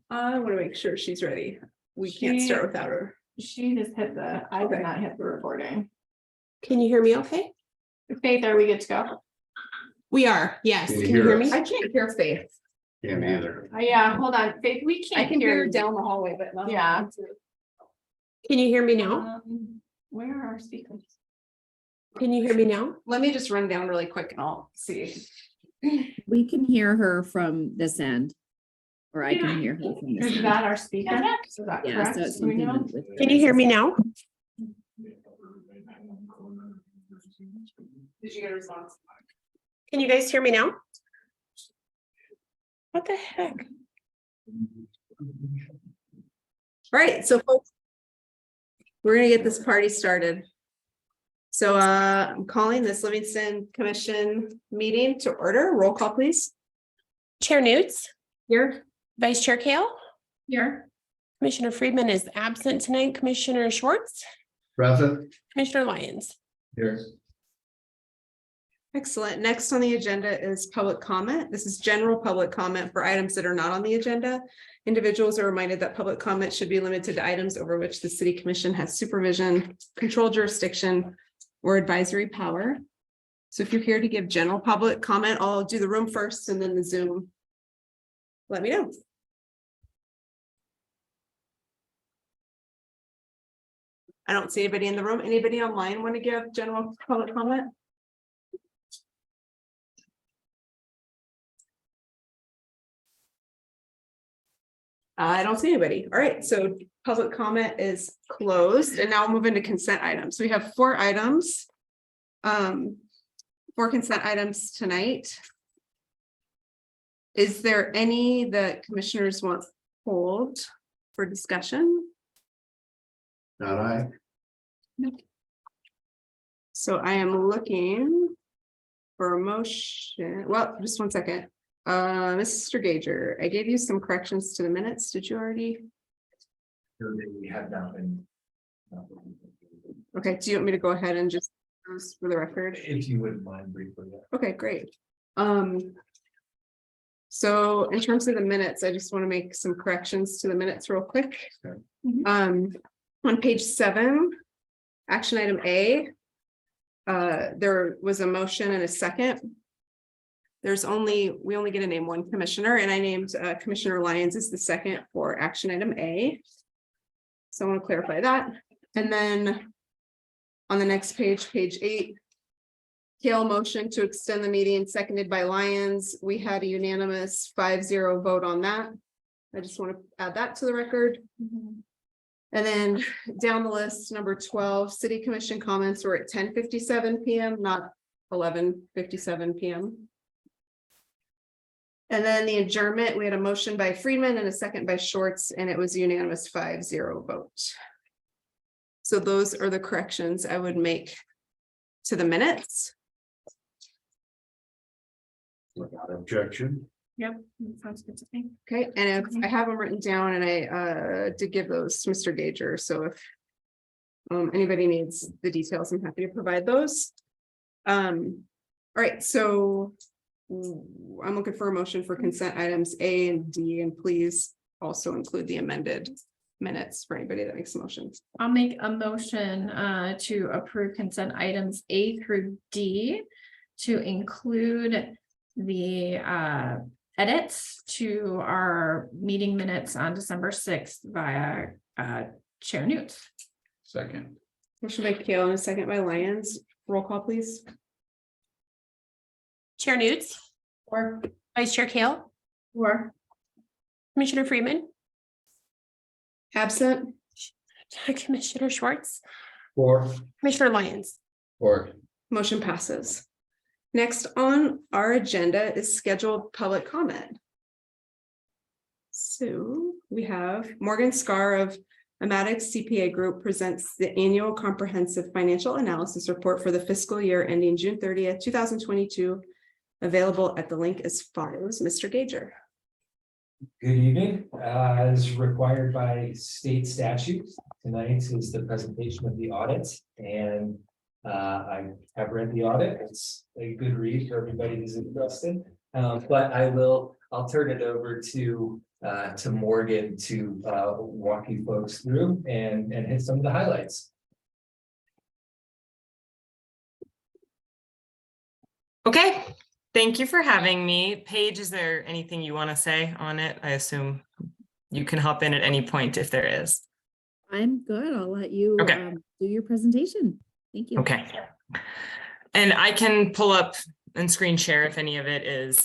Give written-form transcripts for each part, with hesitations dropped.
I want to make sure she's ready. We can't start without her. She just hit the, I did not hit the recording. Can you hear me okay? Faith, are we good to go? We are, yes. Can you Can you hear hear us? me? I can't hear Faith. Yeah, me either. Yeah, hold on, Faith, we I can't can hear her you. down the hallway, but not. Yeah. Can you hear me now? Where are our speakers? Can you hear me now? Let me just run down really quick and I'll see. We can hear her from this end. Or I can hear her from this Is end. that our speaker? Is that Yeah, correct? so it's Do we something know? with. Can you hear me now? Did you get a response? Can you guys hear me now? What the heck? All right, so folks, we're gonna get this party started. So I'm calling this Livingston Commission meeting to order. Roll call, please. Chair Newts, Here. Vice Chair Kale, Here. Commissioner Friedman is absent tonight, Commissioner Schwartz, Present. Commissioner Lyons. Here. Excellent. Next on the agenda is public comment. This is general public comment for items that are not on the agenda. Individuals are reminded that public comment should be limited to items over which the city commission has supervision, control jurisdiction, or advisory power. So if you're here to give general public comment, I'll do the room first and then the Zoom. Let me know. I don't see anybody in the room. Anybody online want to give general public comment? I don't see anybody. All right, so public comment is closed and now we'll move into consent items. We have 4 items. 4 consent items tonight. Is there any that commissioners want pulled for discussion? Not I. So I am looking for a motion. Well, just one second. Mr. Gager, I gave you some corrections to the minutes. Did you already? We have not been. Okay, do you want me to go ahead and just those for the record? If you wouldn't mind briefly. Okay, great. So in terms of the minutes, I just want to make some corrections to the minutes real quick. Okay. On page 7, action item A. There was a motion and a second. We only get to name one commissioner, and I named Commissioner Lyons as the second for action item A. So I want to clarify that. And then on the next page, page 8. Kale motion to extend the meeting, seconded by Lyons. We had a unanimous 5-0 vote on that. I just want to add that to the record. And then down the list, number 12, city commission comments were at 10:57 p.m., not 11:57 p.m. And then the adjournment, we had a motion by Friedman and a second by Schwartz, and it was a unanimous 5-0 vote. So those are the corrections I would make to the minutes. Without objection. Yep, that sounds good to me. Okay, and if I have them written down and I did give those to Mr. Gager, so if anybody needs the details, I'm happy to provide those. All right, so I'm looking for a motion for consent items A and D, and please also include the amended minutes for anybody that makes motions. I'll make a motion to approve consent items A through D to include the edits to our meeting minutes on December 6th via Chair Newt. Second. Motion by Kale and a second by Lyons. Roll call, please. Chair Newts, Or Vice Chair Kale, Commissioner Friedman, Absent. Commissioner Schwartz, 4. Commissioner Lyons. 4. Motion passes. Next on our agenda is scheduled public comment. So we have Morgan Scar of Amatics CPA Group presents the annual comprehensive financial analysis report for the fiscal year ending June 30th, 2022. Available at the link as follows. Mr. Gager. Good evening, as required by state statute, tonight is the presentation of the audit, and I have read the audit. It's a good read for everybody who's interested, but I'll turn it over to to Morgan to walk you folks through and hit some of the highlights. Okay, thank you for having me. Paige, is there anything you want to say on it? I assume you can hop in at any point if there is. I'm good. I'll let you Okay. do your presentation. Thank you. Okay. And I can pull up and screen share if any of it is,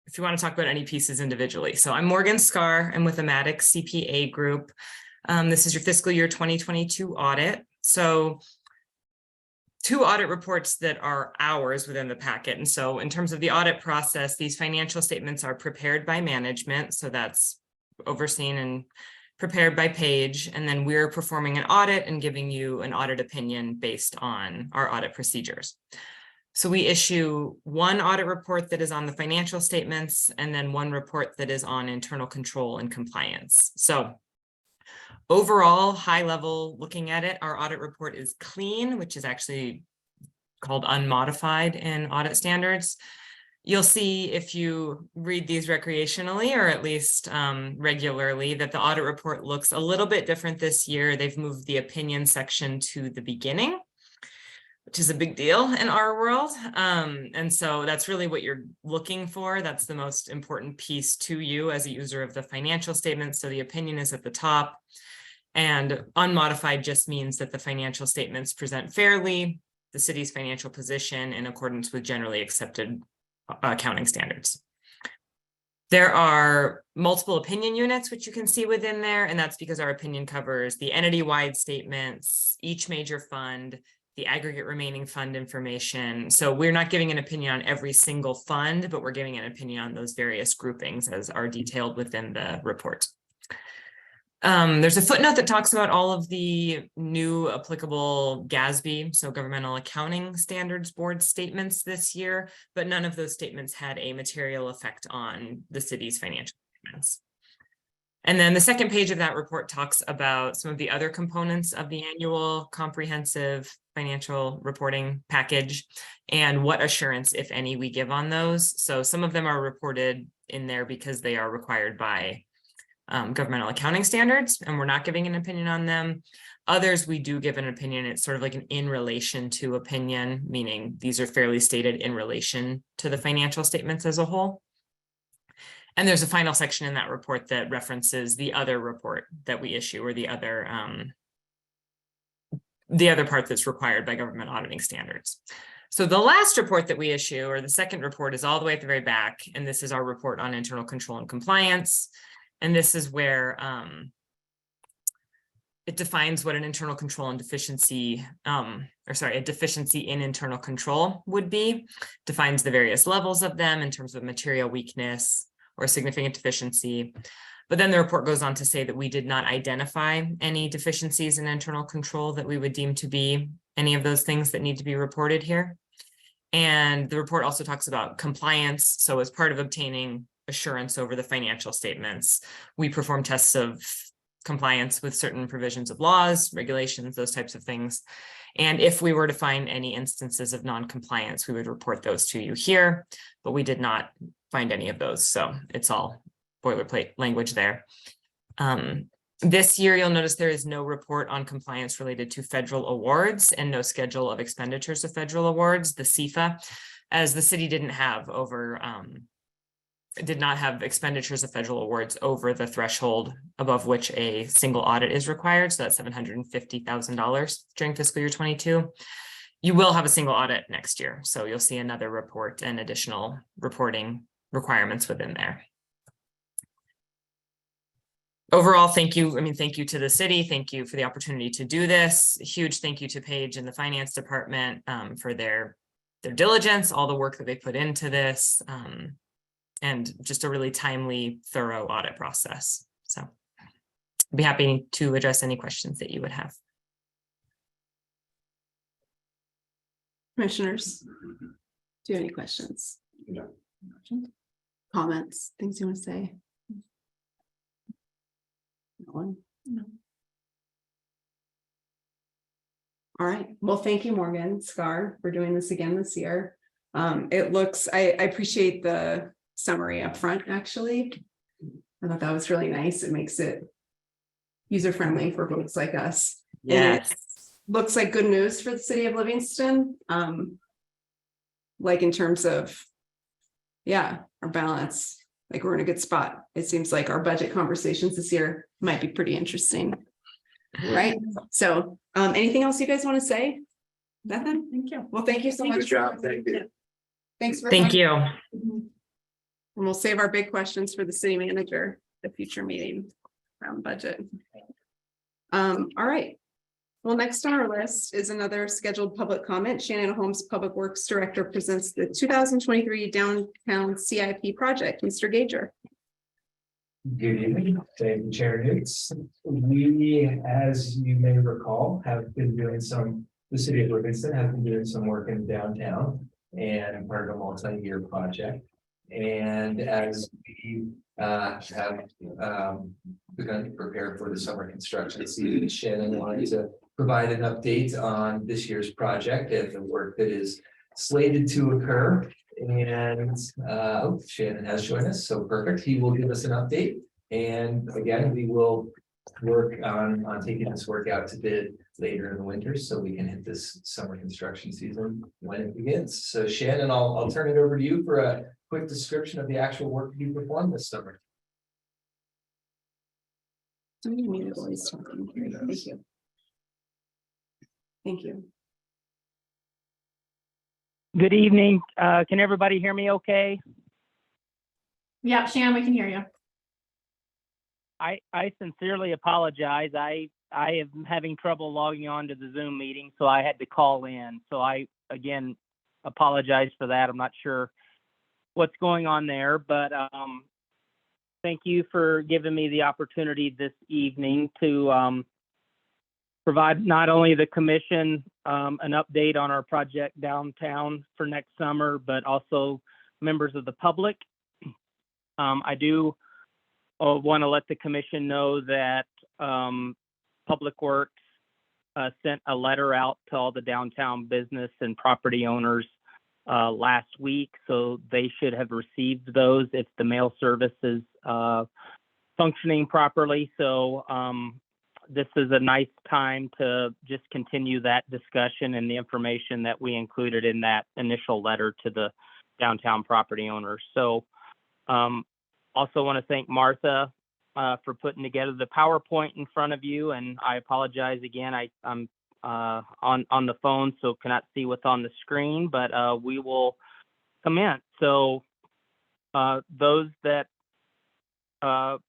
if you want to talk about any pieces individually. So I'm Morgan Scar. I'm with Amatic CPA Group. This is your fiscal year 2022 audit. So 2 audit reports that are ours within the packet. And so in terms of the audit process, these financial statements are prepared by management. So that's overseen and prepared by Paige. And then we're performing an audit and giving you an audit opinion based on our audit procedures. So we issue 1 audit report that is on the financial statements and then 1 report that is on internal control and compliance. So overall, high level, looking at it, our audit report is clean, which is actually called unmodified in audit standards. You'll see if you read these recreationally or at least regularly that the audit report looks a little bit different this year. They've moved the opinion section to the beginning, which is a big deal in our world. And so that's really what you're looking for. That's the most important piece to you as a user of the financial statements. So the opinion is at the top. And unmodified just means that the financial statements present fairly the city's financial position in accordance with generally accepted accounting standards. There are multiple opinion units, which you can see within there, and that's because our opinion covers the entity-wide statements, each major fund, the aggregate remaining fund information. So we're not giving an opinion on every single fund, but we're giving an opinion on those various groupings as are detailed within the report. There's a footnote that talks about all of the new applicable GASB, so Governmental Accounting Standards Board statements this year, but none of those statements had a material effect on the city's financial statements. And then the second page of that report talks about some of the other components of the annual comprehensive financial reporting package and what assurance, if any, we give on those. So some of them are reported in there because they are required by governmental accounting standards, and we're not giving an opinion on them. Others, we do give an opinion. It's sort of like an in relation to opinion, meaning these are fairly stated in relation to the financial statements as a whole. And there's a final section in that report that references the other report that we issue, or the other part that's required by government auditing standards. So the last report that we issue, or the second report, is all the way at the very back, and this is our report on internal control and compliance. And this is where it defines what an internal control and deficiency, a deficiency in internal control would be, defines the various levels of them in terms of material weakness or significant deficiency. But then the report goes on to say that we did not identify any deficiencies in internal control that we would deem to be any of those things that need to be reported here. And the report also talks about compliance. So as part of obtaining assurance over the financial statements, we perform tests of compliance with certain provisions of laws, regulations, those types of things. And if we were to find any instances of non-compliance, we would report those to you here, but we did not find any of those. So it's all boilerplate language there. This year, you'll notice there is no report on compliance related to federal awards and no schedule of expenditures of federal awards, the CFA, as the city did not have expenditures of federal awards over the threshold above which a single audit is required. So that's $750,000 during fiscal year 22. You will have a single audit next year. So you'll see another report and additional reporting requirements within there. Overall, thank you. Thank you to the city. Thank you for the opportunity to do this. A huge thank you to Paige and the finance department for their diligence, all the work that they put into this. And just a really timely, thorough audit process. So I'd be happy to address any questions that you would have. Commissioners, do you have any questions? No. Comments, things you want to say? No one? No. All right. Well, thank you, Morgan Scar, for doing this again this year. It looks, I appreciate the summary up front, actually. I thought that was really nice. It makes it user-friendly for folks like us. And it Yes. looks like good news for the city of Livingston. Like in terms of, yeah, our balance, like we're in a good spot. It seems like our budget conversations this year might be pretty interesting. Right? So, anything else you guys want to say? Nothing? Thank you. Well, thank you so much. Good job. Thank you. Thanks for. Thank coming. you. And we'll save our big questions for the city manager, the future meeting around budget. All right. Well, next on our list is another scheduled public comment. Shannon Holmes, Public Works Director, presents the 2023 Downtown CIP project. Mr. Gager. Good evening, thank you, Chair Newts. We, as you may recall, have been doing the city of Livingston has been doing some work in downtown and part of a multi-year project. And as we have begun to prepare for the summer construction season, Shannon wanted to provide an update on this year's project and the work that is slated to occur. And Shannon has joined us, so perfect. He will give us an update. And again, we will work on taking this work out to bid later in the winter so we can hit this summer construction season when it begins. So Shannon, I'll turn it over to you for a quick description of the actual work you performed this summer. Thank you. Thank you. Good evening. Can everybody hear me okay? Yeah, Shan, we can hear you. I sincerely apologize. I am having trouble logging on to the Zoom meeting, so I had to call in. So I, again, apologize for that. I'm not sure what's going on there, but thank you for giving me the opportunity this evening to provide not only the commission an update on our project downtown for next summer, but also members of the public. I do want to let the commission know that Public Works sent a letter out to all the downtown business and property owners last week, so they should have received those if the mail service is functioning properly. So this is a nice time to just continue that discussion and the information that we included in that initial letter to the downtown property owners. So also want to thank Martha for putting together the PowerPoint in front of you. And I apologize again, I'm on the phone, so cannot see what's on the screen, but we will commence. So those that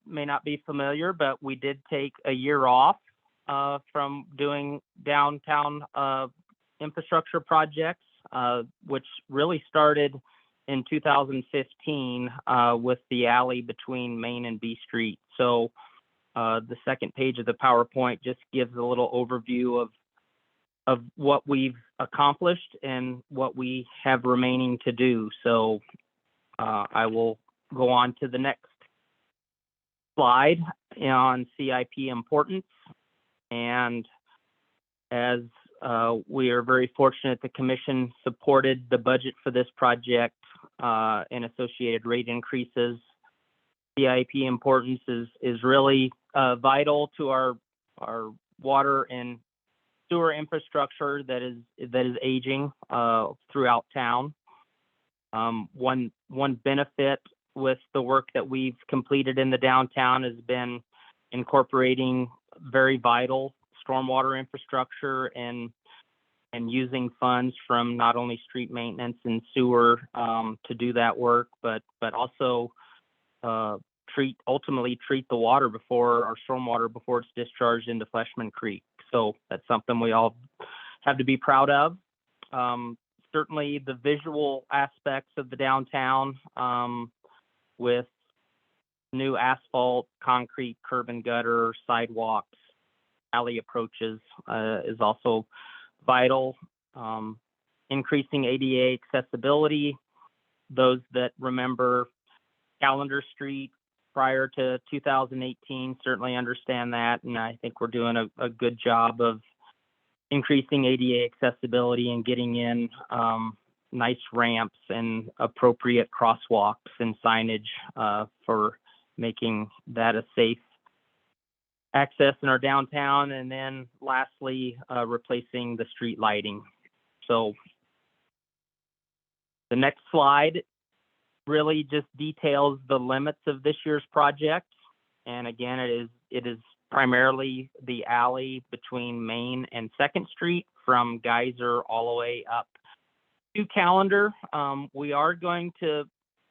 may not be familiar, but we did take a year off from doing downtown infrastructure projects, which really started in 2015 with the alley between Main and B Street. So the second page of the PowerPoint just gives a little overview of what we've accomplished and what we have remaining to do. So I will go on to the next slide on CIP importance. And as we are very fortunate, the commission supported the budget for this project and associated rate increases. CIP importance is really vital to our water and sewer infrastructure that is aging throughout town. One benefit with the work that we've completed in the downtown has been incorporating very vital stormwater infrastructure and using funds from not only street maintenance and sewer to do that work, but also ultimately treat the water our stormwater before it's discharged into Fleshman Creek. So that's something we all have to be proud of. Certainly the visual aspects of the downtown with new asphalt, concrete, curb and gutter, sidewalks, alley approaches is also vital. Increasing ADA accessibility. Those that remember Calendar Street prior to 2018 certainly understand that, and I think we're doing a good job of increasing ADA accessibility and getting in nice ramps and appropriate crosswalks and signage for making that a safe access in our downtown. And then lastly, replacing the street lighting. So the next slide really just details the limits of this year's project. And again, it is primarily the alley between Main and 2nd Street from Geyser all the way up to Calendar. We are going to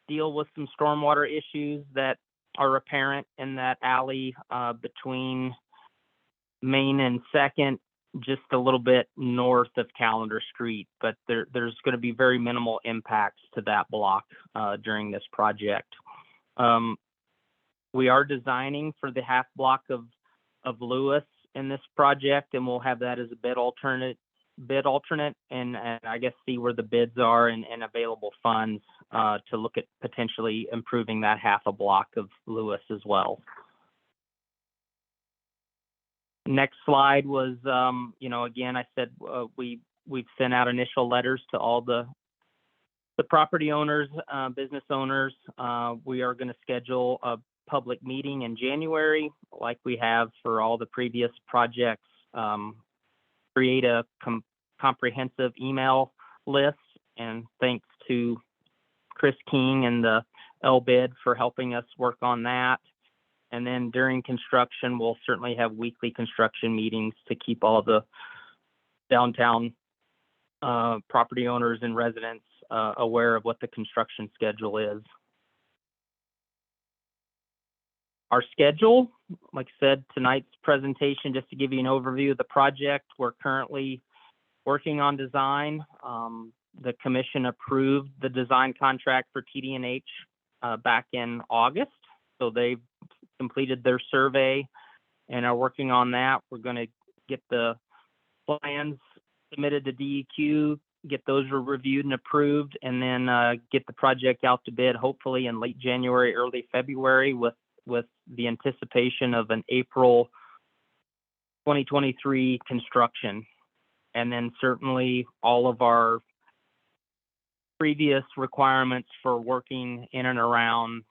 deal with some stormwater issues that are apparent in that alley between Main and 2nd, just a little bit north of Calendar Street, but there's going to be very minimal impacts to that block during this project. We are designing for the half block of Lewis in this project, and we'll have that as a bid alternate, and I guess see where the bids are and available funds to look at potentially improving that half a block of Lewis as well. Next slide was, again, I said we've sent out initial letters to all the property owners, business owners. We are going to schedule a public meeting in January, like we have for all the previous projects. Create a comprehensive email list, and thanks to Chris King and the LBID for helping us work on that. And then during construction, we'll certainly have weekly construction meetings to keep all the downtown property owners and residents aware of what the construction schedule is. Our schedule, like I said, tonight's presentation, just to give you an overview of the project, we're currently working on design. The commission approved the design contract for TD&H back in August. So they've completed their survey and are working on that. We're going to get the plans submitted to DEQ, get those reviewed and approved, and then get the project out to bid hopefully in late January, early February, with the anticipation of an April 2023 construction. And then certainly all of our previous requirements for working in and around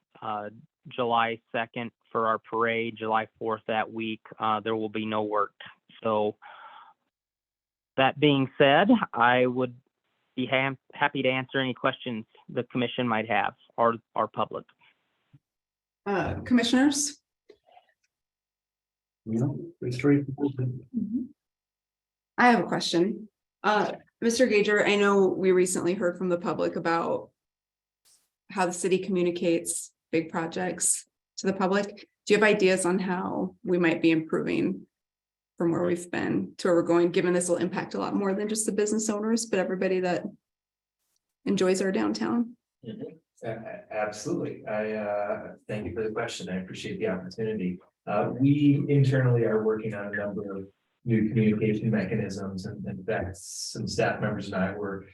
July 2nd for our parade, July 4th that week, there will be no work. So that being said, I would be happy to answer any questions the commission might have, or our public. Commissioners? It's three. I have a question. Mr. Gager, I know we recently heard from the public about how the city communicates big projects to the public. Do you have ideas on how we might be improving from where we've been to where we're going, given this will impact a lot more than just the business owners, but everybody that enjoys our downtown? Absolutely. I thank you for the question. I appreciate the opportunity. We internally are working on a number of new communication mechanisms, and in fact, some staff members and I were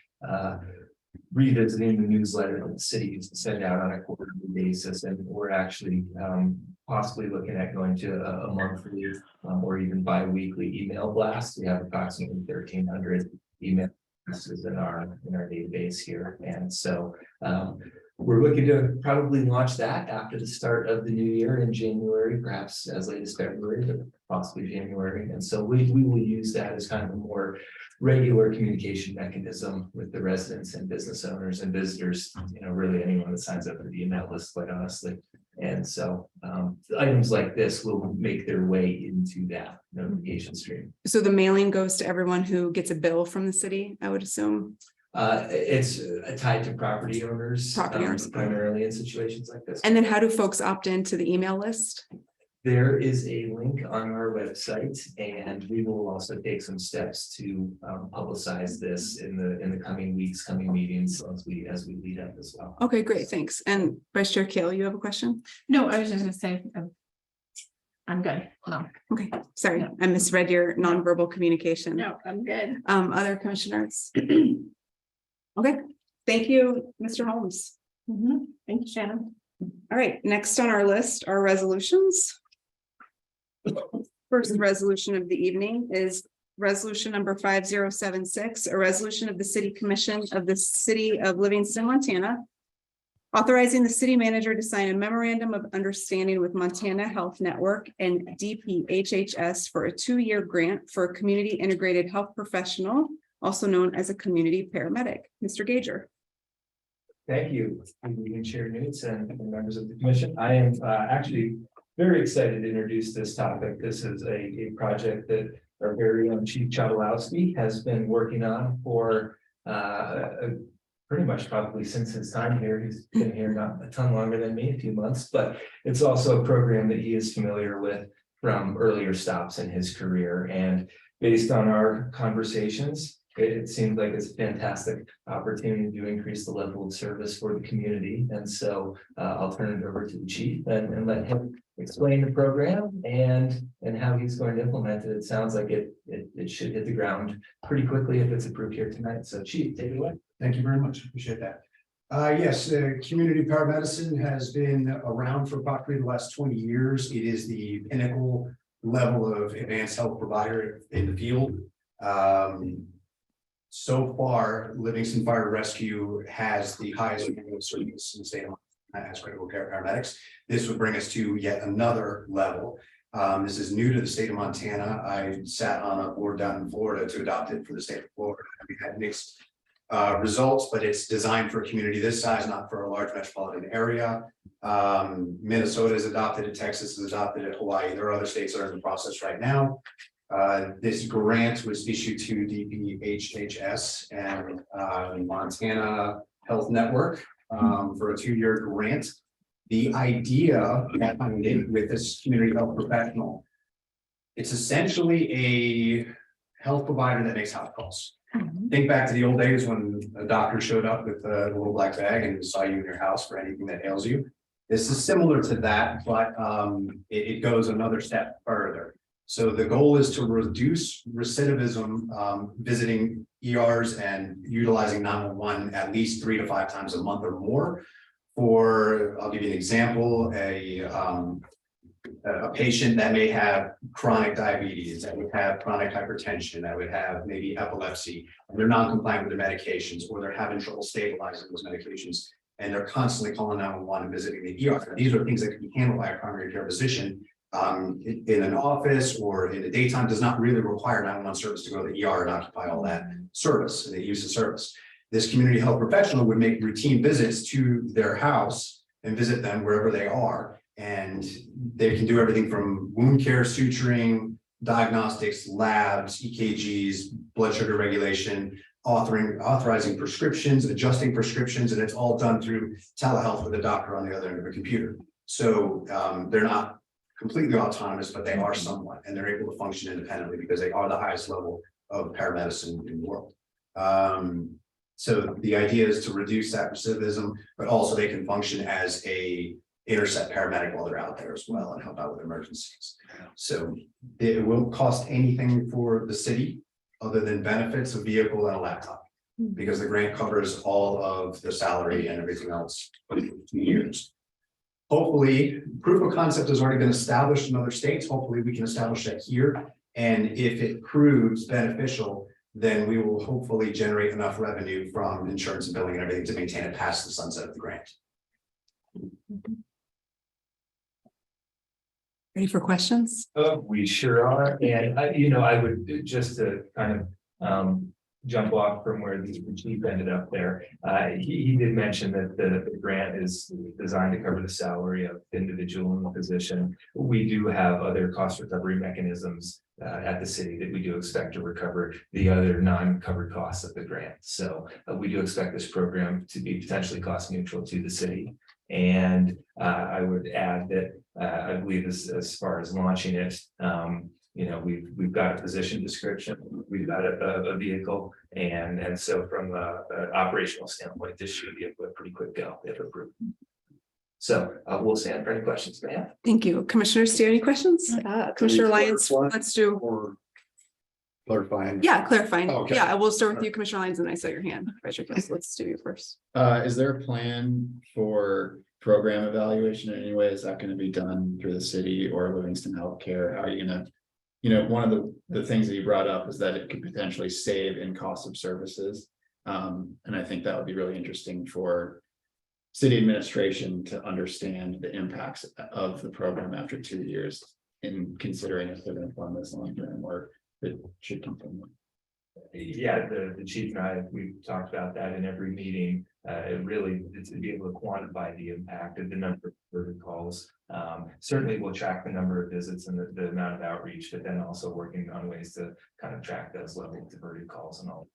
revisiting the newsletter that the city used to send out on a quarterly basis, and we're actually possibly looking at going to a monthly or even bi-weekly email blast. We have approximately 1,300 email blasts in our database here, and so we're looking to probably launch that after the start of the new year in January, perhaps as late as February, but possibly January. And so we will use that as kind of a more regular communication mechanism with the residents and business owners and visitors, really anyone that signs up for the email list, quite honestly. And so items like this will make their way into that notification stream. So the mailing goes to everyone who gets a bill from the city, I would assume? It's tied to property owners. Property owners. Primarily in situations like this. And then how do folks opt into the email list? There is a link on our website, and we will also take some steps to publicize this in the coming weeks, coming meetings as we lead up as well. Okay, great, thanks. And Vice Chair Kale, you have a question? No, I was just gonna say, I'm good. No, Okay, sorry, No. I misread your nonverbal communication. no, I'm good. Other commissioners? Okay, thank you, Mr. Holmes. Thank you, Shannon. All right, next on our list are resolutions. First resolution of the evening is resolution number 5076, a resolution of the City Commission of the City of Livingston, Montana, authorizing the city manager to sign a memorandum of understanding with Montana Health Network and DPHHS for a 2-year grant for a community integrated health professional, also known as a community paramedic. Mr. Gager. Thank you, good evening, Chair Newts and members of the commission. I am actually very excited to introduce this topic. This is a project that our very own Chief Chadalowski has been working on for pretty much probably since his time here. He's been here not a ton longer than me, a few months, but it's also a program that he is familiar with from earlier stops in his career. And based on our conversations, it seems like it's a fantastic opportunity to increase the level of service for the community. And so I'll turn it over to the chief and let him explain the program and how he's going to implement it. It sounds like it should hit the ground pretty quickly if it's approved here tonight. So chief, take it away. Thank you very much. Appreciate that. Yes, community paramedicine has been around for approximately the last 20 years. It is the pinnacle level of advanced health provider in the field. So far, Livingston Fire Rescue has the highest level of service in the state of Montana as critical care paramedics. This would bring us to yet another level. This is new to the state of Montana. I sat on a board down in Florida to adopt it for the state of Florida. We had mixed results, but it's designed for a community this size, not for a large metropolitan area. Minnesota has adopted it, Texas has adopted it, Hawaii. There are other states that are in the process right now. This grant was issued to DPHHS and Montana Health Network for a 2-year grant. The idea behind it with this community health professional, it's essentially a health provider that makes house calls. Think back to the old days when a doctor showed up with a little black bag and saw you in your house for anything that ails you. This is similar to that, but it goes another step further. So the goal is to reduce recidivism, visiting ERs and utilizing 911 at least 3 to 5 times a month or more. I'll give you an example, a patient that may have chronic diabetes, that would have chronic hypertension, that would have maybe epilepsy, and they're non-compliant with their medications, or they're having trouble stabilizing those medications, and they're constantly calling 911 and visiting the ER. These are things that can be handled by a primary care physician in an office or in the daytime. Does not really require 911 service to go to the ER and occupy all that service and the use of service. This community health professional would make routine visits to their house and visit them wherever they are. And they can do everything from wound care, suturing, diagnostics, labs, EKGs, blood sugar regulation, authorizing prescriptions, adjusting prescriptions, and it's all done through telehealth with a doctor on the other end of a computer. So they're not completely autonomous, but they are somewhat, and they're able to function independently because they are the highest level of paramedicine in the world. So the idea is to reduce that recidivism, but also they can function as a intercept paramedic while they're out there as well and help out with emergencies. So it won't cost anything for the city other than benefits, a vehicle and a laptop, because the grant covers all of the salary and everything else for 2 years. Hopefully, proof of concept has already been established in other states. Hopefully we can establish that here. And if it proves beneficial, then we will hopefully generate enough revenue from insurance and billing and everything to maintain it past the sunset of the grant. Ready for questions? We sure are. And I would just to kind of jump off from where the chief ended up there. He did mention that the grant is designed to cover the salary of the individual in the position. We do have other cost recovery mechanisms at the city that we do expect to recover the other non-covered costs of the grant. So we do expect this program to be potentially cost neutral to the city. And I would add that I believe as far as launching it, we've got a position description, we've got a vehicle, and so from an operational standpoint, this should be a pretty quick go if approved. So we'll stand for any questions, ma'am. Thank you. Commissioners, do you have any questions? Commissioner Lyons, let's do. Or clarifying. Yeah, clarifying. Okay. Yeah, we'll start with you, Commissioner Lyons, and I saw your hand. Raise your hand. Let's do you first. Is there a plan for program evaluation in any way? Is that going to be done through the city or Livingston Healthcare? How are you going to one of the things that you brought up is that it could potentially save in cost of services. And I think that would be really interesting for city administration to understand the impacts of the program after 2 years in considering if they're going to fund this long-term or it should continue. Yeah, the chief and I, we've talked about that in every meeting. It really, to be able to quantify the impact of the number of referred calls. Certainly we'll track the number of visits and the amount of outreach, but then also working on ways to kind of track those level of diverted calls and all.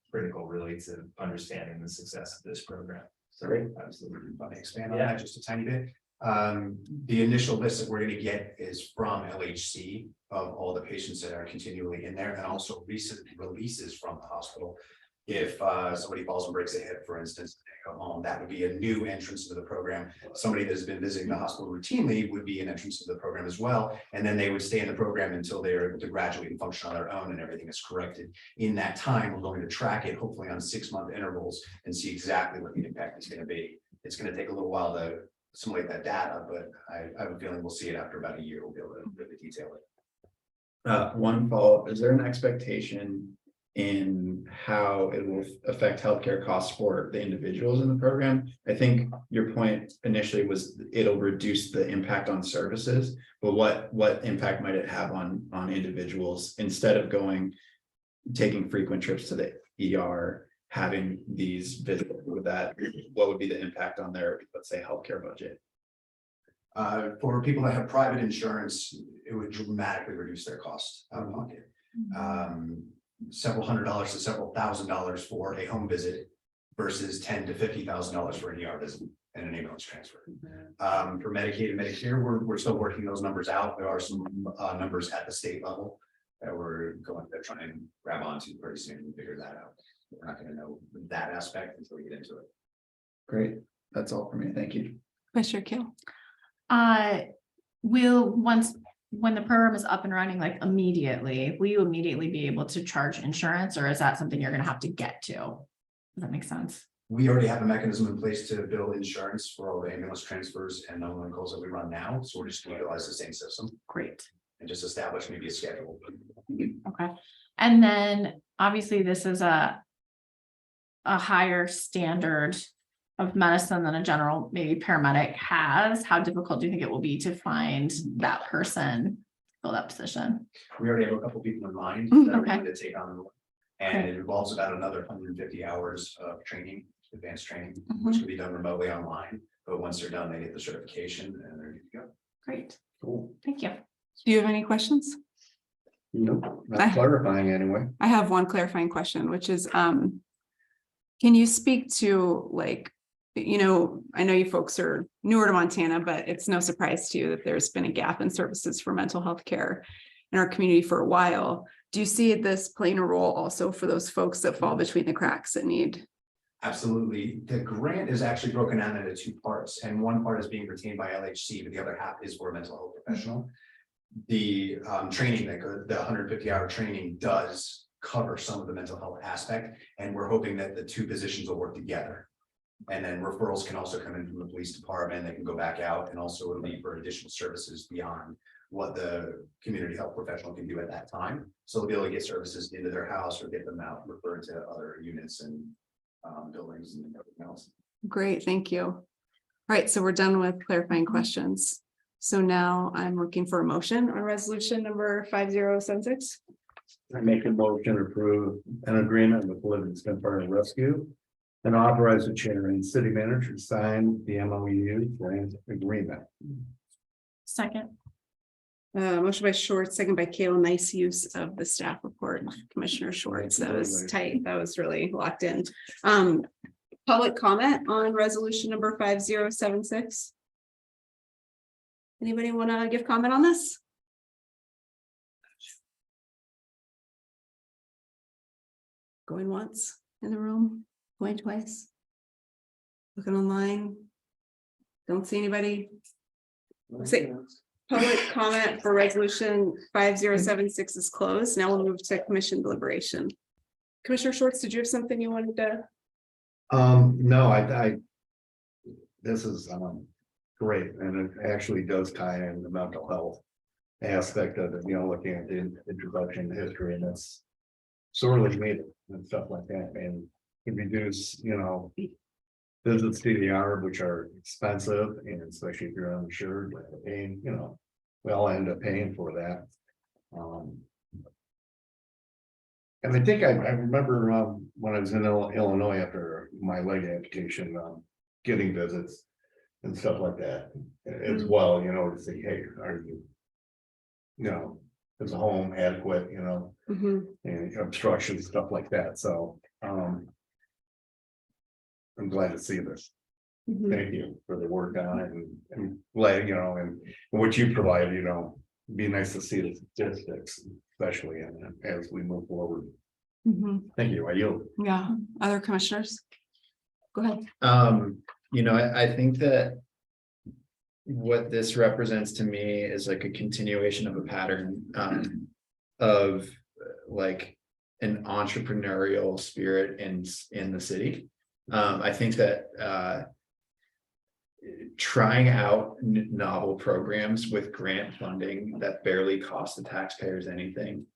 Critical really to understanding the success of this program. So absolutely. Let me expand on that just a tiny bit. The initial list that we're gonna get is from LHC of all the patients that are continually in there and also recent releases from the hospital. If somebody falls and breaks a hip, for instance, they go home, that would be a new entrance to the program. Somebody that's been visiting the hospital routinely would be an entrance to the program as well. And then they would stay in the program until they are able to graduate and function on their own and everything is corrected. In that time, we're going to track it hopefully on 6-month intervals and see exactly what the impact is going to be. It's going to take a little while to simulate that data, but I have a feeling we'll see it after about a year. We'll be able to really detail it. One follow-up, is there an expectation in how it will affect healthcare costs for the individuals in the program? I think your point initially was it'll reduce the impact on services, but what impact might it have on individuals instead of taking frequent trips to the ER, having these visits with that? What would be the impact on their, let's say, healthcare budget? For people that have private insurance, it would dramatically reduce their costs out of pocket. Several $100s to several $1,000s for a home visit versus $10,000 to $50,000 for an ER visit and an ambulance transfer. For Medicaid and Medicare, we're still working those numbers out. There are some numbers at the state level that we're going to try and grab onto pretty soon and figure that out. We're not going to know that aspect until we get into it. Great, that's all for me. Thank you. Commissioner Keel. When the program is up and running, like immediately, will you immediately be able to charge insurance, or is that something you're gonna have to get to? Does that make sense? We already have a mechanism in place to bill insurance for all the ambulance transfers and 911 calls that we run now. So we're just going to utilize the same system Great. and just establish maybe a schedule. Okay. And then obviously this is a higher standard of medicine than a general maybe paramedic has. How difficult do you think it will be to find that person fill that position? We already have a couple people in mind that are Okay. willing to take on the role. And it involves about another 150 hours of training, advanced training, which can be done remotely online. But once they're done, they get the certification and they're good to go. Great. Cool. Thank you. Do you have any questions? Nope, not clarifying anyway. I have one clarifying question, which is, can you speak to like, I know you folks are newer to Montana, but it's no surprise to you that there's been a gap in services for mental health care in our community for a while. Do you see this playing a role also for those folks that fall between the cracks that need? Absolutely. The grant is actually broken down into 2 parts, and one part is being retained by LHC, but the other half is for a mental health professional. The training the 150-hour training does cover some of the mental health aspect, and we're hoping that the 2 positions will work together. And then referrals can also come in from the police department. They can go back out, and also it'll be for additional services beyond what the community health professional can do at that time. So they'll be able to get services into their house or get them out referred to other units and buildings and everything else. Great, thank you. All right, so we're done with clarifying questions. So now I'm looking for a motion on resolution number 5076. I make a motion to approve an agreement with Livingston Fire and Rescue and authorize the chair and city manager to sign the MOU grant agreement. Second. Motion by Schwartz, second by Kayla. Nice use of the staff report, Commissioner Schwartz. That was tight. That was really locked in. Public comment on resolution number 5076. Anybody want to give comment on this? Going once in the room, going twice. Looking online. Don't see anybody. Say, public comment for resolution 5076 is closed. Now we'll move to commission deliberation. Commissioner Schwartz, did you have something you wanted to? No, this is great, and it actually does tie in the mental health aspect of it, looking at the introduction history, and that's sorely needed and stuff like that, and can reduce, visits to the yard, which are expensive, and especially if you're uninsured, paying, we all end up paying for that. And I think I remember when I was in Illinois after my leg amputation, getting visits and stuff like that as well, to say, hey, are you, is the home adequate, Mhm. and obstruction, stuff like that. So I'm glad to see this. Mhm. Thank you for the work on it and glad, and what you provide, be nice to see the statistics, especially as we move forward. Mhm. Thank you. I yield. Yeah, other commissioners? Go ahead. I think that what this represents to me is like a continuation of a pattern of like an entrepreneurial spirit in the city. I think that trying out novel programs with grant funding that barely cost the taxpayers anything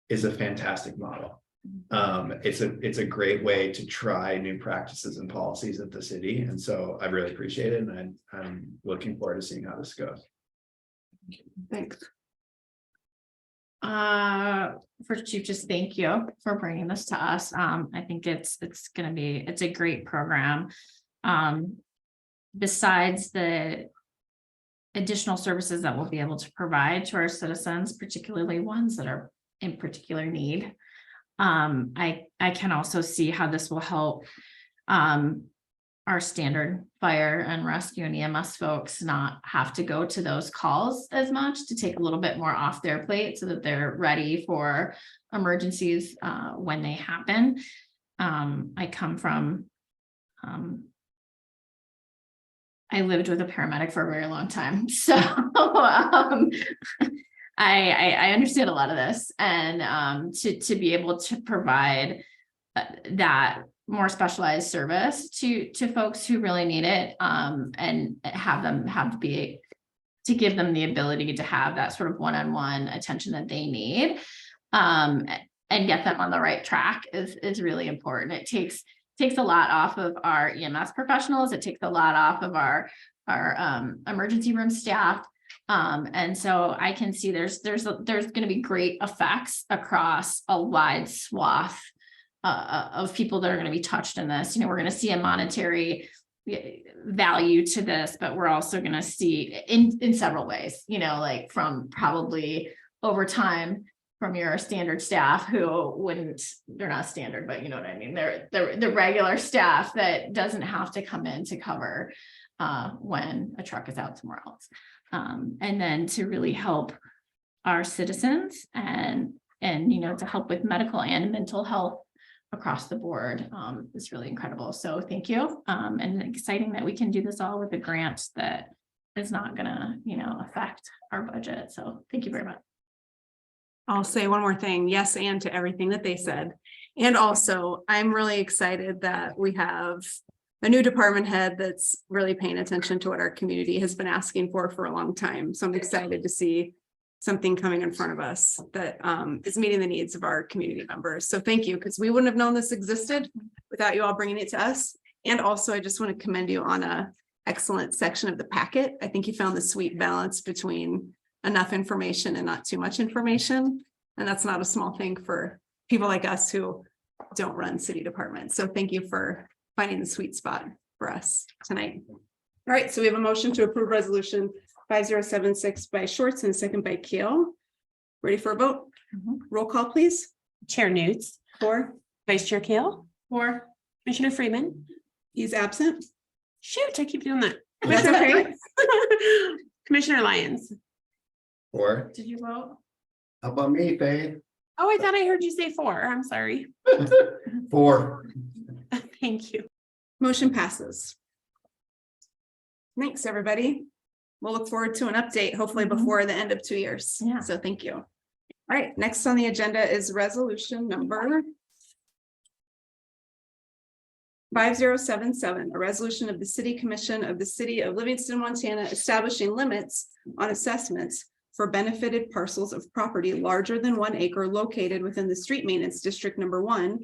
is a fantastic model. It's a great way to try new practices and policies at the city, and so I really appreciate it, and I'm looking forward to seeing how this goes. Thanks. First, Chief, just thank you for bringing this to us. I think it's a great program. Besides the additional services that we'll be able to provide to our citizens, particularly ones that are in particular need. I can also see how this will help our standard fire and rescue and EMS folks not have to go to those calls as much, to take a little bit more off their plate so that they're ready for emergencies when they happen. I come from I lived with a paramedic for a very long time, so I understand a lot of this, and to be able to provide that more specialized service to folks who really need it, and to give them the ability to have that sort of one-on-one attention that they need, and get them on the right track is really important. It takes a lot off of our EMS professionals. It takes a lot off of our emergency room staff. And so I can see there's going to be great effects across a wide swath of people that are going to be touched in this. We're going to see a monetary value to this, but we're also going to see in several ways, like from probably over time from your standard staff who they're not standard, but you know what I mean? They're the regular staff that doesn't have to come in to cover when a truck is out somewhere else. And then to really help our citizens and to help with medical and mental health across the board is really incredible. So thank you. And exciting that we can do this all with a grant that is not gonna, affect our budget. So thank you very much. I'll say one more thing. Yes, and to everything that they said. And also, I'm really excited that we have a new department head that's really paying attention to what our community has been asking for a long time. So I'm excited to see something coming in front of us that is meeting the needs of our community members. So thank you, because we wouldn't have known this existed without you all bringing it to us. And also, I just want to commend you on an excellent section of the packet. I think you found the sweet balance between enough information and not too much information. And that's not a small thing for people like us who don't run city departments. So thank you for finding the sweet spot for us tonight. All right, so we have a motion to approve resolution 5076 by Schwartz and a second by Keel. Ready for a vote? Roll call, please. Chair Newts, For, Vice Chair Kale, Or Commissioner Freeman. he's absent. Shoot, I keep doing that. That's okay. Commissioner Lyons. Or did you vote? How about me, Faye? Oh, I thought I heard you say 4. I'm sorry. 4. Thank you. Motion passes. Thanks, everybody. We'll look forward to an update, hopefully before the end of 2 years. Yeah. So thank you. All right, next on the agenda is resolution number 5077, a resolution of the City Commission of the City of Livingston, Montana, establishing limits on assessments for benefited parcels of property larger than 1 acre located within the street maintenance district number 1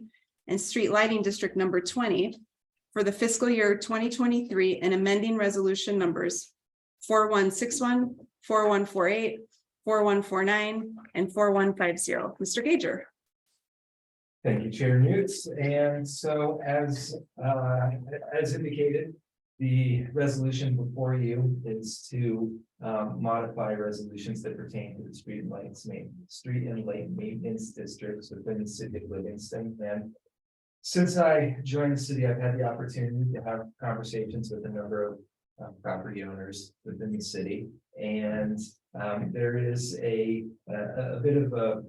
and street lighting district number 20 for the fiscal year 2023 and amending resolution numbers 4161, 4148, 4149, and 4150. Mr. Gager. Thank you, Chair Newts. And so as indicated, the resolution before you is to modify resolutions that pertain to the street and light maintenance districts within the city of Livingston. And since I joined the city, I've had the opportunity to have conversations with a number of property owners within the city. And there is a bit of a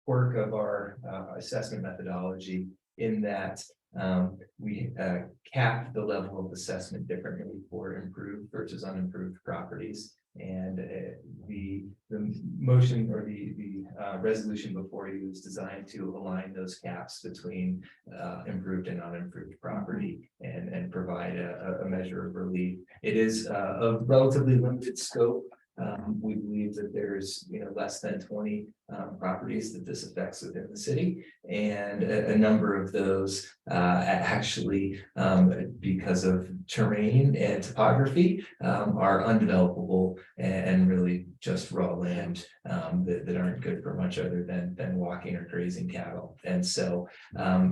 quirk of our assessment methodology in that we cap the level of assessment differently for improved versus unimproved properties. And the motion or the resolution before you is designed to align those caps between improved and unimproved property and provide a measure of relief. It is a relatively limited scope. We believe that there's less than 20 properties that this affects within the city, and a number of those actually because of terrain and topography are undevelopable and really just raw land that aren't good for much other than walking or grazing cattle. And so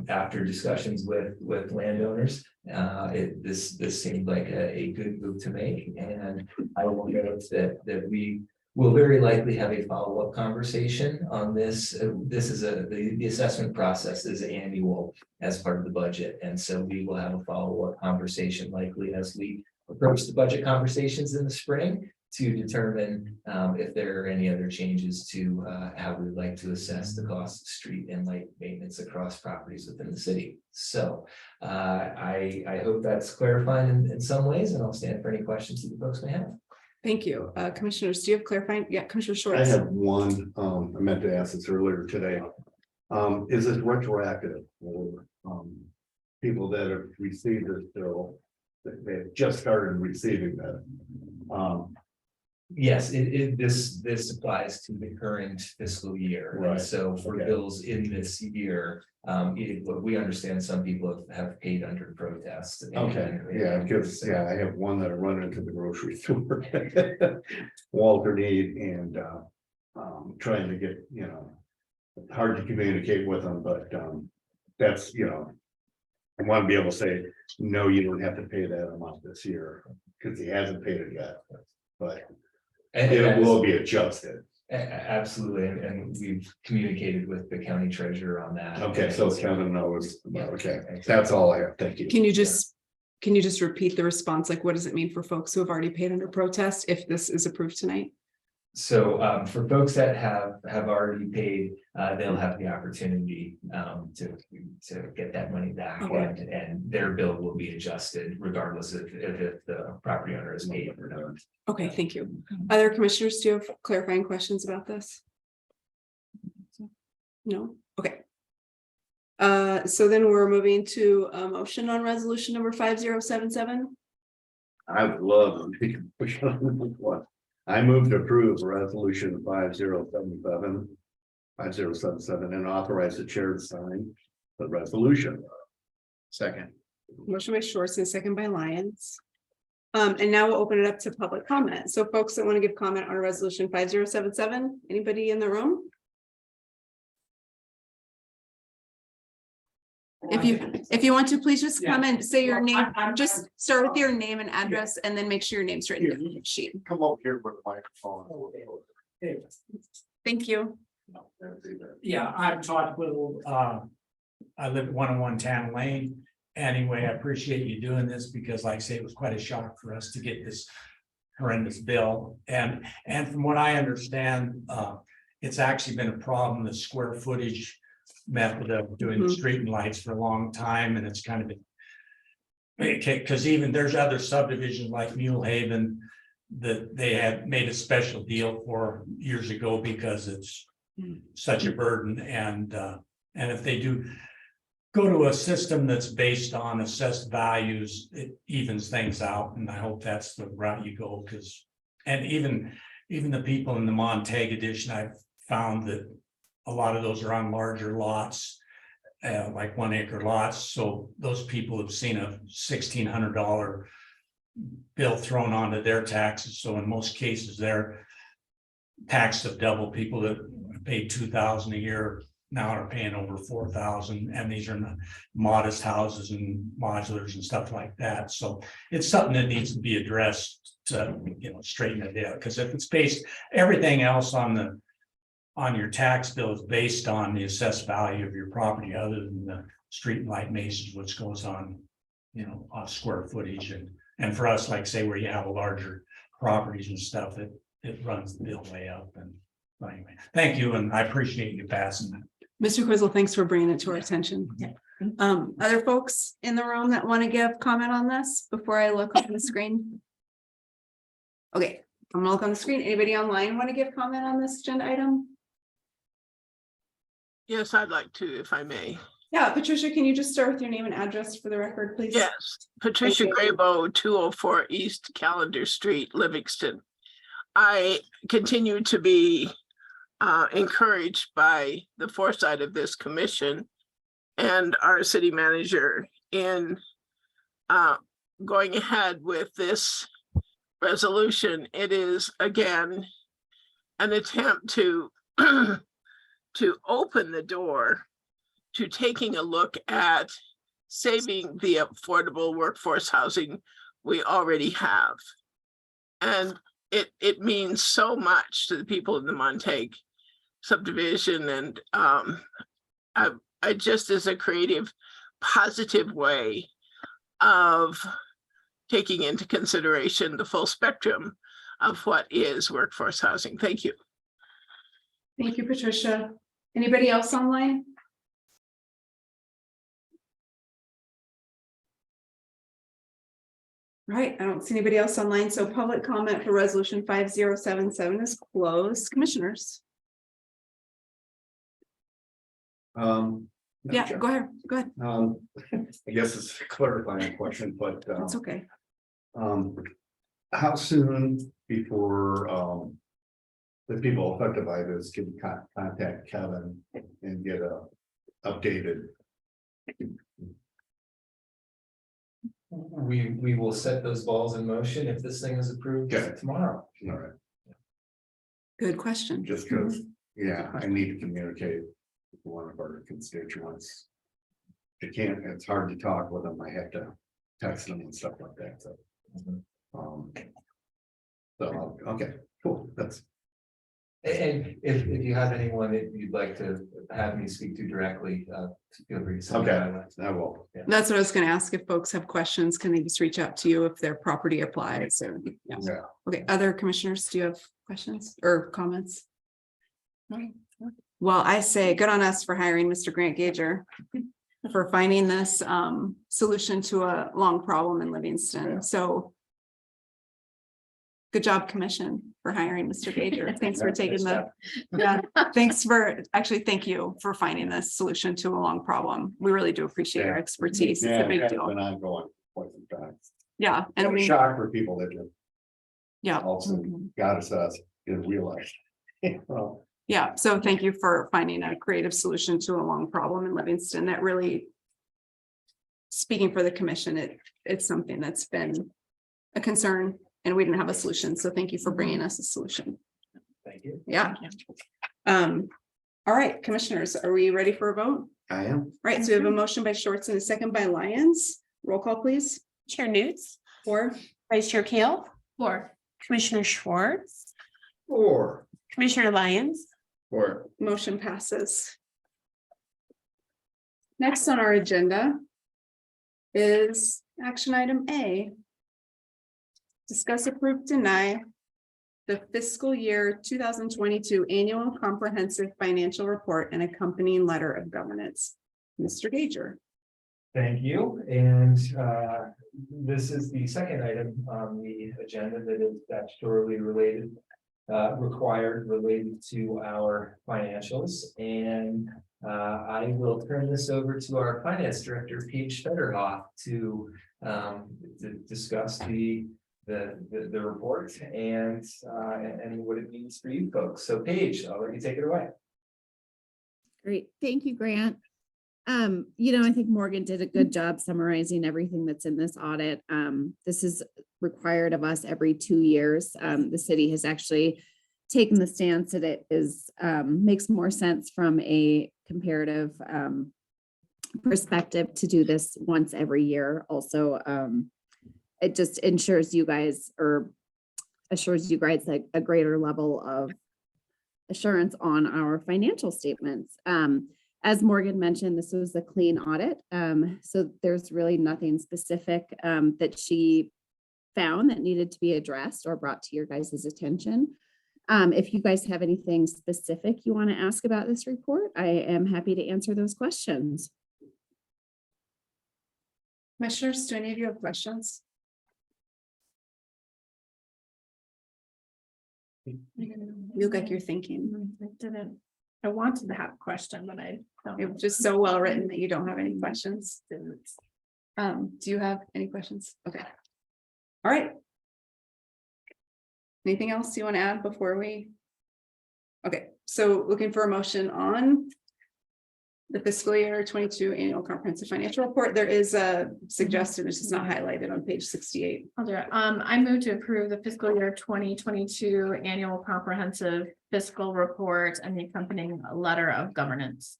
after discussions with landowners, this seemed like a good move to make, and I will note that we will very likely have a follow-up conversation on this. This is the assessment process is annual as part of the budget, and so we will have a follow-up conversation likely as we approach the budget conversations in the spring to determine if there are any other changes to how we'd like to assess the cost of street and light maintenance across properties within the city. So I hope that's clarifying in some ways, and I'll stand for any questions that you folks may have. Thank you. Commissioners, do you have clarifying? Yeah, Commissioner I Schwartz. have one, I meant to ask this earlier today. Is it retroactive for people that have received this bill? They've just started receiving that. Yes, this applies to the current fiscal year. And Right. so for Okay. bills in this year, what we understand some people have paid under protest. Okay, yeah, because, I have one that I run into the grocery store. Walter Need and trying to get, hard to communicate with them, but that's, I want to be able to say, no, you don't have to pay that amount this year, because he hasn't paid it yet. But it will be adjusted. Absolutely, and we've communicated with the county treasurer on that. Okay, so Kevin knows, okay, that's all I have, thank you. Can you just repeat the response? Like, what does it mean for folks who have already paid under protest if this is approved tonight? So for folks that have already paid, they'll have the opportunity to get that money back, Okay. and their bill will be adjusted regardless if the property owner is paid or not. Okay, thank you. Other commissioners, do you have clarifying questions about this? No? Okay. So then we're moving to a motion on resolution number 5077. I would love to push on this one. I move to approve resolution 5077 and authorize the chair to sign the resolution. Second. Motion by Schwartz and second by Lyons. And now we'll open it up to public comment. So folks that want to give comment on resolution 5077, anybody in the room? If you want to, please just come and say your name, just start with your name and address and then make sure your name's written on the sheet. Come over here with the microphone. Thank you. Yeah, I'm Todd Whittle. I live at 101 Tan Lane. Anyway, I appreciate you doing this because like I say, it was quite a shock for us to get this horrendous bill. And from what I understand, it's actually been a problem, the square footage method of doing the street and lights for a long time. And it's kind of been, because even there's other subdivisions like Mule Haven that they had made a special deal for years ago because it's such a burden. And if they do go to a system that's based on assessed values, it evens things out. And I hope that's the route you go, because, and even even the people in the Montague edition, I've found that a lot of those are on larger lots. Like 1 acre lots, so those people have seen a $1,600 bill thrown onto their taxes, so in most cases, they're taxed of double. People that paid $2,000 a year now are paying over $4,000, and these are not modest houses and modulars and stuff like that, so it's something that needs to be addressed to, straighten it out, because if it's based, everything else on your tax bill is based on the assessed value of your property, other than the street light masons, which goes on, on square footage. And for us, like say where you have a larger properties and stuff, it runs the bill way up. And anyway, thank you. And I appreciate you passing that. Mr. Quizzle, thanks for bringing it to our attention. Other folks in the room that want to give comment on this before I look on the screen? Okay, I'm gonna look on the screen. Anybody online want to give comment on this agenda item? Yes, I'd like to, if I may. Yeah, Patricia, can you just start with your name and address for the record, please? Yes, Patricia you. Graybo, 204 East Callender Street, Livingston. I continue to be encouraged by the foresight of this commission and our city manager in going ahead with this resolution. It is, again, an attempt to to open the door to taking a look at saving the affordable workforce housing we already have. And it means so much to the people in the Montague subdivision. And I just, as a creative, positive way of taking into consideration the full spectrum of what is workforce housing. Thank you. Thank you, Patricia. Anybody else online? Right, I don't see anybody else online, so public comment for resolution 5077 is closed. Commissioners? Yeah, go ahead, go ahead. I guess it's a clarifying question, but That's okay. how soon before the people affected by this can contact Kevin and get a updated? We will set those balls in motion if this thing is approved Okay. tomorrow. All right, Good question. just because, yeah, I need to communicate with one of our constituents. It's hard to talk with them. I have to text them and stuff like that, so. So, okay, cool, that's. And if you have anyone that you'd like to have me speak to directly, feel free to send me Okay, my way. I will. That's what I was gonna ask. If folks have questions, can they just reach out to you if their property applies or? Yeah. Yeah. Okay, other commissioners, do you have questions or comments? Well, I say good on us for hiring Mr. Grant Gager for finding this solution to a long problem in Livingston. So good job, commission, for hiring Mr. Gager. Thanks for taking thank you for finding this solution to a long problem. We really do appreciate your expertise. It's a big It's deal. been ongoing for quite some time. Yeah, and And a we, shock for people that just yeah. also Mhm. got us didn't realize. Well, Yeah, so thank you for finding a creative solution to a long problem in Livingston that really. Speaking for the commission, it's something that's been a concern and we didn't have a solution. So thank you for bringing us a solution. Thank you. Yeah. All right, commissioners, are we ready for a vote? I am. Right, so we have a motion by Shorts and a second by Lyons. Roll call, please. Chair Newts, Or Vice Chair Kale, 4. Commissioner Schwartz, Or. Commissioner Lyons, Or motion passes. Next on our agenda is action item A. Discuss, approve, deny the fiscal year 2022 annual comprehensive financial report and accompanying letter of governance. Mr. Gager. Thank you. And this is the second item on the agenda that is statutorily related, required related to our financials. And I will turn this over to our finance director, Pete Federhoff, to discuss the the report and what it means for you folks. So Paige, I'll let you take it away. Great. Thank you, Grant. I think Morgan did a good job summarizing everything that's in this audit. This is required of us every 2 years. The city has actually taken the stance that it is, makes more sense from a comparative perspective to do this once every year. Also, it just ensures you guys or assures you guys a greater level of assurance on our financial statements. As Morgan mentioned, this was a clean audit. So there's really nothing specific that she found that needed to be addressed or brought to your guys' attention. If you guys have anything specific you want to ask about this report, I am happy to answer those questions. Commissioners, do any of you have questions? You look like you're thinking. I wanted to have a question, but I don't. It was just so well written that you don't have any questions. Do you have any questions? Okay. All right. Anything else you want to add before we? Okay, so looking for a motion on the fiscal year 22 annual comprehensive financial report. There is a suggested, which is not highlighted on page 68. I'll do it. I move to approve the fiscal year 2022 annual comprehensive fiscal report and the accompanying letter of governance.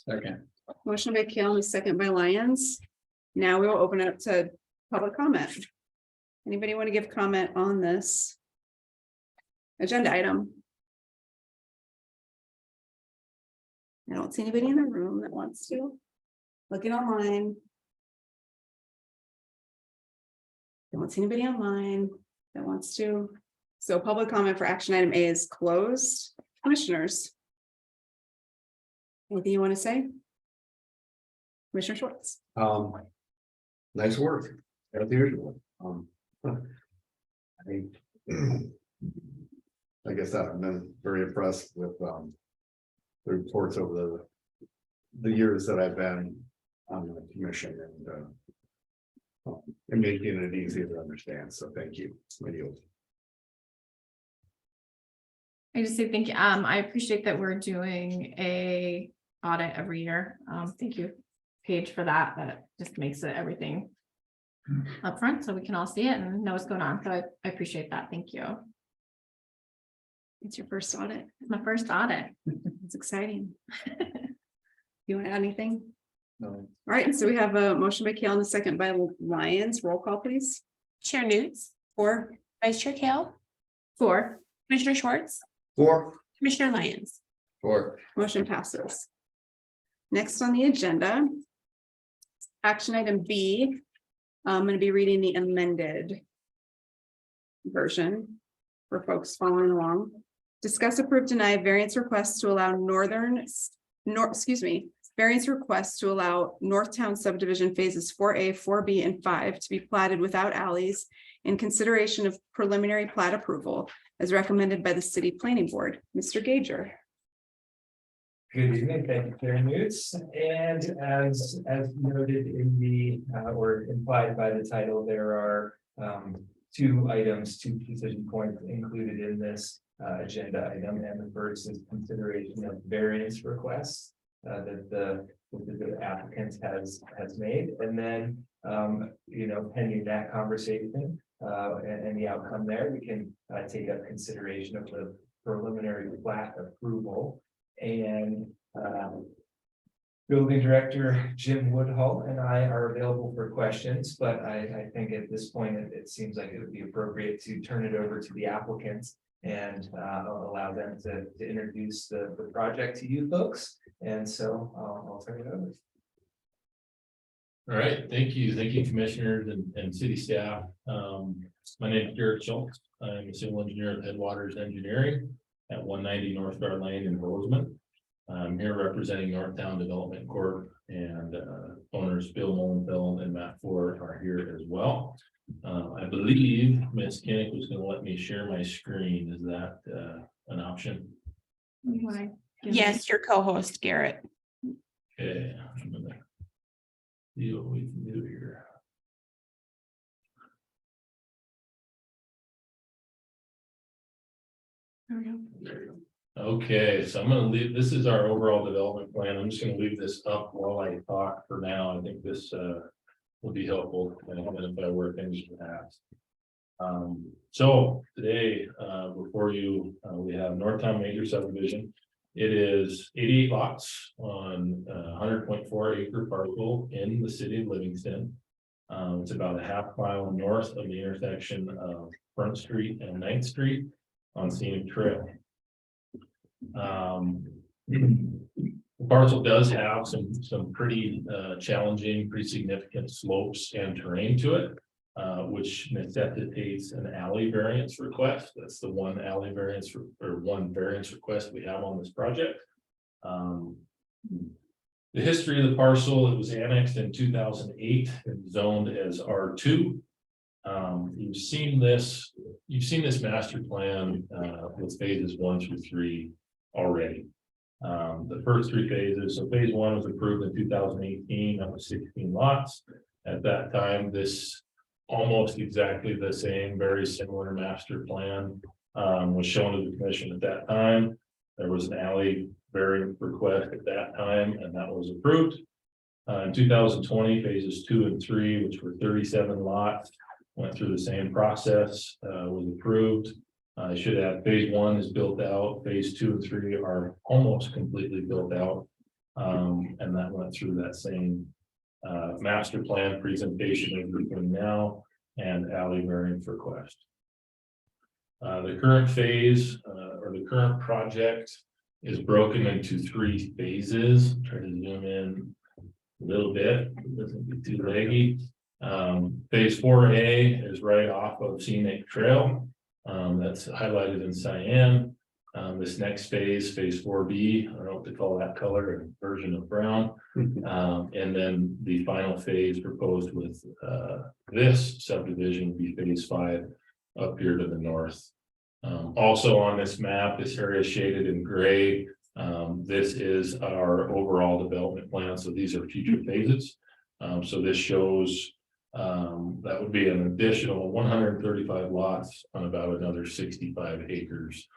Second. Motion by Kale and a second by Lyons. Now we will open it up to public comment. Anybody want to give comment on this agenda item? I don't see anybody in the room that wants to. Looking online. Don't see anybody online that wants to. So public comment for action item A is closed. Commissioners. Anything you want to say? Commissioner Schwartz. Nice work, as usual. Like I said, I've been very impressed with the reports over the years that I've been on the commission and making it easy to understand. So thank you. I just say thank you. I appreciate that we're doing a audit every year. Thank you, Paige, for that. That just makes it everything up front so we can all see it and know what's going on. So I appreciate that. Thank you. It's your first audit. It's my first audit. It's exciting. You want to add anything? No. All right, so we have a motion by Kale and a second by Lyons. Roll call, please. Chair Newts, Or Vice Chair Kale, 4. Commissioner Schwartz, Or Commissioner Lyons. Or motion passes. Next on the agenda. Action item B. I'm going to be reading the amended version for folks following along. Discuss, approve, deny variance requests to allow variance requests to allow Northtown subdivision phases 4A, 4B, and 5 to be platted without alleys in consideration of preliminary plat approval as recommended by the city planning board. Mr. Gager. Good evening, thank you, Chair Newts. And as noted in the or implied by the title, there are 2 items, 2 decision points included in this agenda item. And the first is consideration of variance requests that the applicant has made. And then pending that conversation and the outcome there, we can take up consideration of the preliminary plat approval. And Building Director Jim Woodhull and I are available for questions, but I think at this point it seems like it would be appropriate to turn it over to the applicants and allow them to introduce the project to you folks. And so I'll turn it over. All right, thank you. Thank you, commissioners and city staff. My name is Jared Schultz. I'm a civil engineer at Headwaters Engineering at 190 North Star Lane in Bozeman. I'm here representing Northtown Development Corp. And owners Bill Molenfeld and Matt Ford are here as well. I believe Ms. Kinnick was going to let me share my screen. Is that an option? Yes, your co-host Garrett. Okay, I'm gonna see what we can do here. Okay, so I'm gonna leave, this is our overall development plan. I'm just gonna leave this up while I talk for now. I think this will be helpful and identify where things are at. So today, before you, we have Northtown Major Subdivision. It is 88 lots on 100.4 acre parcel in the city of Livingston. It's about a half mile north of the intersection of Front Street and 9th Street on Scenic Trail. The parcel does have some pretty challenging, pretty significant slopes and terrain to it, which necessitates an alley variance request. That's the one alley variance or one variance request we have on this project. The history of the parcel, it was annexed in 2008 and zoned as R2. You've seen this master plan with phases 1 through 3 already. The first 3 phases, so phase 1 was approved in 2018, that was 16 lots. At that time, this almost exactly the same, very similar master plan was shown to the commission at that time. There was an alley variance request at that time, and that was approved. In 2020, phases 2 and 3, which were 37 lots, went through the same process, was approved. I should add phase 1 is built out, phase 2 and 3 are almost completely built out. And that went through that same master plan presentation as we're doing now and alley variance request. The current phase or the current project is broken into 3 phases. Try to zoom in a little bit, it doesn't be too leggy. Phase 4A is right off of Scenic Trail. That's highlighted in cyan. This next phase, phase 4B, I don't know what to call that color, a version of brown. And then the final phase proposed with this subdivision would be phase 5 up here to the north. Also on this map, this area is shaded in gray. This is our overall development plan. So these are future phases. So this shows that would be an additional 135 lots on about another 65 acres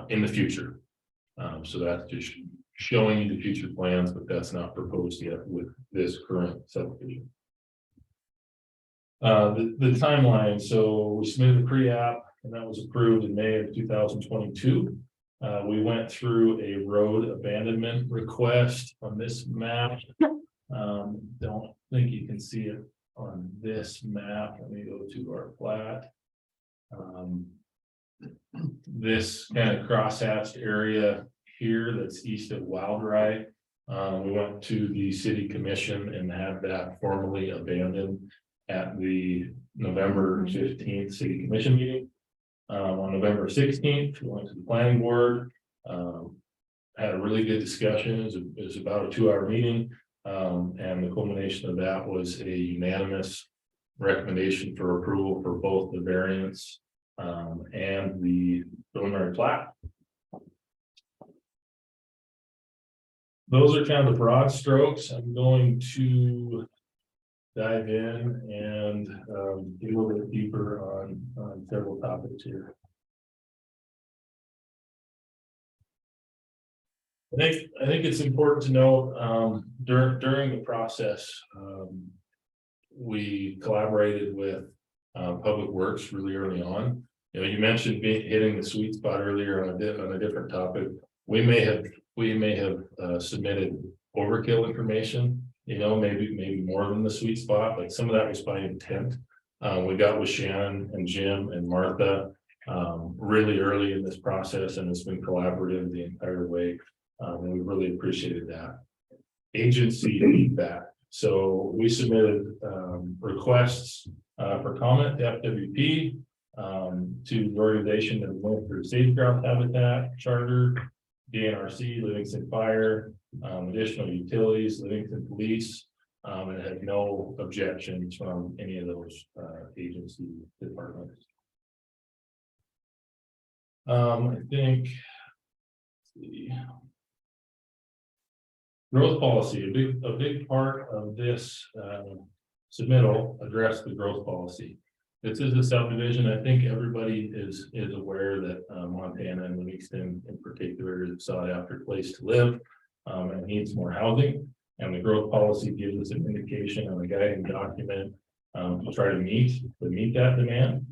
in the future. So that's just showing you the future plans, but that's not proposed yet with this current subdivision. The timeline, so we submitted the pre-app and that was approved in May of 2022. We went through a road abandonment request on this map. Don't think you can see it on this map. Let me go to our plat. This kind of crosshatched area here that's east of Wildright. We went to the city commission and had that formally abandoned at the November 15th city commission meeting. On November 16th, we went to the planning board, had a really good discussion. It was about a 2-hour meeting. And the culmination of that was a unanimous recommendation for approval for both the variance and the preliminary plat. Those are kind of the broad strokes. I'm going to dive in and get a little bit deeper on several topics here. I think it's important to note during the process, we collaborated with Public Works really early on. You know, you mentioned hitting the sweet spot earlier on a different topic. We may have submitted overkill information. You know, maybe more than the sweet spot, but some of that was by intent. We got with Shannon and Jim and Martha really early in this process, and it's been collaborative the entire way. And we really appreciated that. Agency feedback. So we submitted requests for comment to FWP, to the organization that went through Safe Ground Habitat Charter, DNRC, Livingston Fire, additional utilities, Livingston Police, and it had no objections from any of those agency departments. I think the growth policy, a big part of this submittal addressed the growth policy. This is a subdivision. I think everybody is aware that Montana and Livingston in particular is a sought after place to live. And needs more housing, and the growth policy gives us an indication on the guiding document to try to meet that demand.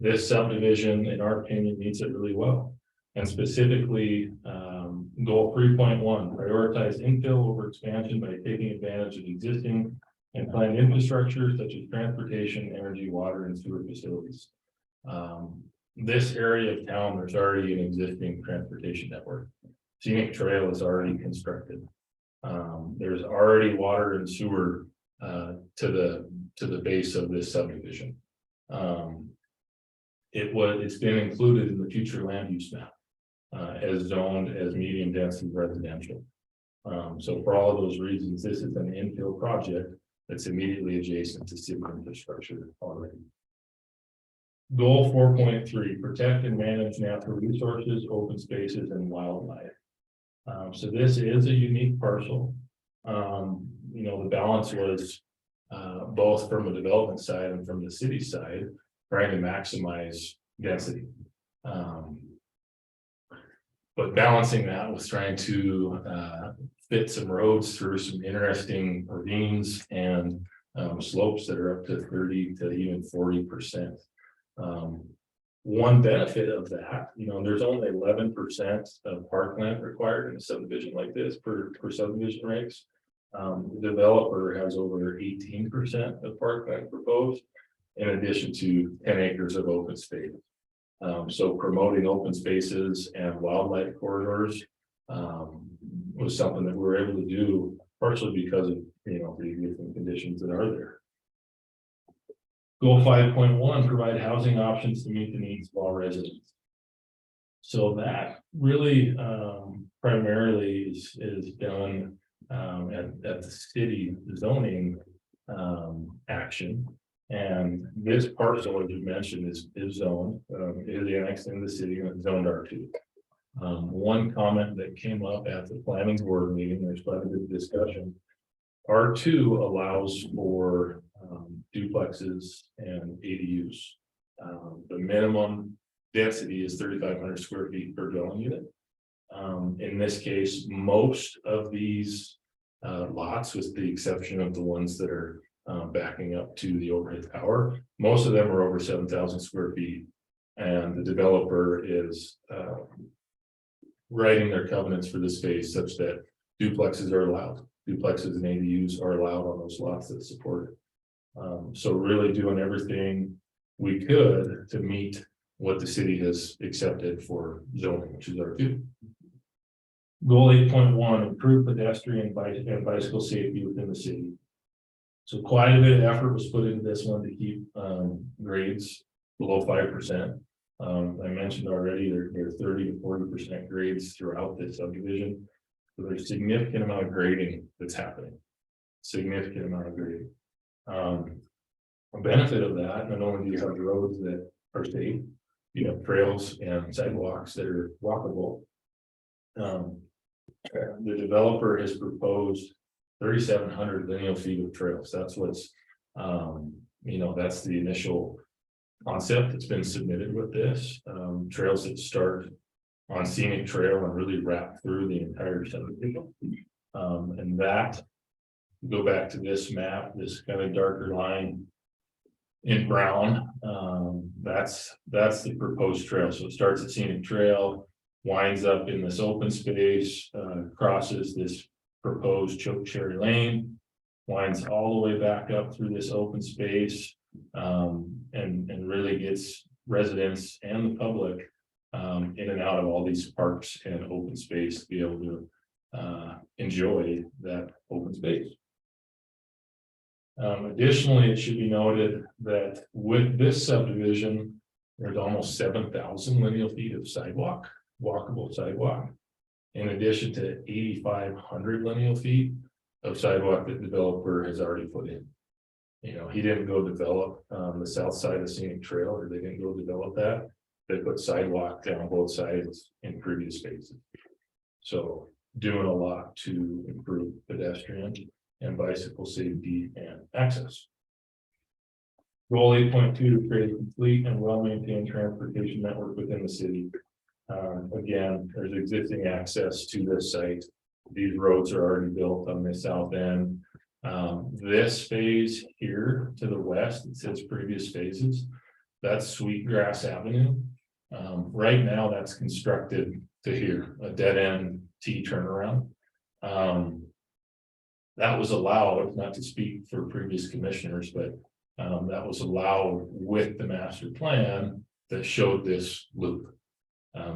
This subdivision, in our opinion, meets it really well. And specifically, goal 3.1, prioritize infill over expansion by taking advantage of existing and planned infrastructure such as transportation, energy, water, and sewer facilities. This area of town, there's already an existing transportation network. Scenic trail is already constructed. There's already water and sewer to the base of this subdivision. It's been included in the future land use map as zoned as medium density residential. So for all of those reasons, this is an infill project that's immediately adjacent to city infrastructure already. Goal 4.3, protect and manage natural resources, open spaces, and wildlife. So this is a unique parcel. The balance was both from a development side and from the city side, trying to maximize density. But balancing that was trying to fit some roads through some interesting ravines and slopes that are up to 30 to even 40%. One benefit of that, there's only 11% of parkland required in a subdivision like this per subdivision regs. The developer has over 18% of parkland proposed, in addition to 10 acres of open space. So promoting open spaces and wildlife corridors was something that we were able to do partially because of the existing conditions that are there. Goal 5.1, provide housing options to meet the needs of all residents. So that really primarily is done at the city zoning action. And this parcel, as you mentioned, is zoned, is annexed into the city and it's zoned R2. One comment that came up at the planning board meeting, there's quite a bit of discussion. R2 allows for duplexes and ADUs. The minimum density is 3,500 square feet per dwelling unit. In this case, most of these lots, with the exception of the ones that are backing up to the overhead power, most of them are over 7,000 square feet. And the developer is writing their covenants for the space such that duplexes are allowed. Duplexes and ADUs are allowed on those lots that support it. So really doing everything we could to meet what the city has accepted for zoning, which is R2. Goal 8.1, improve pedestrian and bicycle safety within the city. So quite a bit of effort was put into this one to keep grades below 5%. I mentioned already there are 30 to 40% grades throughout this subdivision. So there's a significant amount of grading that's happening. Significant amount of grading. A benefit of that, not only do you have roads that are safe, you have trails and sidewalks that are walkable. The developer has proposed 3,700 lineal feet of trails. That's what's, that's the initial concept that's been submitted with this. Trails that start on scenic trail and really wrap through the entire subdivision. And that, go back to this map, this kind of darker line in brown, that's the proposed trail. So it starts at scenic trail, winds up in this open space, crosses this proposed choke cherry lane, winds all the way back up through this open space, and really gets residents and the public in and out of all these parks and open space to be able to enjoy that open space. Additionally, it should be noted that with this subdivision, there's almost 7,000 lineal feet of sidewalk, walkable sidewalk, in addition to 8,500 lineal feet of sidewalk that the developer has already put in. He didn't go develop the south side of scenic trail, or they didn't go develop that. They put sidewalk down both sides in previous phases. So doing a lot to improve pedestrian and bicycle safety and access. Goal 8.2 to create a complete and well-maintained transportation network within the city. Again, there's existing access to this site. These roads are already built on the south end. This phase here to the west, it says previous phases. That's Sweetgrass Avenue. Right now, that's constructed to here, a dead end T turnaround. That was allowed, not to speak for previous commissioners, but that was allowed with the master plan that showed this loop.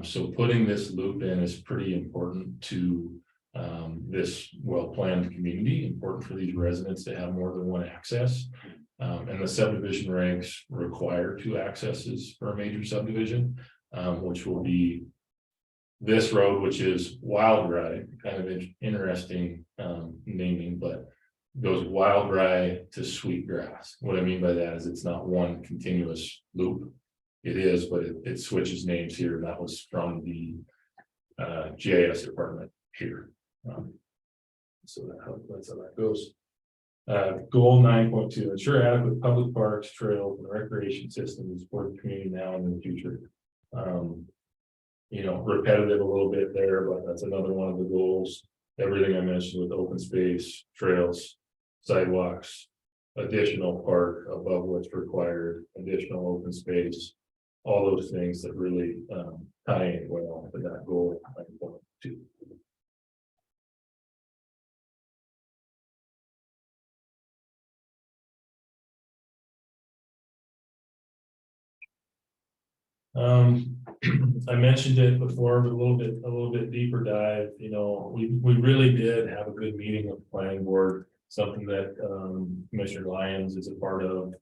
So putting this loop in is pretty important to this well-planned community, important for these residents to have more than one access. And the subdivision regs require 2 accesses for a major subdivision, which will be this road, which is Wild Rye, kind of interesting naming, but goes Wild Rye to Sweetgrass. What I mean by that is it's not one continuous loop. It is, but it switches names here. That was from the GIS department here. So that's how that goes. Goal 9.2, ensure adequate public parks, trails, and recreation systems for the community now and in the future. Repetitive a little bit there, but that's another one of the goals. Everything I mentioned with open space, trails, sidewalks, additional park above what's required, additional open space, all those things that really tie in well to that goal 9.2. I mentioned it before, but a little bit deeper dive. We really did have a good meeting with the planning board, something that Commissioner Lyons is a part of.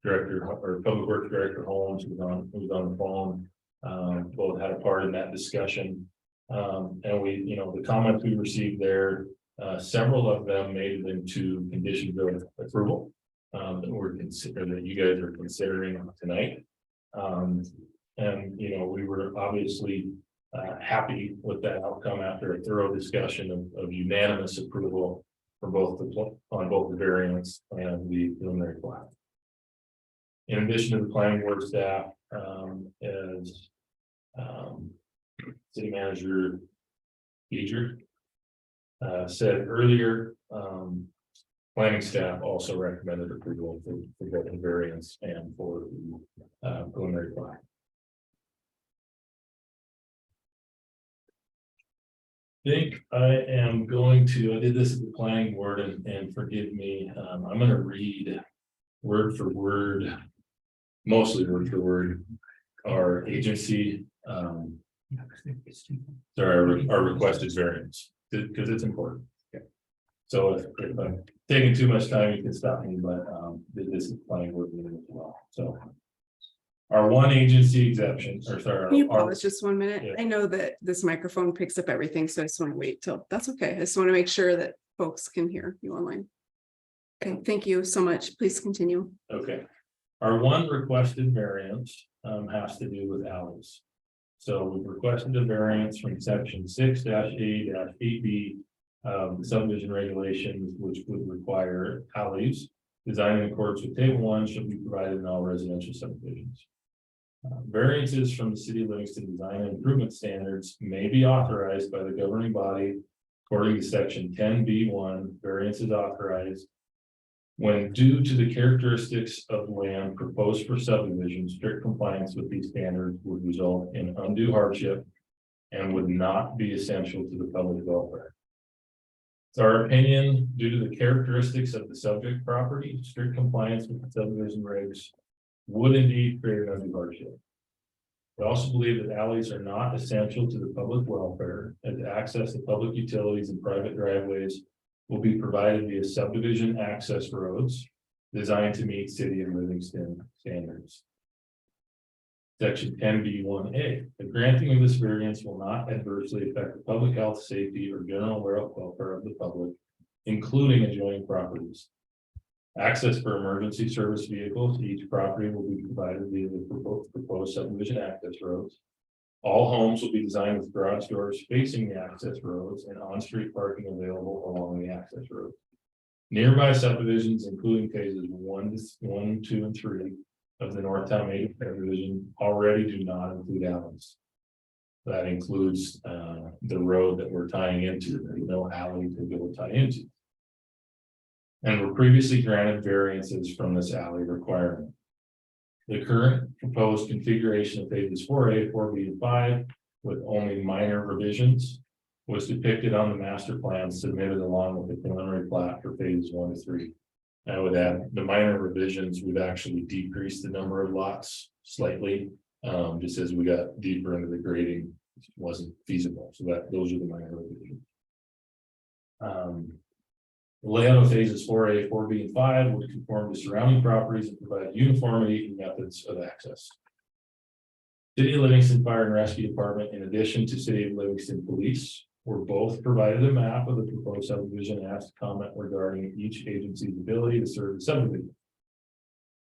Director or Public Works Director Holmes was on the phone. Both had a part in that discussion. And we, the comments we received there, several of them made it into conditions of approval that you guys are considering tonight. And we were obviously happy with that outcome after a thorough discussion of unanimous approval for both the variance and the preliminary plat. In addition to the planning board staff, as City Manager Beecher said earlier, planning staff also recommended approval for both the variance and for the preliminary plat. I think I am going to, I did this at the planning board and forgive me, I'm going to read word for word, mostly word for word, our agency, sorry, our requested variance, because it's important. So if I'm taking too much time, you can stop me, but this is planning board meeting as well. So our one agency exception, or sorry. Can you pause just 1 minute? Yeah. I know that this microphone picks up everything, so I just want to wait till, that's okay. I just want to make sure that folks can hear you online. Okay, thank you so much. Please continue. Okay. Our one requested variance has to do with alleys. So we've requested a variance from section 6-A-8B the subdivision regulations, which would require alleys designed in accordance with table 1 should be provided in all residential subdivisions. Variances from the City of Livingston design and improvement standards may be authorized by the governing body according to section 10B1. Variance is authorized when due to the characteristics of land proposed for subdivision, strict compliance with these standards would result in undue hardship and would not be essential to the public welfare. It's our opinion, due to the characteristics of the subject property, strict compliance with the subdivision regs would indeed create an undue hardship. We also believe that alleys are not essential to the public welfare, as access to public utilities and private driveways will be provided via subdivision access roads designed to meet City of Livingston standards. Section 10B1A, the granting of this variance will not adversely affect the public health, safety, or general welfare of the public, including adjoining properties. Access for emergency service vehicles to each property will be provided via the proposed subdivision access roads. All homes will be designed with garage doors facing the access roads and on-street parking available along the access roads. Nearby subdivisions, including phases 1, 2, and 3 of the Northtown Main subdivision already do not include alleys. That includes the road that we're tying into, there's no alley to go tie into. And were previously granted variances from this alley requirement. The current proposed configuration of phases 4A, 4B, and 5, with only minor revisions, was depicted on the master plan submitted along with the preliminary plat for phases 1 to 3. I would add the minor revisions would actually decrease the number of lots slightly, just as we got deeper into the grading, it wasn't feasible. So those are the minor revisions. The layout of phases 4A, 4B, and 5 would conform to surrounding properties and provide uniformity in methods of access. City of Livingston Fire and Rescue Department, in addition to City of Livingston Police, were both provided a map of the proposed subdivision and asked to comment regarding each agency's ability to serve the subdivision.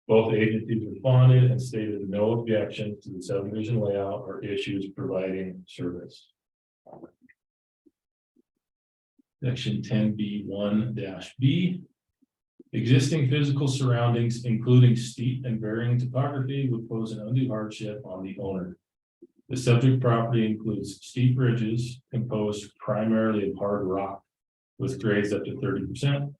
Both agencies responded and stated no objection to the subdivision layout or issues providing service. Section 10B1-B. Existing physical surroundings, including steep and varying topography, would pose an undue hardship on the owner. The subject property includes steep ridges composed primarily of hard rock with grades up to 30%.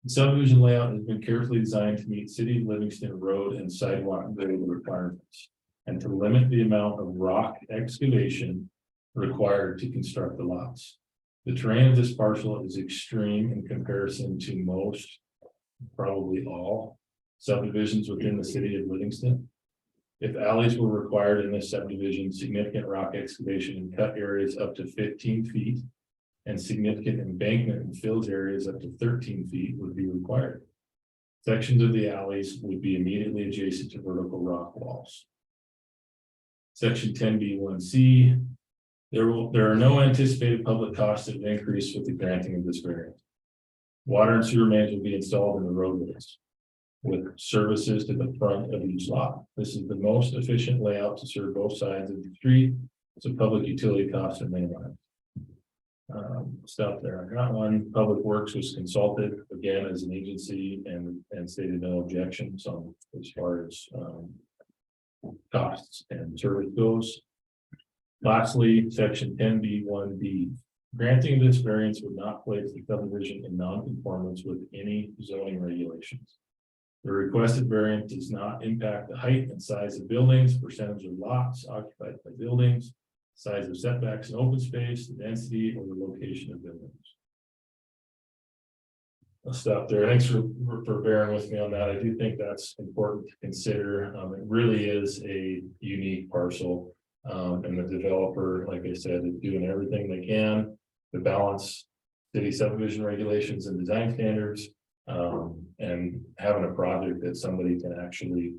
The subdivision layout has been carefully designed to meet City of Livingston road and sidewalk grade requirements and to limit the amount of rock excavation required to construct the lots. The terrain of this parcel is extreme in comparison to most, probably all, subdivisions within the City of Livingston. If alleys were required in this subdivision, significant rock excavation in cut areas up to 15 feet and significant embankment in filled areas up to 13 feet would be required. Sections of the alleys would be immediately adjacent to vertical rock walls. Section 10B1C. There are no anticipated public costs that increase with the granting of this variance. Water and sewer mains will be installed in the roadways with services to the front of each lot. This is the most efficient layout to serve both sides of the street, so public utility costs are minimized. Stop there. I got one. Public Works was consulted again as an agency and stated no objections on as far as costs and service goes. Lastly, section 10B1B. Granting this variance would not place the subdivision in non-conformance with any zoning regulations. The requested variance does not impact the height and size of buildings, percentage of lots occupied by buildings, size of setbacks and open space, the density, or the location of buildings. I'll stop there. Thanks for bearing with me on that. I do think that's important to consider. It really is a unique parcel. And the developer, like I said, is doing everything they can to balance city subdivision regulations and design standards, and having a project that somebody can actually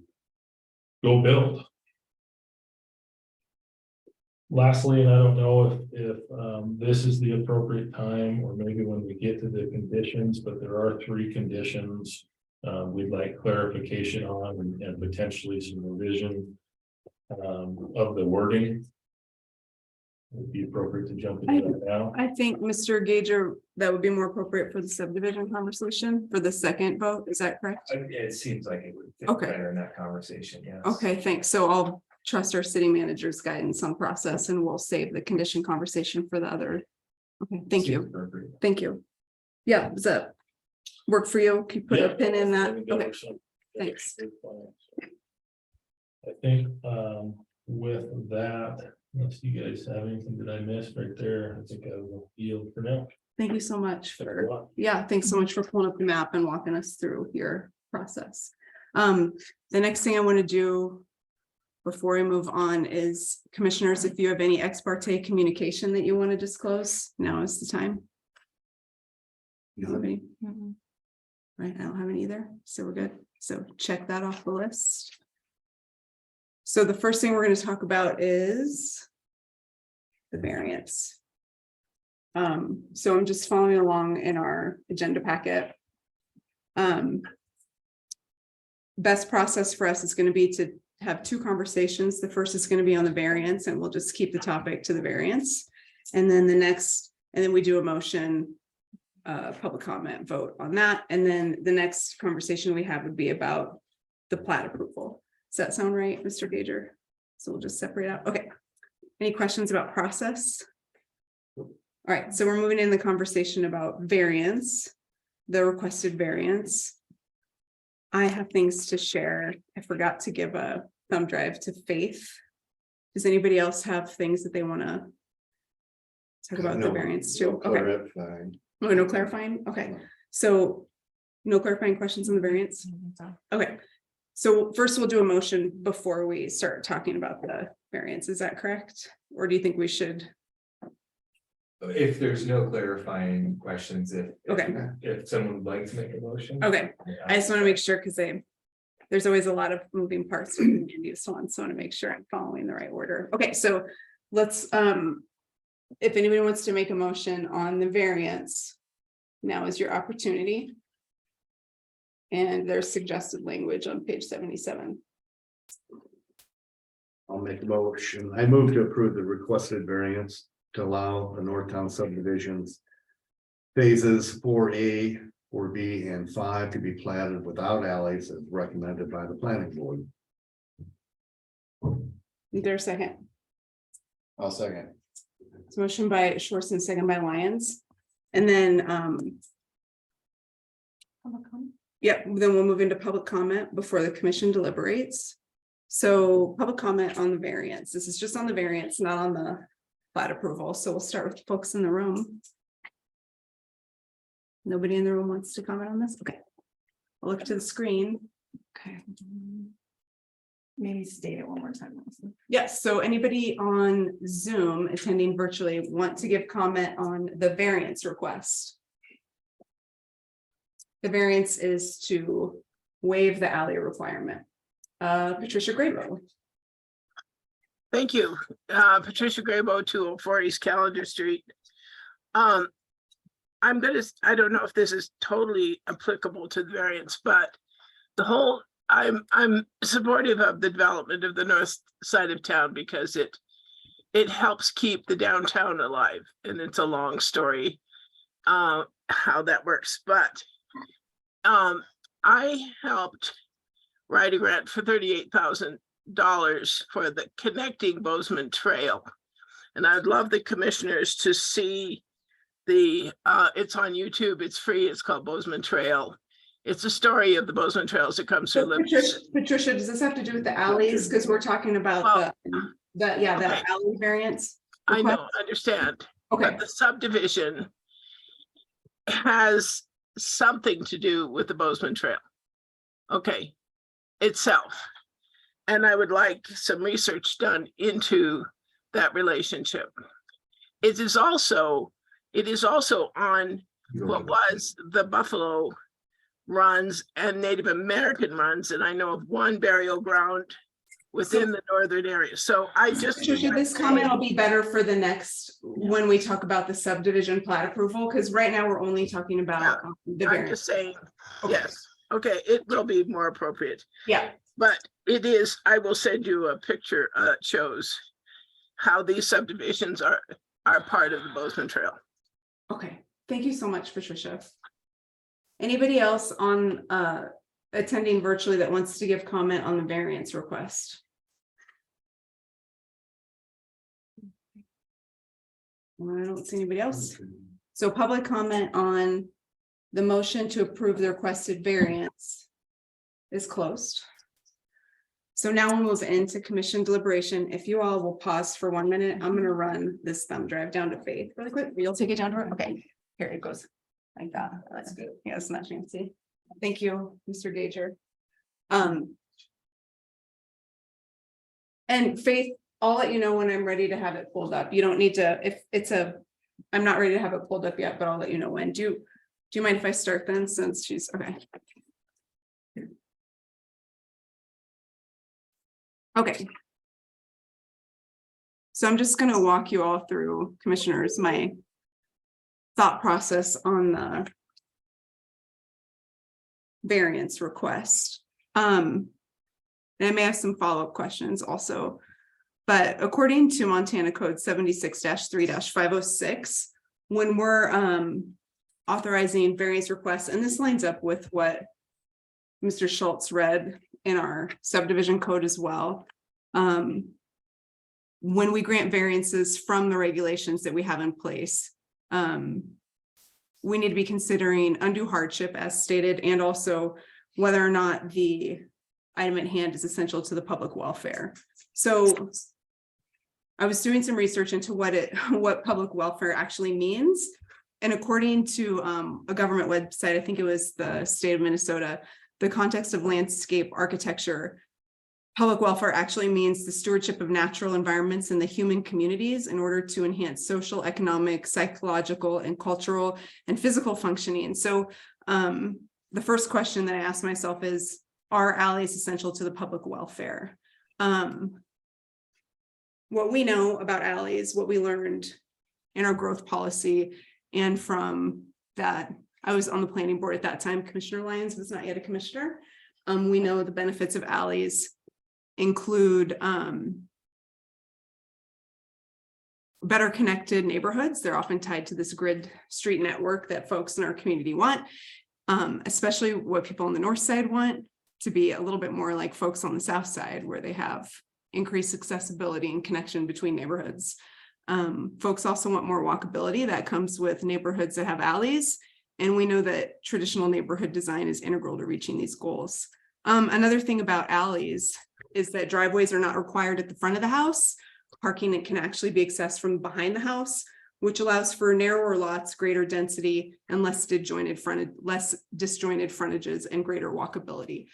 go build. Lastly, and I don't know if this is the appropriate time or maybe when we get to the conditions, but there are 3 conditions we'd like clarification on and potentially some revision of the wording. Would be appropriate to jump into that now. I think, Mr. Gager, that would be more appropriate for the subdivision conversation for the second vote. Is that correct? It seems like it would fit Okay. better in that conversation, yes. Okay, thanks. So I'll trust our city manager's guidance on process and we'll save the condition conversation for the other. Okay, thank you. Seems appropriate. Thank you. Yeah, does that work for you? Can you put a pin in that? Okay, thanks. I think with that, unless you guys have anything that I missed right there, I think I will yield for now. Thank you so much Thanks a for, lot. yeah, thanks so much for pulling up the map and walking us through your process. The next thing I want to do before we move on is, commissioners, if you have any ex parte communication that you want to disclose, now is the time. You don't have any? Right, I don't have any either, so we're good. So check that off the list. So the first thing we're going to talk about is the variance. So I'm just following along in our agenda packet. Best process for us is going to be to have 2 conversations. The first is going to be on the variance, and we'll just keep the topic to the variance. And then the next, and then we do a motion public comment vote on that. And then the next conversation we have would be about the plat approval. Does that sound right, Mr. Gager? So we'll just separate out. Okay. Any questions about process? All right, so we're moving in the conversation about variance, the requested variance. I have things to share. I forgot to give a thumb drive to Faith. Does anybody else have things that they want to talk about the variance too? Okay. Oh, no clarifying? Okay, so no clarifying questions on the variance? Okay, so first we'll do a motion before we start talking about the variance. Is that correct? Or do you think we should? If there's no clarifying questions, Okay. if someone would like to make a motion. Okay, I just want to make sure because there's always a lot of moving parts with the land use one, so I want to make sure I'm following the right order. Okay, so let's if anybody wants to make a motion on the variance, now is your opportunity. And there's suggested language on page 77. I'll make the motion. I move to approve the requested variance to allow the Northtown subdivisions. Phases 4A, 4B, and 5 to be platted without alleys as recommended by the planning board. Is there a second? I'll second. It's motion by Schwartz, second by Lyons. And then yeah, then we'll move into public comment before the commission deliberates. So public comment on the variance. This is just on the variance, not on the plat approval. So we'll start with folks in the room. Nobody in the room wants to comment on this? Okay. I'll look to the screen. Okay. Maybe state it one more time. Yes, so anybody on Zoom attending virtually want to give comment on the variance request? The variance is to waive the alley requirement. Patricia Graybo. Thank you. Patricia Graybo, 204 East Calendar Street. I don't know if this is totally applicable to the variance, but I'm supportive of the development of the north side of town because it helps keep the downtown alive, and it's a long story how that works. But I helped write a grant for $38,000 for the connecting Bozeman Trail, and I'd love the commissioners to see it's on YouTube. It's free. It's called Bozeman Trail. It's a story of the Bozeman Trails that comes through Livingston. Patricia, does this have to do with the alleys? Because we're talking about the alley variance. I know, understand. Okay. But the subdivision has something to do with the Bozeman Trail. Okay, itself. And I would like some research done into that relationship. It is also on what was the Buffalo runs and Native American runs, and I know of one burial ground within the northern area. So I just Patricia, this comment will be better for the next when we talk about the subdivision plat approval, because right now we're only talking about the I'm variance. just saying, Okay. yes, okay, it will be more appropriate. Yeah. But it is, I will send you a picture that shows how these subdivisions are part of the Bozeman Trail. Okay, thank you so much, Patricia. Anybody else on attending virtually that wants to give comment on the variance request? Well, I don't see anybody else. So public comment on the motion to approve the requested variance is closed. So now we'll move into commission deliberation. If you all will pause for 1 minute, I'm gonna run this thumb drive down to Faith really quick. You'll take it down to her? Okay, here it goes. Like that. That's good. Yeah, it's not fancy. Thank you, Mr. Gager. And Faith, I'll let you know when I'm ready to have it pulled up. You don't need to, I'm not ready to have it pulled up yet, but I'll let you know when. Do you mind if I start then, since she's okay? Okay. So I'm just gonna walk you all through, commissioners, my thought process on the variance request. And I may have some follow-up questions also, but according to Montana Code 76-3-506, when we're authorizing variance requests, and this lines up with what Mr. Schultz read in our subdivision code as well. When we grant variances from the regulations that we have in place, we need to be considering undue hardship as stated, and also whether or not the item at hand is essential to the public welfare. So I was doing some research into what public welfare actually means. And according to a government website, I think it was the state of Minnesota, the context of landscape architecture, public welfare actually means the stewardship of natural environments and the human communities in order to enhance social, economic, psychological, and cultural and physical functioning. So the first question that I asked myself is, are alleys essential to the public welfare? What we know about alleys, what we learned in our growth policy, and from that, I was on the planning board at that time, Commissioner Lyons was not yet a commissioner. We know the benefits of alleys include better connected neighborhoods. They're often tied to this grid street network that folks in our community want, especially what people on the north side want, to be a little bit more like folks on the south side, where they have increased accessibility and connection between neighborhoods. Folks also want more walkability that comes with neighborhoods that have alleys. And we know that traditional neighborhood design is integral to reaching these goals. Another thing about alleys is that driveways are not required at the front of the house. Parking can actually be accessed from behind the house, which allows for narrower lots, greater density, and less disjointed frontages and greater walkability.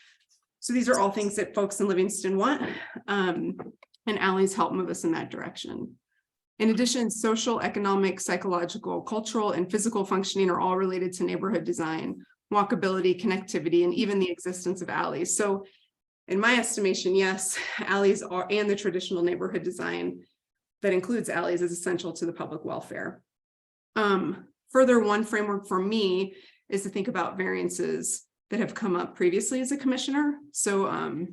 So these are all things that folks in Livingston want, and alleys help move us in that direction. In addition, social, economic, psychological, cultural, and physical functioning are all related to neighborhood design, walkability, connectivity, and even the existence of alleys. So in my estimation, yes, alleys are, and the traditional neighborhood design that includes alleys, is essential to the public welfare. Further, one framework for me is to think about variances that have come up previously as a commissioner. So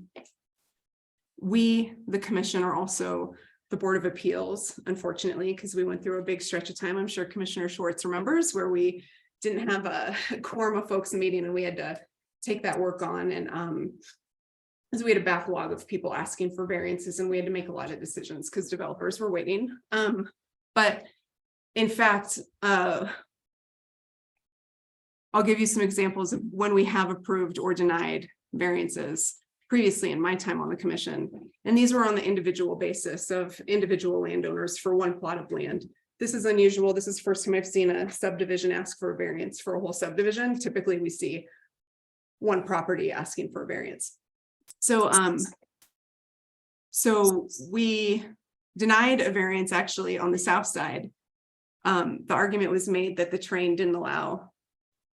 we, the commission, are also the Board of Appeals, unfortunately, because we went through a big stretch of time, I'm sure Commissioner Schwartz remembers, where we didn't have a quorum of folks in meeting, and we had to take that work on. And as we had a backlog of people asking for variances, and we had to make a lot of decisions because developers were waiting. But in fact, I'll give you some examples of when we have approved or denied variances previously in my time on the commission. And these were on the individual basis of individual landowners for one plot of land. This is unusual. This is the first time I've seen a subdivision ask for a variance for a whole subdivision. Typically, we see one property asking for a variance. So we denied a variance actually on the south side. The argument was made that the terrain didn't allow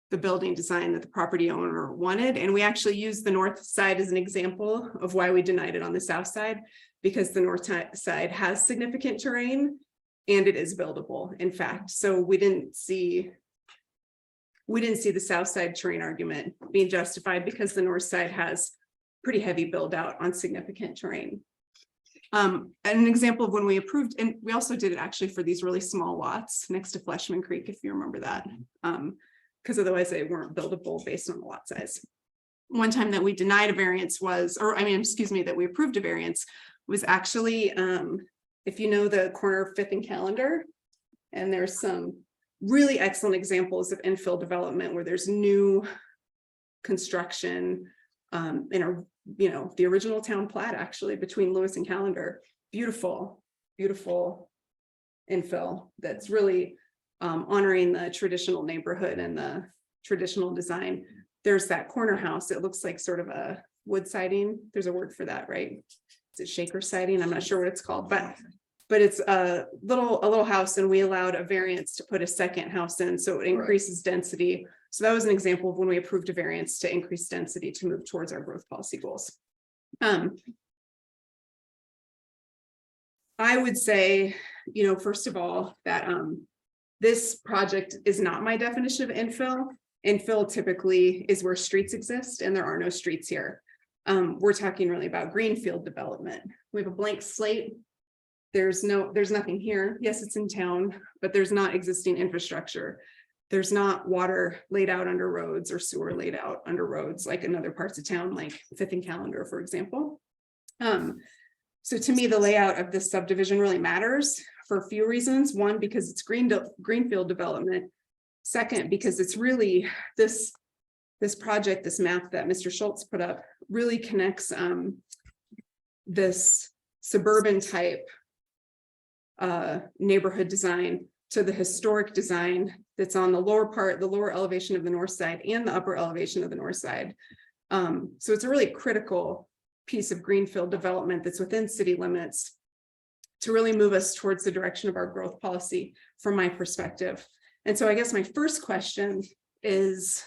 the building design that the property owner wanted. And we actually used the north side as an example of why we denied it on the south side, because the north side has significant terrain and it is buildable, in fact. So we didn't see the south side terrain argument being justified because the north side has pretty heavy build out on significant terrain. And an example of when we approved, and we also did it actually for these really small lots next to Fleshman Creek, if you remember that, because otherwise they weren't buildable based on the lot size. One time that we denied a variance was, that we approved a variance was actually, if you know the corner of 5th and Calendar, and there's some really excellent examples of infill development where there's new construction in the original town plat, actually, between Lewis and Calendar. Beautiful, beautiful infill that's really honoring the traditional neighborhood and the traditional design. There's that corner house. It looks like sort of a wood siding. There's a word for that, right? Is it shaker siding? I'm not sure what it's called, but it's a little house, and we allowed a variance to put a second house in, so it increases density. So that was an example of when we approved a variance to increase density to move towards our growth policy goals. I would say, first of all, that this project is not my definition of infill. Infill typically is where streets exist, and there are no streets here. We're talking really about greenfield development. We have a blank slate. There's nothing here. Yes, it's in town, but there's not existing infrastructure. there's not water laid out under roads or sewer laid out under roads like in other parts of town, like Fifth and Calendar, for example. So to me, the layout of this subdivision really matters for a few reasons. One, because it's greenfield development. Second, because it's really this project, this map that Mr. Schultz put up really connects this suburban type neighborhood design to the historic design that's on the lower elevation of the north side and the upper elevation of the north side. So it's a really critical piece of greenfield development that's within city limits to really move us towards the direction of our growth policy from my perspective. And so I guess my first question is,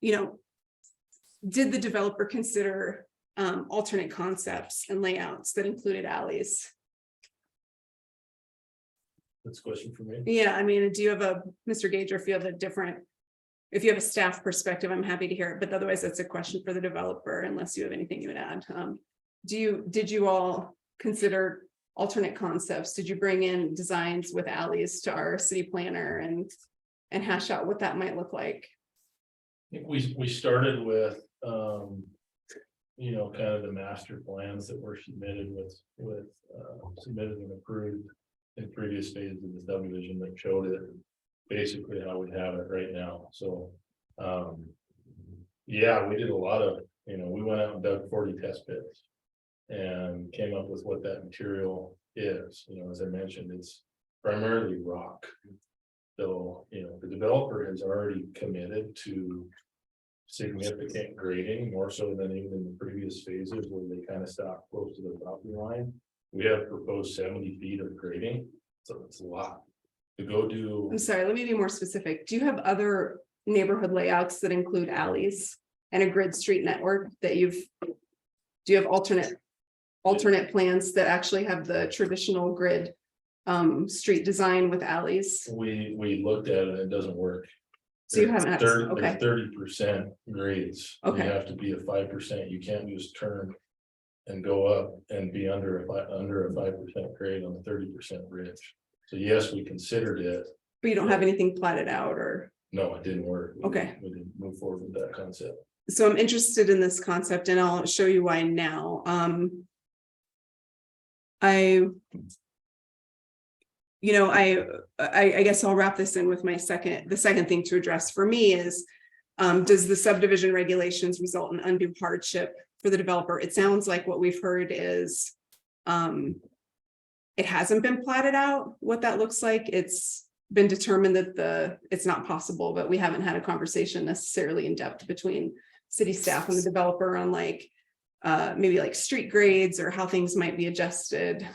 did the developer consider alternate concepts and layouts that included alleys? That's a question for me. Yeah, I mean, do you have Mr. Gager, if you have a staff perspective, I'm happy to hear it, but otherwise that's a question for the developer, unless you have anything you would add. Did you all consider alternate concepts? Did you bring in designs with alleys to our city planner and hash out what that might look like? I think we started with, kind of the master plans that were submitted submitted and approved in previous phases of the subdivision that showed it basically how we have it right now. So, yeah, we did a lot of, we went out and dug 40 test pits and came up with what that material is. As I mentioned, it's primarily rock. So, the developer has already committed to significant grading, more so than even in the previous phases where they kind of stopped close to the property line. We have proposed 70 feet of grading, so it's a lot to go do. I'm sorry, let me be more specific. Do you have other neighborhood layouts that include alleys and a grid street network that do you have alternate plans that actually have the traditional grid street design with alleys? We looked at it, it doesn't work. So you haven't had, okay. 30% grades. Okay. You have to be a 5%. You can't just turn and go up and be under a 5% grade on the 30% ridge. So yes, we considered it. But you don't have anything platted out or? No, it didn't work. Okay. We didn't move forward with that concept. So I'm interested in this concept and I'll show you why now. I guess I'll wrap this in with the second thing to address for me is, does the subdivision regulations result in undue hardship for the developer? It sounds like what we've heard is, it hasn't been platted out what that looks like. It's been determined that it's not possible, but we haven't had a conversation necessarily in depth between city staff and the developer on maybe like street grades or how things might be adjusted.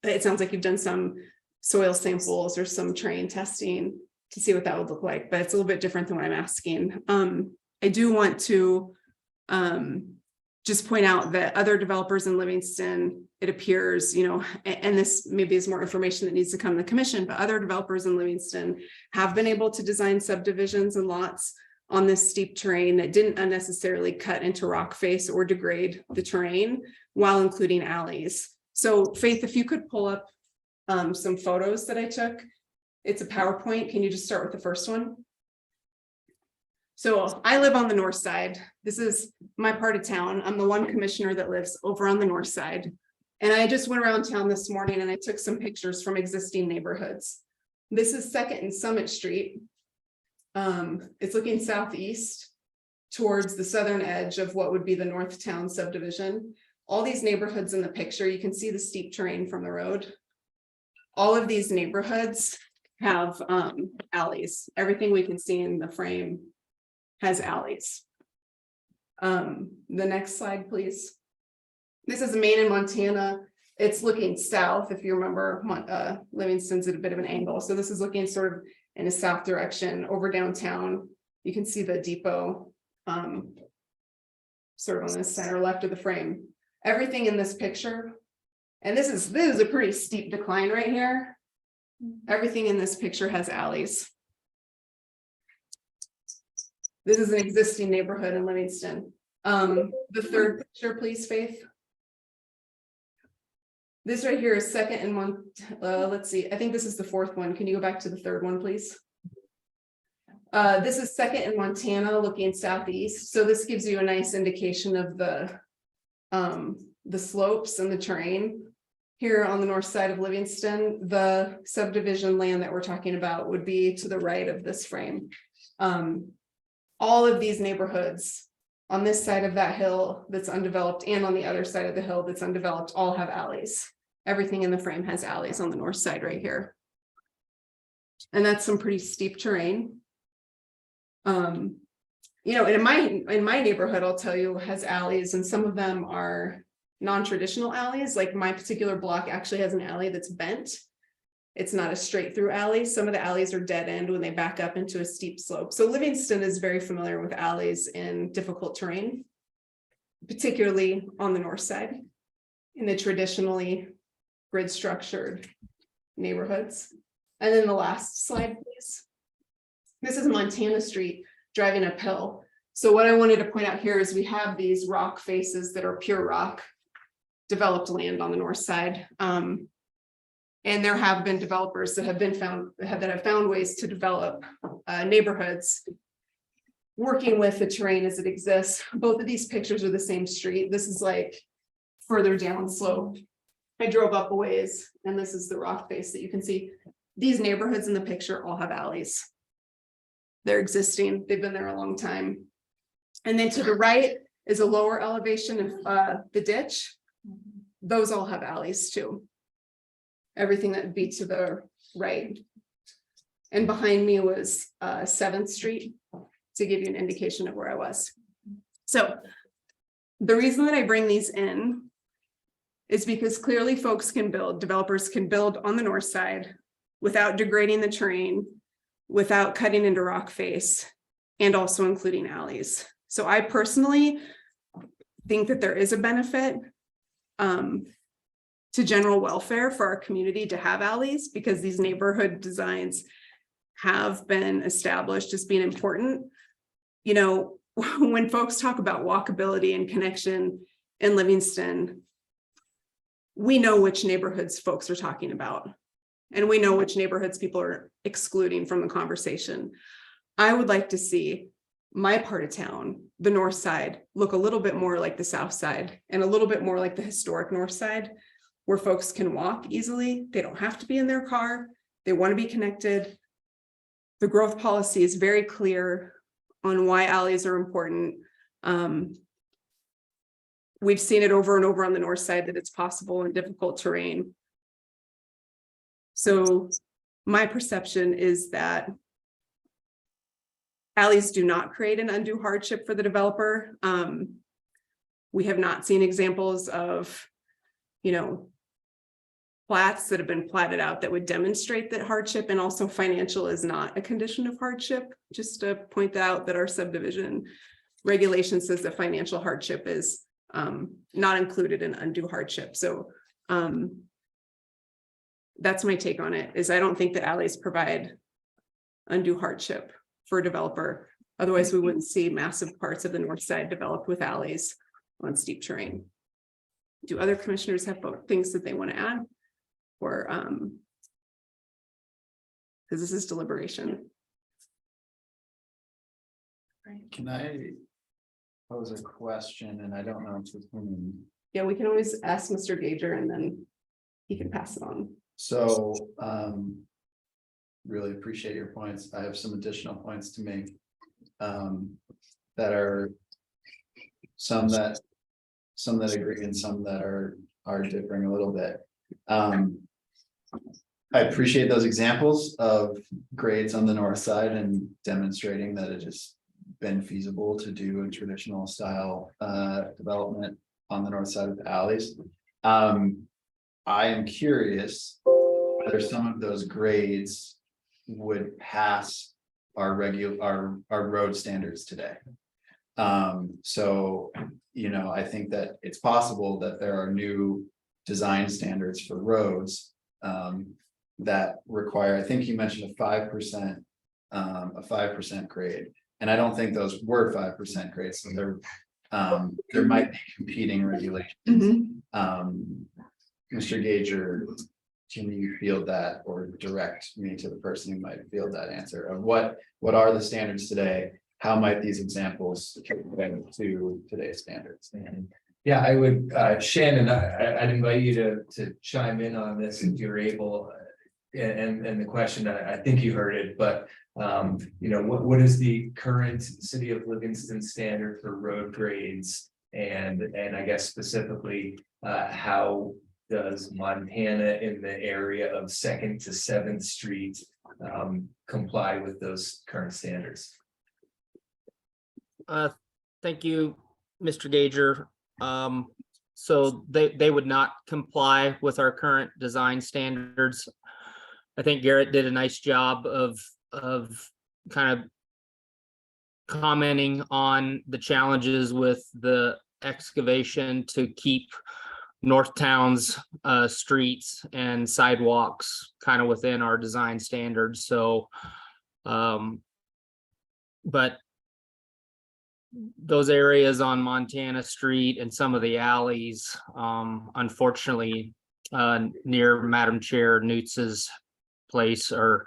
It sounds like you've done some soil samples or some terrain testing to see what that would look like, but it's a little bit different than what I'm asking. I do want to just point out that other developers in Livingston, it appears, and this maybe is more information that needs to come to the commission, but other developers in Livingston have been able to design subdivisions and lots on this steep terrain that didn't unnecessarily cut into rock face or degrade the terrain while including alleys. So Faith, if you could pull up some photos that I took, it's a PowerPoint. Can you just start with the first one? So I live on the north side. This is my part of town. I'm the one commissioner that lives over on the north side. And I just went around town this morning and I took some pictures from existing neighborhoods. This is 2nd and Summit Street. It's looking southeast towards the southern edge of what would be the North Town subdivision. All these neighborhoods in the picture, you can see the steep terrain from the road. All of these neighborhoods have alleys. Everything we can see in the frame has alleys. The next slide, please. This is Maine and Montana. It's looking south. If you remember, Livingston's at a bit of an angle. So this is looking sort of in a south direction over downtown. You can see the depot sort of on the center left of the frame. Everything in this picture, and this is a pretty steep decline right here. Everything in this picture has alleys. This is an existing neighborhood in Livingston. The third picture, please, Faith. This right here is second and one, let's see, I think this is the fourth one. Can you go back to the third one, please? This is second in Montana looking southeast, so this gives you a nice indication of the slopes and the terrain. Here on the north side of Livingston, the subdivision land that we're talking about would be to the right of this frame. All of these neighborhoods on this side of that hill that's undeveloped and on the other side of the hill that's undeveloped all have alleys. Everything in the frame has alleys on the north side right here. And that's some pretty steep terrain. You know, in my neighborhood, I'll tell you, has alleys, and some of them are non-traditional alleys. Like my particular block actually has an alley that's bent. It's not a straight through alley. Some of the alleys are dead end when they back up into a steep slope. So Livingston is very familiar with alleys in difficult terrain, particularly on the north side in the traditionally grid structured neighborhoods. And then the last slide, please. This is Montana Street driving uphill. So what I wanted to point out here is we have these rock faces that are pure rock, developed land on the north side. And there have been developers that have found ways to develop neighborhoods working with the terrain as it exists. Both of these pictures are the same street. This is like further down slope. I drove up a ways, and this is the rock face that you can see. These neighborhoods in the picture all have alleys. They're existing. They've been there a long time. And then to the right is a lower elevation of the ditch. Those all have alleys too. Everything that would be to the right. And behind me was 7th Street to give you an indication of where I was. So the reason that I bring these in is because clearly folks can build, developers can build on the north side without degrading the terrain, without cutting into rock face, and also including alleys. So I personally think that there is a benefit to general welfare for our community to have alleys, because these neighborhood designs have been established as being important. You know, when folks talk about walkability and connection in Livingston, we know which neighborhoods folks are talking about, and we know which neighborhoods people are excluding from the conversation. I would like to see my part of town, the north side, look a little bit more like the south side and a little bit more like the historic north side, where folks can walk easily. They don't have to be in their car. They want to be connected. The growth policy is very clear on why alleys are important. We've seen it over and over on the north side that it's possible in difficult terrain. So my perception is that alleys do not create an undue hardship for the developer. We have not seen examples of, you know, plats that have been platted out that would demonstrate that hardship, and also financial is not a condition of hardship. Just to point out that our subdivision regulation says that financial hardship is not included in undue hardship. So that's my take on it, is I don't think that alleys provide undue hardship for a developer. Otherwise, we wouldn't see massive parts of the north side developed with alleys on steep terrain. Do other commissioners have things that they want to add? Or because this is deliberation. Can I pose a question? And I don't know if it's Yeah, we can always ask Mr. Gager and then he can pass it on. so really appreciate your points. I have some additional points to make. That are some that agree and some that are differing a little bit. I appreciate those examples of grades on the north side and demonstrating that it has been feasible to do a traditional style development on the north side of the alleys. I am curious whether some of those grades would pass our road standards today. So, you know, I think that it's possible that there are new design standards for roads that require, I think you mentioned a 5% grade, and I don't think those were 5% grades, so there might be competing regulations. Mr. Gager, can you field that or direct me to the person who might field that answer of what are the standards today? How might these examples compare to today's standards? Yeah, I would, Shannon, I'd invite you to chime in on this if you're able. And the question, I think you heard it, but you know, what is the current city of Livingston standard for road grades? And I guess specifically, how does Montana in the area of 2nd to 7th Street comply with those current standards? Thank you, Mr. Gager. So they would not comply with our current design standards. I think Garrett did a nice job of kind of commenting on the challenges with the excavation to keep Northtown's streets and sidewalks kind of within our design standards. So, but those areas on Montana Street and some of the alleys, unfortunately, near Madam Chair Nutz's place are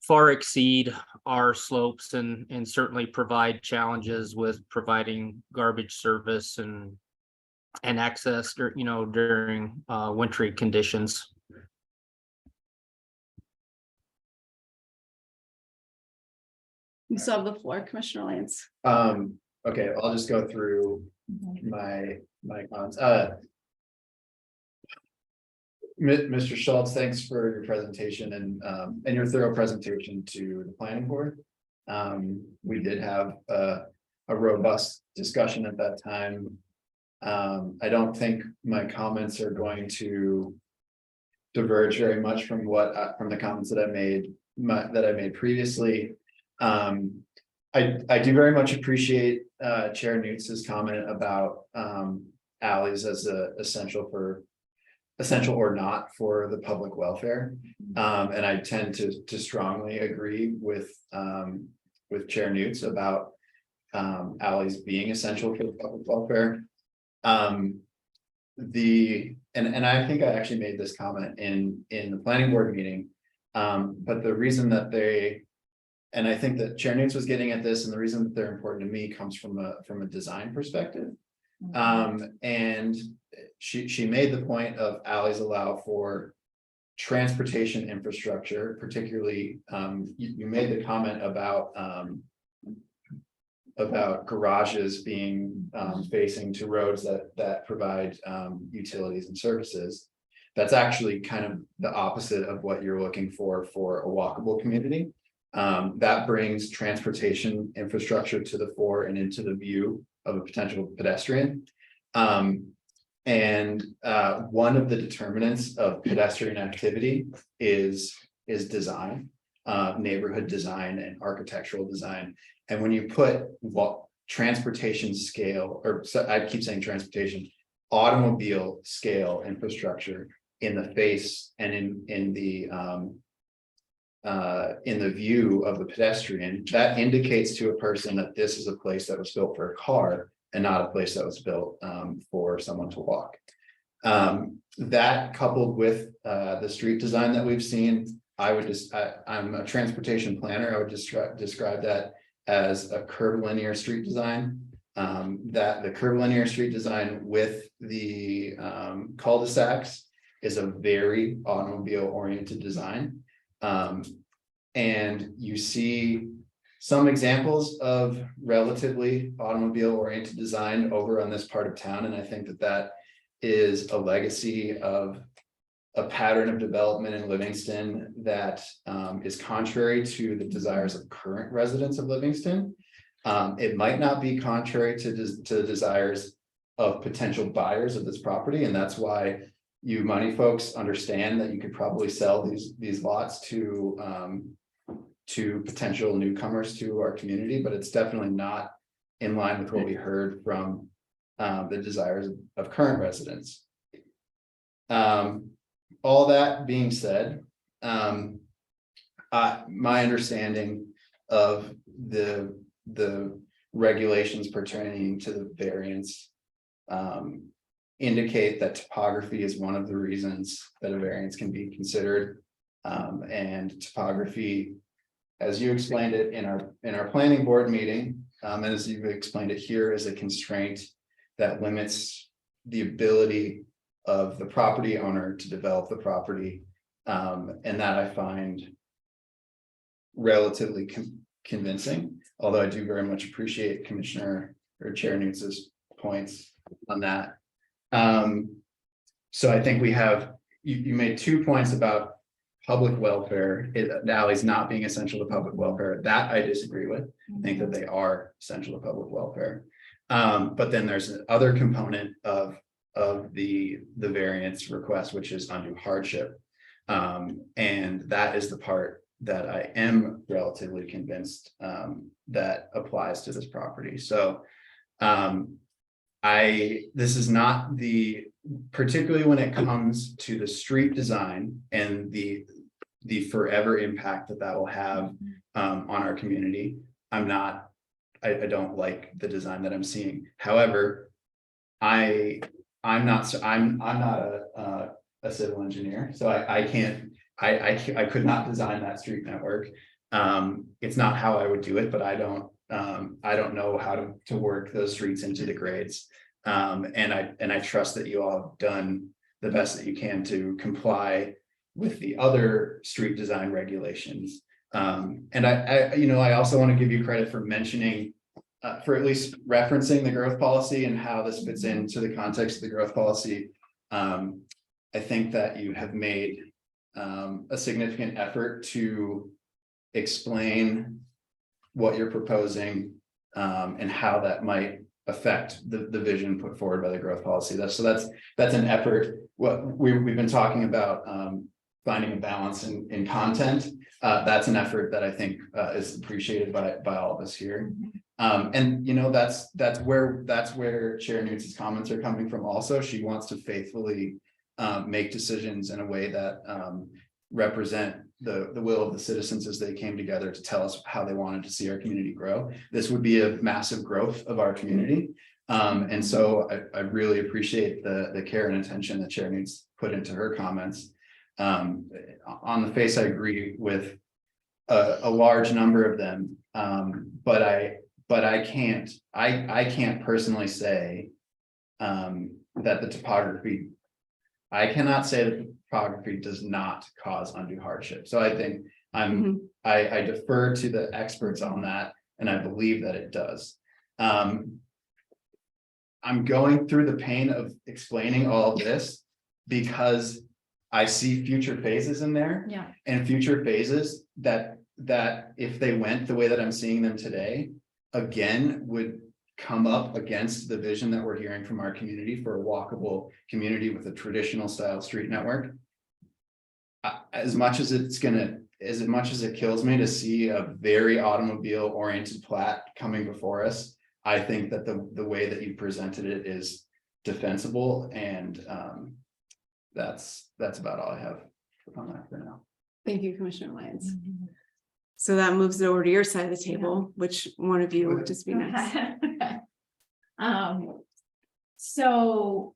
far exceed our slopes and certainly provide challenges with providing garbage service and access, you know, during wintry conditions. You still have the floor, Commissioner Lance. Okay, I'll just go through my comments. Mr. Schultz, thanks for your presentation and your thorough presentation to the planning board. We did have a robust discussion at that time. I don't think my comments are going to diverge very much from from the comments that I made previously. I do very much appreciate Chair Nutz's comment about alleys as essential or not for the public welfare. And I tend to strongly agree with Chair Nutz about alleys being essential for the public welfare. And I think I actually made this comment in the planning board meeting. But the reason that and I think that Chair Nutz was getting at this, and the reason that they're important to me comes from a design perspective. And she made the point of alleys allow for transportation infrastructure, particularly you made the comment about garages being facing to roads that provide utilities and services. That's actually kind of the opposite of what you're looking for a walkable community. That brings transportation infrastructure to the fore and into the view of a potential pedestrian. And one of the determinants of pedestrian activity is design, neighborhood design and architectural design. And when you put transportation scale, or I keep saying transportation, automobile scale infrastructure in the face and in the view of the pedestrian, that indicates to a person that this is a place that was built for a car and not a place that was built for someone to walk. That coupled with the street design that we've seen, I'm a transportation planner. I would describe that as a curvilinear street design. That the curvilinear street design with the cul-de-sacs is a very automobile oriented design. And you see some examples of relatively automobile oriented design over on this part of town. And I think that is a legacy of a pattern of development in Livingston that is contrary to the desires of current residents of Livingston. It might not be contrary to the desires of potential buyers of this property. And that's why you money folks understand that you could probably sell these lots to potential newcomers to our community, but it's definitely not in line with what we heard from the desires of current residents. All that being said, my understanding of the regulations pertaining to the variance indicate that topography is one of the reasons that a variance can be considered. And topography, as you explained it in our planning board meeting, and as you've explained it here, is a constraint that limits the ability of the property owner to develop the property. And that I find relatively convincing, although I do very much appreciate Commissioner or Chair Nutz's points on that. So I think we have, you made 2 points about public welfare, the alleys not being essential to public welfare. That I disagree with. I think that they are essential to public welfare. But then there's an other component of the variance request, which is undue hardship. And that is the part that I am relatively convinced that applies to this property. So this is not particularly when it comes to the street design and the forever impact that will have on our community. I don't like the design that I'm seeing. However, I'm not a civil engineer, so I could not design that street network. It's not how I would do it, but I don't know how to work those streets into the grades. And I trust that you all have done the best that you can to comply with the other street design regulations. And I also want to give you credit for mentioning, for at least referencing the growth policy and how this fits into the context of the growth policy. I think that you have made a significant effort to explain what you're proposing and how that might affect the vision put forward by the growth policy. That's an effort. What we've been talking about, finding a balance in content. That's an effort that I think is appreciated by all of us here. And that's where Chair Nutz's comments are coming from. Also, she wants to faithfully make decisions in a way that represent the will of the citizens as they came together to tell us how they wanted to see our community grow. This would be a massive growth of our community. And so I really appreciate the care and attention that Chair Nutz put into her comments. On the face, I agree with a large number of them. But I can't personally say that the topography, I cannot say that the topography does not cause undue hardship. So I think I defer to the experts on that, and I believe that it does. I'm going through the pain of explaining all of this because I see future phases in there. Yeah. And future phases that if they went the way that I'm seeing them today, again, would come up against the vision that we're hearing from our community for a walkable community with a traditional style street network. As much as it kills me to see a very automobile oriented plat coming before us, I think that the way that you presented it is defensible, and that's about all I have on that for now. Thank you, Commissioner Lyons. So that moves it over to your side of the table. Which one of you would just be next? So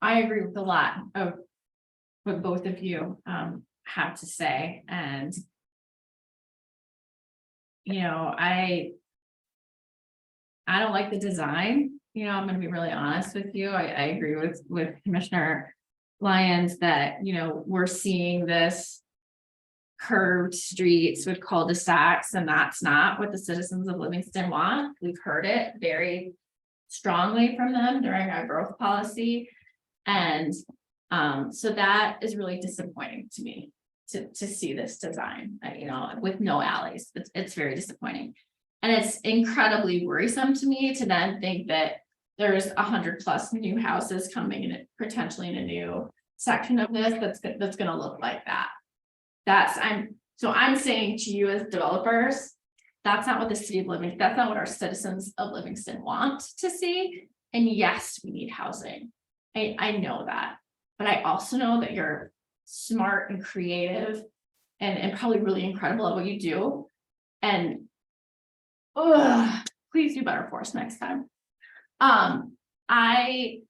I agree with a lot of what both of you have to say, and I don't like the design. I'm going to be really honest with you. I agree with Commissioner Lyons that we're seeing this curved streets with cul-de-sacs, and that's not what the citizens of Livingston want. We've heard it very strongly from them during our growth policy. And so that is really disappointing to me to see this design, with no alleys. It's very disappointing. And it's incredibly worrisome to me to then think that there's 100+ new houses coming in, potentially in a new section of this that's going to look like that. I'm saying to you as developers, that's not what the city of Livingston, that's not what our citizens of Livingston want to see. And yes, we need housing. I know that, but I also know that you're smart and creative and probably really incredible at what you do. And please do better for us next time. I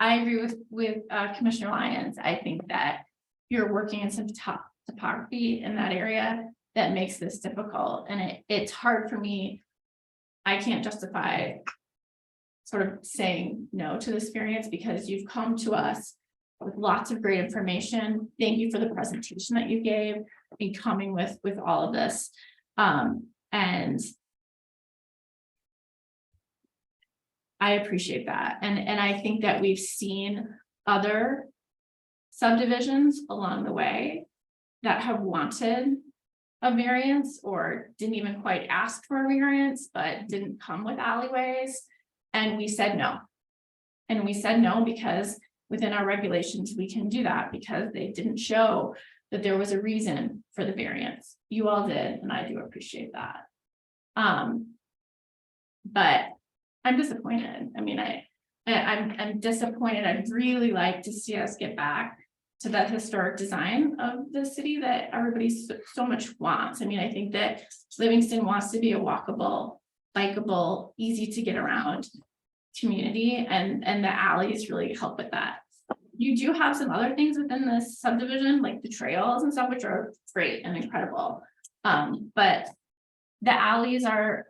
I agree with Commissioner Lyons. I think that you're working in some topography in that area that makes this difficult, and it's hard for me. I can't justify sort of saying no to this variance because you've come to us with lots of great information. Thank you for the presentation that you gave and coming with all of this. And I appreciate that. And I think that we've seen other subdivisions along the way that have wanted a variance or didn't even quite ask for a variance, but didn't come with alleyways. And we said no. And we said no because within our regulations, we can do that because they didn't show that there was a reason for the variance. You all did, and I do appreciate that. But I'm disappointed. I mean, I'm disappointed. I'd really like to see us get back to that historic design of the city that everybody so much wants. I mean, I think that Livingston wants to be a walkable, bikeable, easy to get around community, and the alleys really help with that. You do have some other things within this subdivision, like the trails and stuff, which are great and incredible. But the alleys are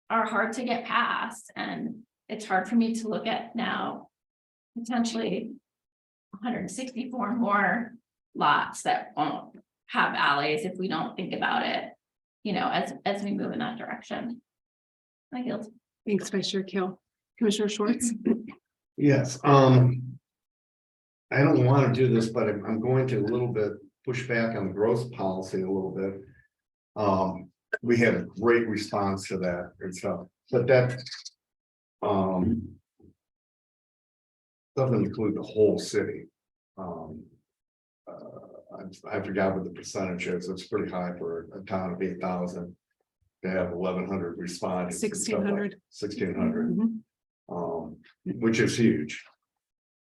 hard to get past, and it's hard for me to look at now potentially 164 more lots that won't have alleys if we don't think about it, you know, as we move in that direction. I yield. Thanks, Vice Chair Kale. Commissioner Schwartz. Yes, I don't want to do this, but I'm going to a little bit push back on the growth policy a little bit. We had a great response to that and stuff, but that doesn't include the whole city. I forgot what the percentage is. It's pretty high for a town of 8,000 to have 1,100 respondents. 1,600. 1,600. Which is huge.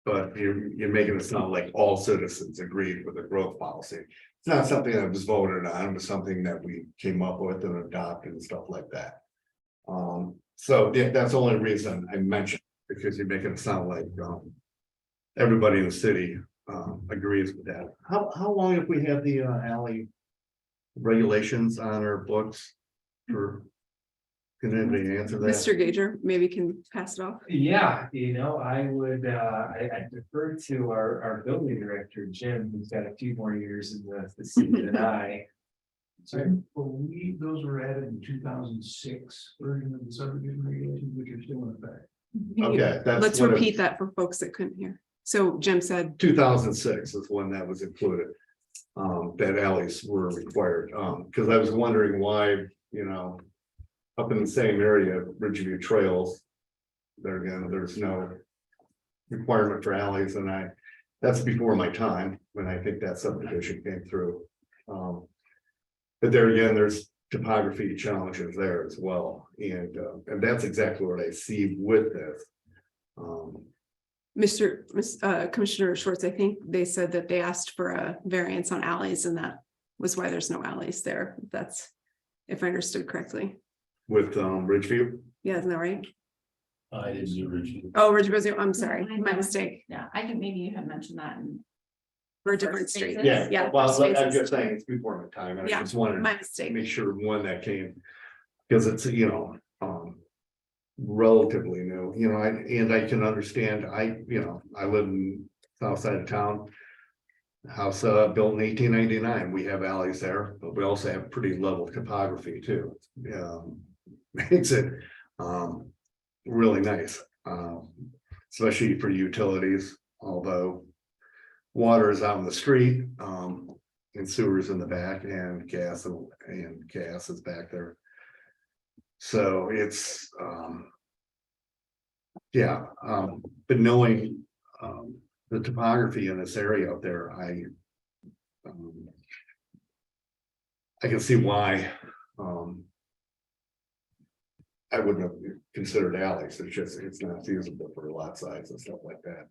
But you're making it sound like all citizens agreed with the growth policy. It's not something that was voted on, it was something that we came up with and adopted and stuff like that. So yeah, that's the only reason I mentioned, because you're making it sound like everybody in the city agrees with that. How long have we had the alley regulations on our books for? Can anybody answer that? Mr. Gager, maybe can pass it off. Yeah, you know, I would, I defer to our building director, Jim, who's got a few more years in the city than I. So I believe those were added in 2006 version of the subdivision regulations, which are still in effect. Okay, that's Let's what it- repeat that for folks that couldn't hear. So Jim said, 2006 is when that was included. That alleys were required, because I was wondering why, you know, up in the same area, Ridgeview Trails, there again, there's no requirement for alleys, and that's before my time, when I think that subdivision came through. But there again, there's topography challenges there as well, and that's exactly what I see with this. Commissioner Schwartz, I think they said that they asked for a variance on alleys, and that was why there's no alleys there. That's, if I understood correctly. With Ridgeview. Yeah, isn't that right? I didn't do Ridgeview. Oh, Ridgeview, I'm sorry, my mistake. Yeah, I think maybe you had mentioned that in For a different street. Spaces. Yeah. Well, I'm spaces. just saying it's before my time, and I Yeah, just wanted my to mistake. make sure when that came. Because it's, you know, relatively new, you know, and I can understand, I live in south side of town. House built in 1899, we have alleys there, but we also have pretty level topography too. Makes it really nice, especially for utilities, although water is out in the street, and sewers in the back, and gas is back there. So it's but knowing the topography in this area out there, I can see why I wouldn't have considered alleys. It's not feasible for lot size and stuff like that.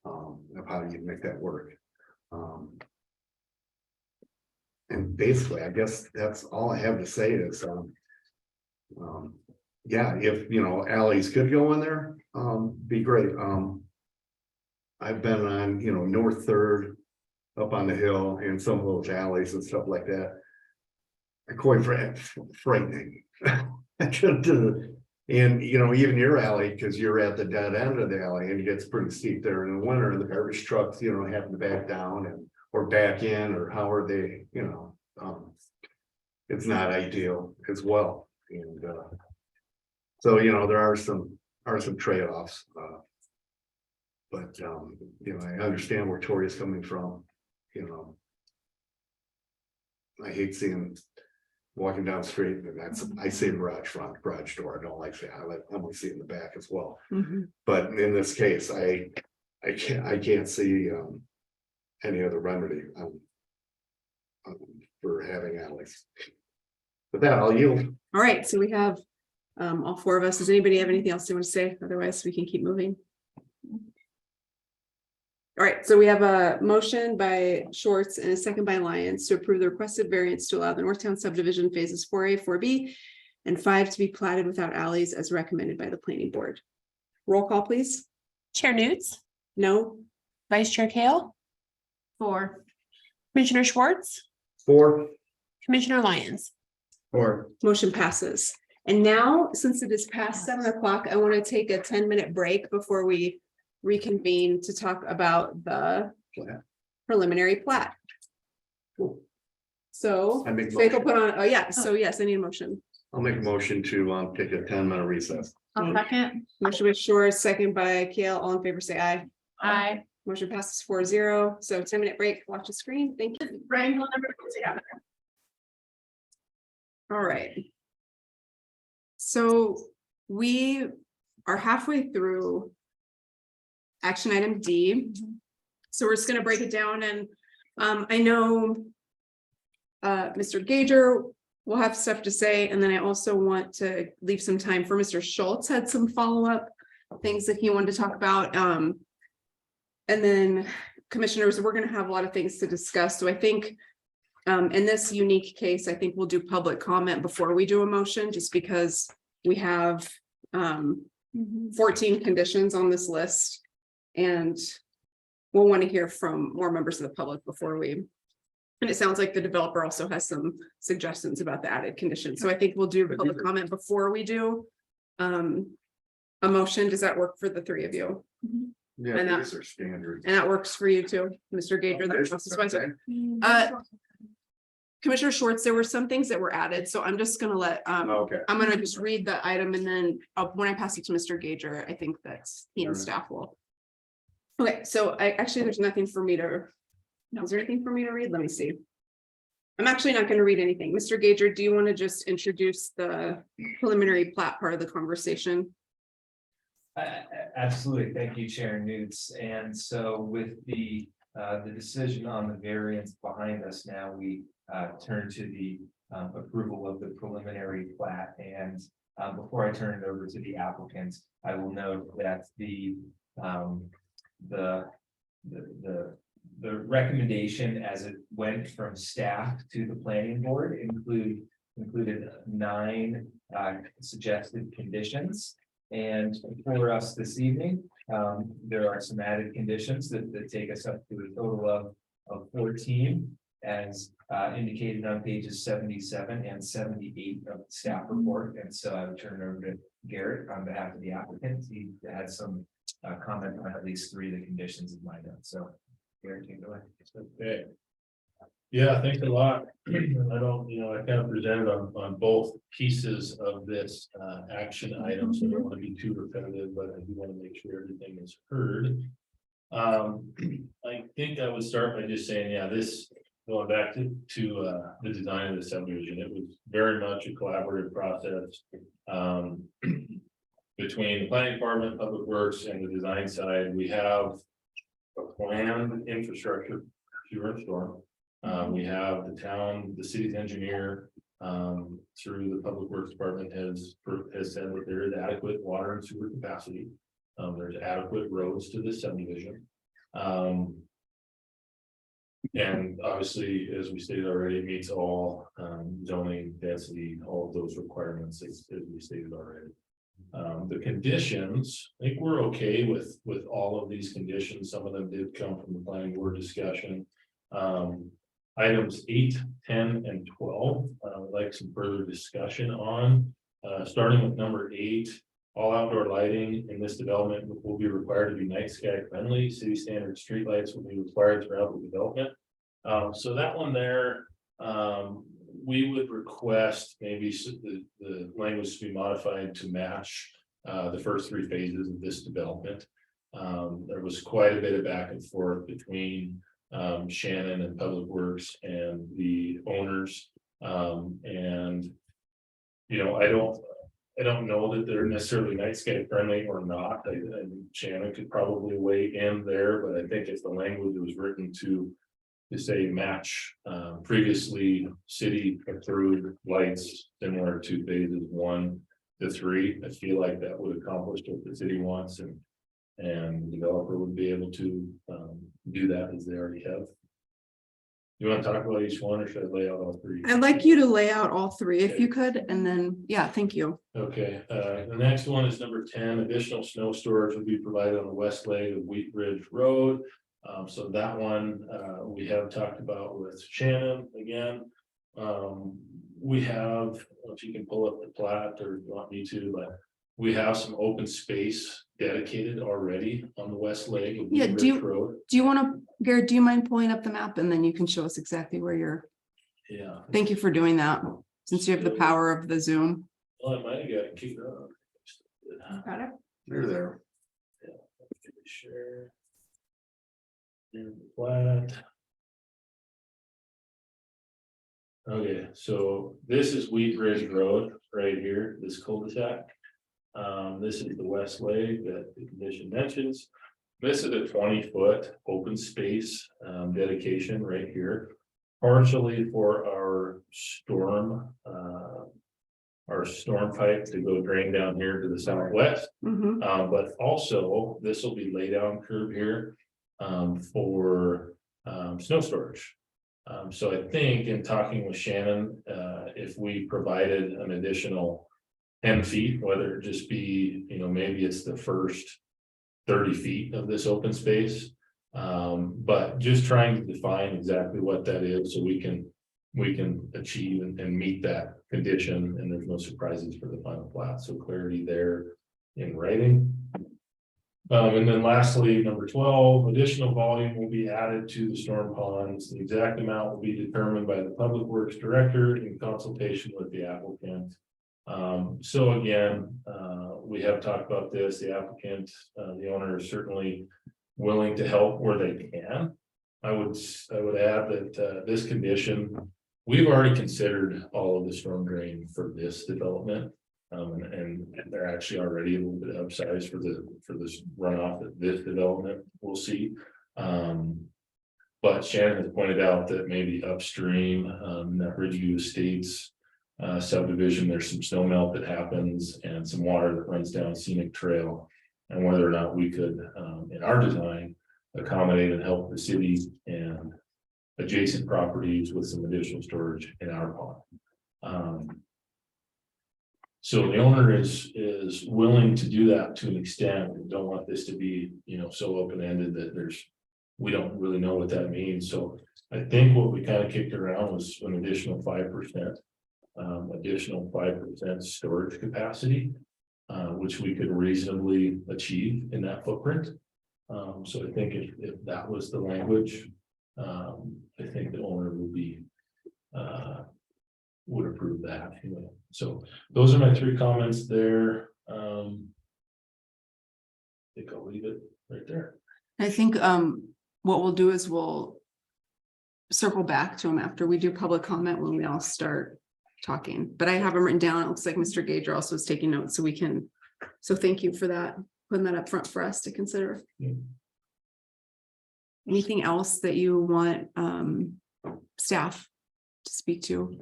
Of how you make that work. And basically, I guess that's all I have to say is yeah, if alleys could go in there, be great. I've been on, North Third. Up on the hill and some of those alleys and stuff like that. Quite frightening. And even your alley, because you're at the dead end of the alley and it gets pretty steep there in the winter and the garbage trucks, having to back down and or back in or how are they, it's not ideal as well. And so there are some trade-offs. But I understand where Tori's coming from. I hate seeing walking down the street and I say garage door. I don't like that. I want to see it in the back as well. But in this case, I can't see any other remedy for having alleys. With that, I'll yield. All right, so we have all four of us. Does anybody have anything else they want to say? Otherwise, we can keep moving. All right, so we have a motion by Schwartz and a second by Lyons to approve the requested variance to allow the Northtown subdivision phases 4A, 4B, and 5 to be platted without alleys as recommended by the planning board. Roll call, please. Chair Newts, No? Vice Chair Kale, 4. Commissioner Schwartz, 4. Commissioner Lyons. Or Motion passes. And now, since it is past 7 o'clock, I want to take a 10-minute break before we reconvene to talk about the preliminary plat. So I make Faith will motion. put on, oh yeah, so yes, I need a motion. I'll make a motion to take a 10-minute recess. I'll second. Motion by Shore, second by Kale, all in favor, say aye. Aye. Motion passes 4-0. So 10-minute break, watch the screen. Thank you. Brian will never put it out. All right. So we are halfway through action item D. So we're just gonna break it down and I know Mr. Gager will have stuff to say, and then I also want to leave some time for Mr. Schultz had some follow-up things that he wanted to talk about. And then commissioners, we're gonna have a lot of things to discuss. So I think in this unique case, I think we'll do public comment before we do a motion, just because we have 14 conditions on this list. And we'll want to hear from more members of the public before we, and it sounds like the developer also has some suggestions about the added conditions. So I think we'll do public comment before we do a motion. Does that work for the three of you? Yeah, And these are standard. And that works for you too, Mr. Gager, the process supervisor. Commissioner Schwartz, there were some things that were added, so I'm just gonna let, Okay. I'm gonna just read the item and then when I pass it to Mr. Gager, I think that's he and Alright. staff will. Okay, so there's nothing for me to, is there anything for me to read? Let me see. I'm actually not gonna read anything. Mr. Gager, do you want to just introduce the preliminary plat part of the conversation? Absolutely. Thank you, Chair Newts. And so with the decision on the variance behind us now, we turn to the approval of the preliminary plat. And before I turn it over to the applicant, I will note that the recommendation as it went from staff to the planning board included 9 suggested conditions. And for us this evening, there are some added conditions that take us up to a total of 14, as indicated on pages 77 and 78 of the staff report. And so I would turn it over to Garrett on behalf of the applicant. He had some comment on at least 3 of the conditions in my notes. So Garrett, take it away. Okay. Yeah, thanks a lot. I don't, I kind of presented on both pieces of this action item, so I don't want to be too repetitive, but I do want to make sure everything is heard. I think I would start by just saying, yeah, this going back to the design of the subdivision, it was very much a collaborative process between the planning department, public works, and the design side. We have a planned infrastructure sewer and storm. We have the town, the city's engineer, through the public works department has said that there is adequate water and sewer capacity. There's adequate roads to this subdivision. And obviously, as we stated already, it meets all zoning density, all of those requirements as we stated already. The conditions, I think we're okay with all of these conditions. Some of them did come from the planning board discussion. Items 8, 10, and 12, I would like some further discussion on, starting with number 8. All outdoor lighting in this development will be required to be night sky friendly. City standard streetlights will be required throughout the development. So that one there, we would request maybe the language to be modified to match the first 3 phases of this development. There was quite a bit of back and forth between Shannon and Public Works and the owners. And, you know, I don't know that they're necessarily night sky friendly or not. And Shannon could probably weigh in there, but I think if the language was written to say match previously city approved lights similar to phases 1 to 3, I feel like that would accomplish what the city wants, and the developer would be able to do that as they already have. You want to talk about each one, or should I lay out all 3? I'd like you to lay out all 3 if you could, and then, yeah, thank you. Okay, the next one is number 10. Additional snow storage will be provided on the west leg of Wheat Ridge Road. So that one we have talked about with Shannon again. We have, if you can pull up the plat, or you want me to, but we have some open space dedicated already on the west leg of Yeah, Wheat do Ridge Road. you want to, Garrett, do you mind pulling up the map and then you can show us exactly where you're, Yeah. thank you for doing that, since you have the power of the Zoom. Well, I might have got kicked off. Got it? You're there. Sure. And the plat. Okay, so this is Wheat Ridge Road right here, this cul-de-sac. This is the west leg that the condition mentions. This is a 20-foot open space dedication right here, partially for our storm pipe to go drain down here to the southwest. Mhm. But also this will be lay down curb here for snow storage. So I think in talking with Shannon, if we provided an additional 10 feet, whether it just be, you know, maybe it's the first 30 feet of this open space. But just trying to define exactly what that is so we can achieve and meet that condition, and there's no surprises for the final plat. So clarity there in writing. And then lastly, number 12, additional volume will be added to the storm ponds. The exact amount will be determined by the Public Works Director in consultation with the applicant. So again, we have talked about this. The applicant, the owner is certainly willing to help where they can. I would add that this condition, we've already considered all of the storm drain for this development. And they're actually already a little bit upsized for this runoff that this development will see. But Shannon has pointed out that maybe upstream, that Ridgeview Estates subdivision, there's some snow melt that happens and some water that runs down Scenic Trail. And whether or not we could, in our design, accommodate and help the city and adjacent properties with some additional storage in our pond. So the owner is willing to do that to an extent. We don't want this to be, you know, so open-ended that we don't really know what that means. So I think what we kind of kicked around was an additional 5%, additional 5% storage capacity, which we could reasonably achieve in that footprint. So I think if that was the language, I think the owner would approve that anyway. So those are my 3 comments there. I think I'll leave it right there. I think what we'll do is we'll circle back to them after we do public comment when we all start talking, but I have them written down. It looks like Mr. Gager also is taking notes, so thank you for that, putting that up front for us to consider. Yeah. Anything else that you want staff to speak to?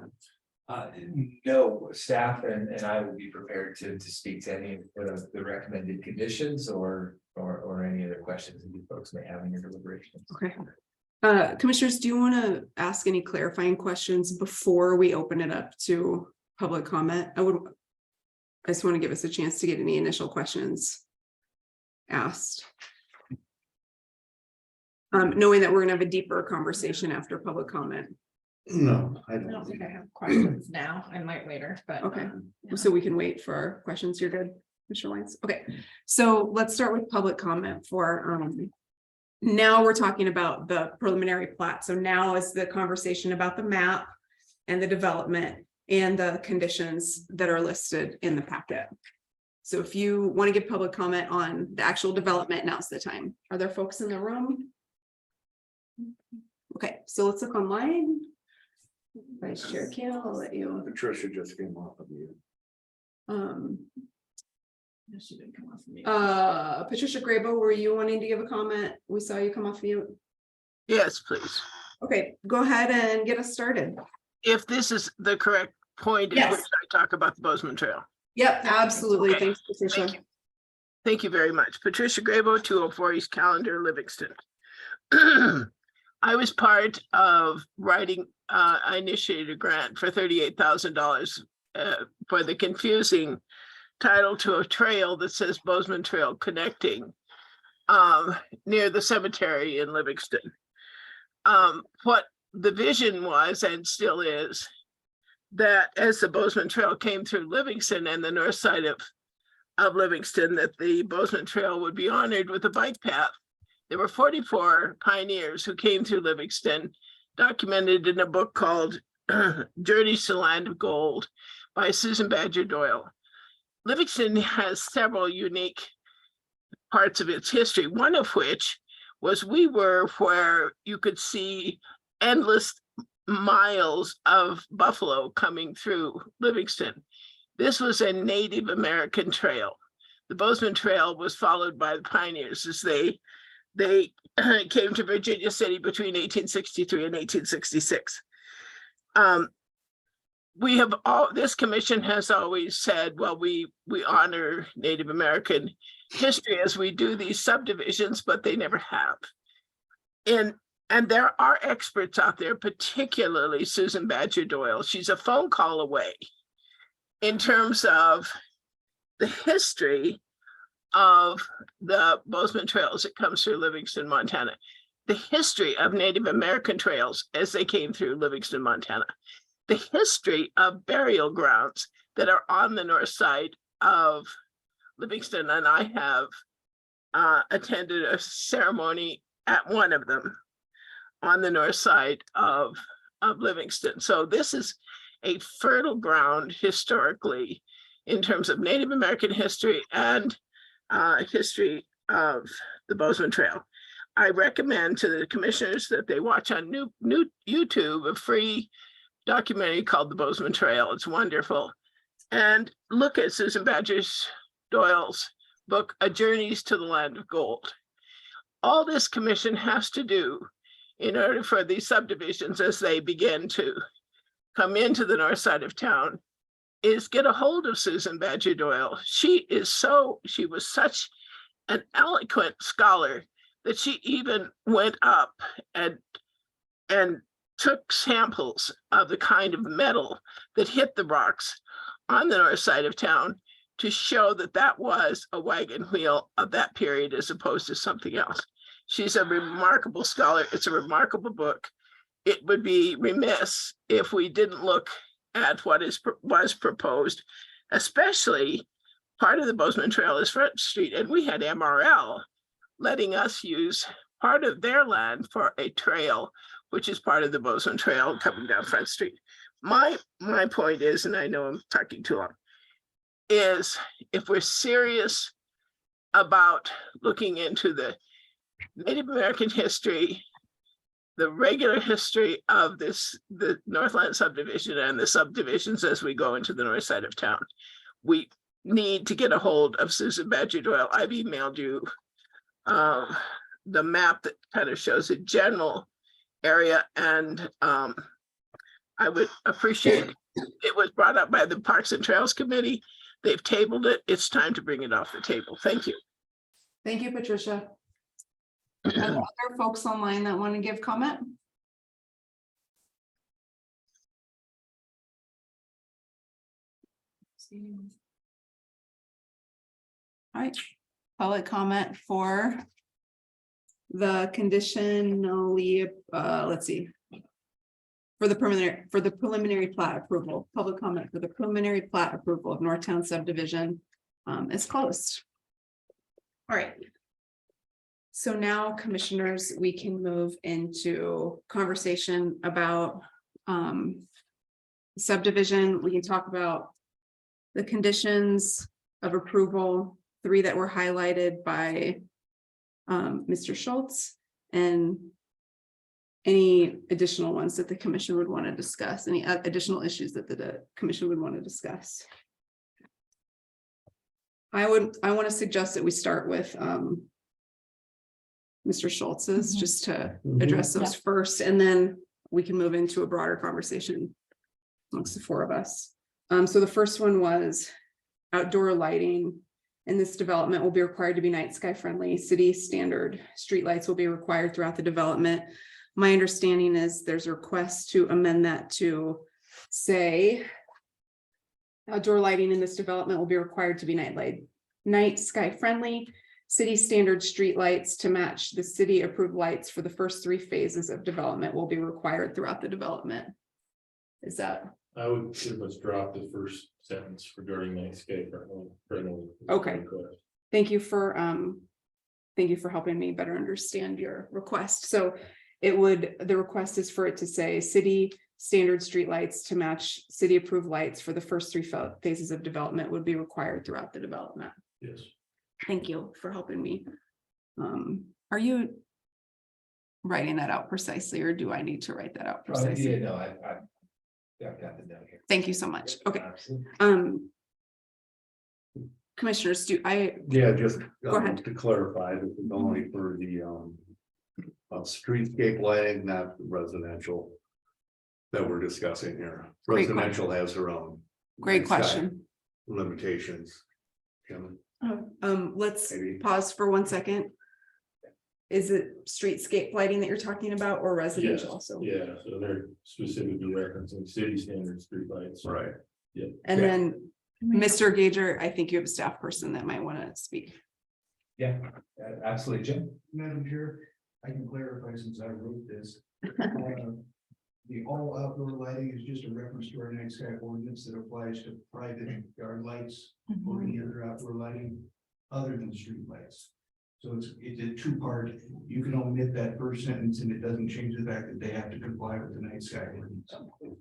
No, staff and I will be prepared to speak to any of the recommended conditions or any other questions that you folks may have in your deliberations. Okay. Commissioners, do you want to ask any clarifying questions before we open it up to public comment? I just want to give us a chance to get any initial questions asked. Knowing that we're gonna have a deeper conversation after public comment. No, I I don't don't. think I have questions now. I might later, but. Okay. yeah. So we can wait for our questions. You're good, Mr. Lyons? Okay, so let's start with public comment for, now we're talking about the preliminary plat. So now is the conversation about the map and the development and the conditions that are listed in the packet. So if you want to give public comment on the actual development, now's the time. Are there folks in the room? Okay, so let's look online. Vice Chair Kale, I'll let you. Patricia just came off of you. She didn't come off of me. Patricia Grabo, were you wanting to give a comment? We saw you come off mute. Yes, please. Okay, go ahead and get us started. If this is the correct point at which Yes. I talk about the Bozeman Trail. Yep, absolutely. Okay. Thanks, Patricia. Thank you. Thank you very much. Patricia Grabo, 204 East Calendar, Livingston. I was part of writing, I initiated a grant for $38,000 for the confusing title to a trail that says Bozeman Trail connecting near the cemetery in Livingston. What the vision was and still is that as the Bozeman Trail came through Livingston and the north side of Livingston, that the Bozeman Trail would be honored with a bike path. There were 44 pioneers who came through Livingston, documented in a book called Journeys to the Land of Gold by Susan Badger Doyle. Livingston has several unique parts of its history, one of which was we were where you could see endless miles of buffalo coming through Livingston. This was a Native American trail. The Bozeman Trail was followed by the pioneers as they came to Virginia City between 1863 and 1866. This commission has always said, well, we honor Native American history as we do these subdivisions, but they never have. And there are experts out there, particularly Susan Badger Doyle. She's a phone call away in terms of the history of the Bozeman Trails that comes through Livingston, Montana, the history of Native American trails as they came through Livingston, Montana, the history of burial grounds that are on the north side of Livingston. And I have attended a ceremony at one of them on the north side of Livingston. So this is a fertile ground historically in terms of Native American history and history of the Bozeman Trail. I recommend to the commissioners that they watch on new YouTube a free documentary called The Bozeman Trail. It's wonderful. And look at Susan Badger Doyle's book, A Journeys to the Land of Gold. All this commission has to do in order for these subdivisions as they begin to come into the north side of town is get a hold of Susan Badger Doyle. She was such an eloquent scholar that she even went up and took samples of the kind of metal that hit the rocks on the north side of town to show that that was a wagon wheel of that period as opposed to something else. She's a remarkable scholar. It's a remarkable book. It would be remiss if we didn't look at what was proposed, especially part of the Bozeman Trail is Front Street, and we had MRL letting us use part of their land for a trail, which is part of the Bozeman Trail coming down Front Street. My point is, and I know I'm talking too long, is if we're serious about looking into the Native American history, the regular history of the Northland subdivision and the subdivisions as we go into the north side of town, we need to get a hold of Susan Badger Doyle. I've emailed you the map that kind of shows a general area, and I would appreciate it was brought up by the Parks and Trails Committee. They've tabled it. It's time to bring it off the table. Thank you. Thank you, Patricia. Are there other folks online that want to give comment? All right, public comment for the conditionally, let's see. For the preliminary plat approval, public comment for the preliminary plat approval of Northtown subdivision is closed. All right. So now, commissioners, we can move into conversation about subdivision. We can talk about the conditions of approval, 3 that were highlighted by Mr. Schultz, and any additional ones that the commission would want to discuss, any additional issues that the commission would want to discuss. I want to suggest that we start with Mr. Schultz's, just to address those first, and then we can move into a broader conversation amongst the 4 of us. So the first one was outdoor lighting. And this development will be required to be night sky friendly. City standard streetlights will be required throughout the development. My understanding is there's a request to amend that to say outdoor lighting in this development will be required to be night sky friendly. City standard streetlights to match the city approved lights for the first 3 phases of development will be required throughout the development. Is that? I would pretty much drop the first sentence regarding night sky friendly. Okay. Thank you for helping me better understand your request. So the request is for it to say city standard streetlights to match city approved lights for the first 3 phases of development would be required throughout the development. Yes. Thank you for helping me. Are you writing that out precisely, or do I need to write that out precisely? No, I've got the note here. Thank you so much. Okay. Commissioners, Yeah, just Go ahead. to clarify, this is only for the streetscape lighting, not residential that we're discussing here. Great Residential has their own great night sky question. limitations. Kim, Let's maybe. pause for 1 second. Is it streetscape lighting that you're talking about, or residential Yes, also? yeah, so they're specifically referencing city standard streetlights. Right. And then Mr. Gager, I think you have a staff person that might want to speak. Yeah, absolutely, Jim. Madam Chair, I can clarify since I wrote this. The all outdoor lighting is just a reference to our night sky ordinance that applies to private yard lights or any other outdoor lighting other than street lights. So it's a 2-part. You can omit that first sentence and it doesn't change the fact that they have to comply with the night sky ordinance.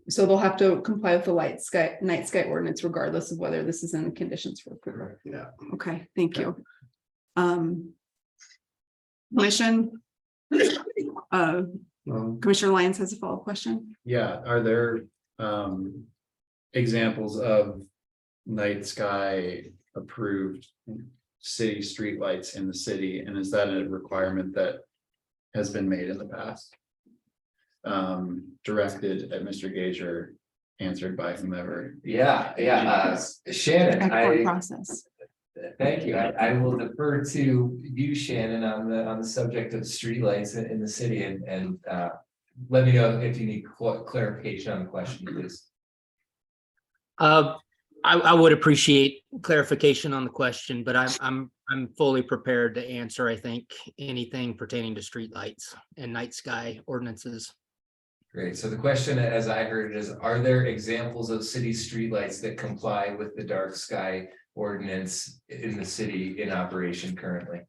So they'll have to comply with the night sky ordinance regardless of whether this is in the conditions for approval. Yeah. Okay, thank you. Commission. Commissioner Lyons has a follow-up question. Yeah, are there examples of night sky approved city streetlights in the city, and is that a requirement that has been made in the past? Directed at Mr. Gager, answered by whomever. Yeah, Shannon, Excellent process. thank you. I will defer to you, Shannon, on the subject of streetlights in the city, and let me know if you need clarification on the question, please. I would appreciate clarification on the question, but I'm fully prepared to answer, I think, anything pertaining to streetlights and night sky ordinances. Great. So the question, as I heard it, is, are there examples of city streetlights that comply with the dark sky ordinance in the city in operation currently?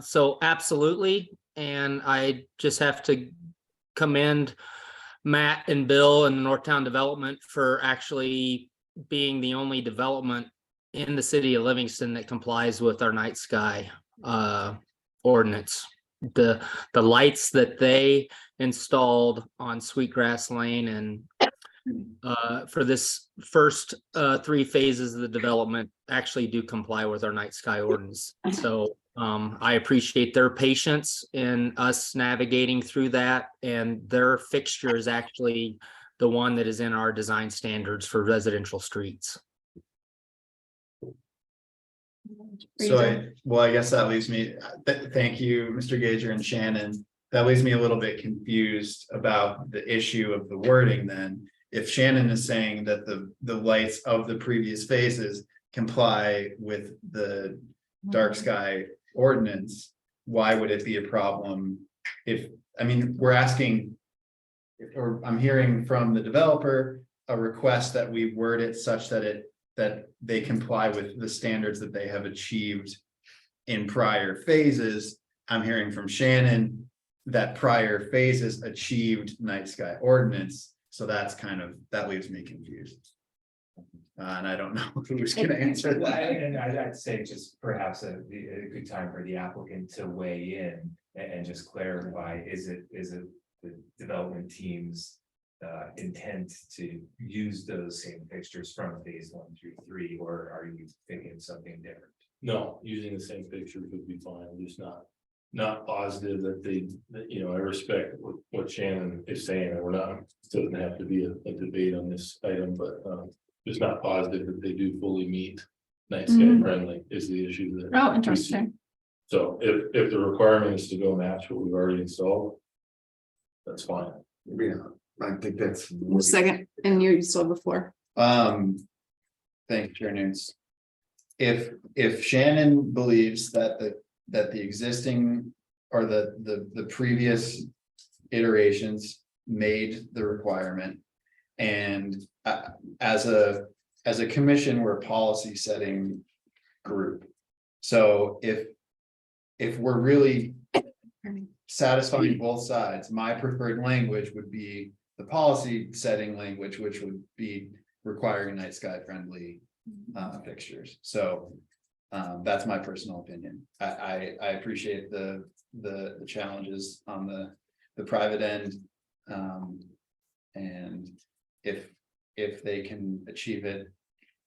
So absolutely, and I just have to commend Matt and Bill and the Northtown Development for actually being the only development in the city of Livingston that complies with our night sky ordinance. The lights that they installed on Sweetgrass Lane and for this first 3 phases of the development actually do comply with our night sky ordinance. So I appreciate their patience in us navigating through that, and their fixture is actually the one that is in our design standards for residential streets. So I guess that leaves me, thank you, Mr. Gager and Shannon. That leaves me a little bit confused about the issue of the wording then. If Shannon is saying that the lights of the previous phases comply with the dark sky ordinance, why would it be a problem if, I mean, we're asking, or I'm hearing from the developer, a request that we word it such that that they comply with the standards that they have achieved in prior phases. I'm hearing from Shannon that prior phases achieved night sky ordinance. So that's that leaves me confused. And I don't know who's gonna answer Well, that. And I'd say just perhaps a good time for the applicant to weigh in and just clarify, is it the development team's intent to use those same fixtures from phase 1 through 3, or are you thinking something different? No, using the same pictures would be fine, I'm just not positive that I respect what Shannon is saying, and we're not, it doesn't have to be a debate on this item, but just not positive that they do fully meet night sky friendly is the issue that. Oh, we see. interesting. So if the requirement is to go match what we've already installed, that's fine. Yeah, I think that's. Second, and you still have the floor. Thank you, Chair Nunes. If Shannon believes that the existing or the previous iterations made the requirement, and as a commission, we're a policy setting group. So if we're really satisfying both sides, my preferred language would be the policy setting language, which would be requiring night sky friendly fixtures. So that's my personal opinion. I appreciate the challenges on the private end. And if they can achieve it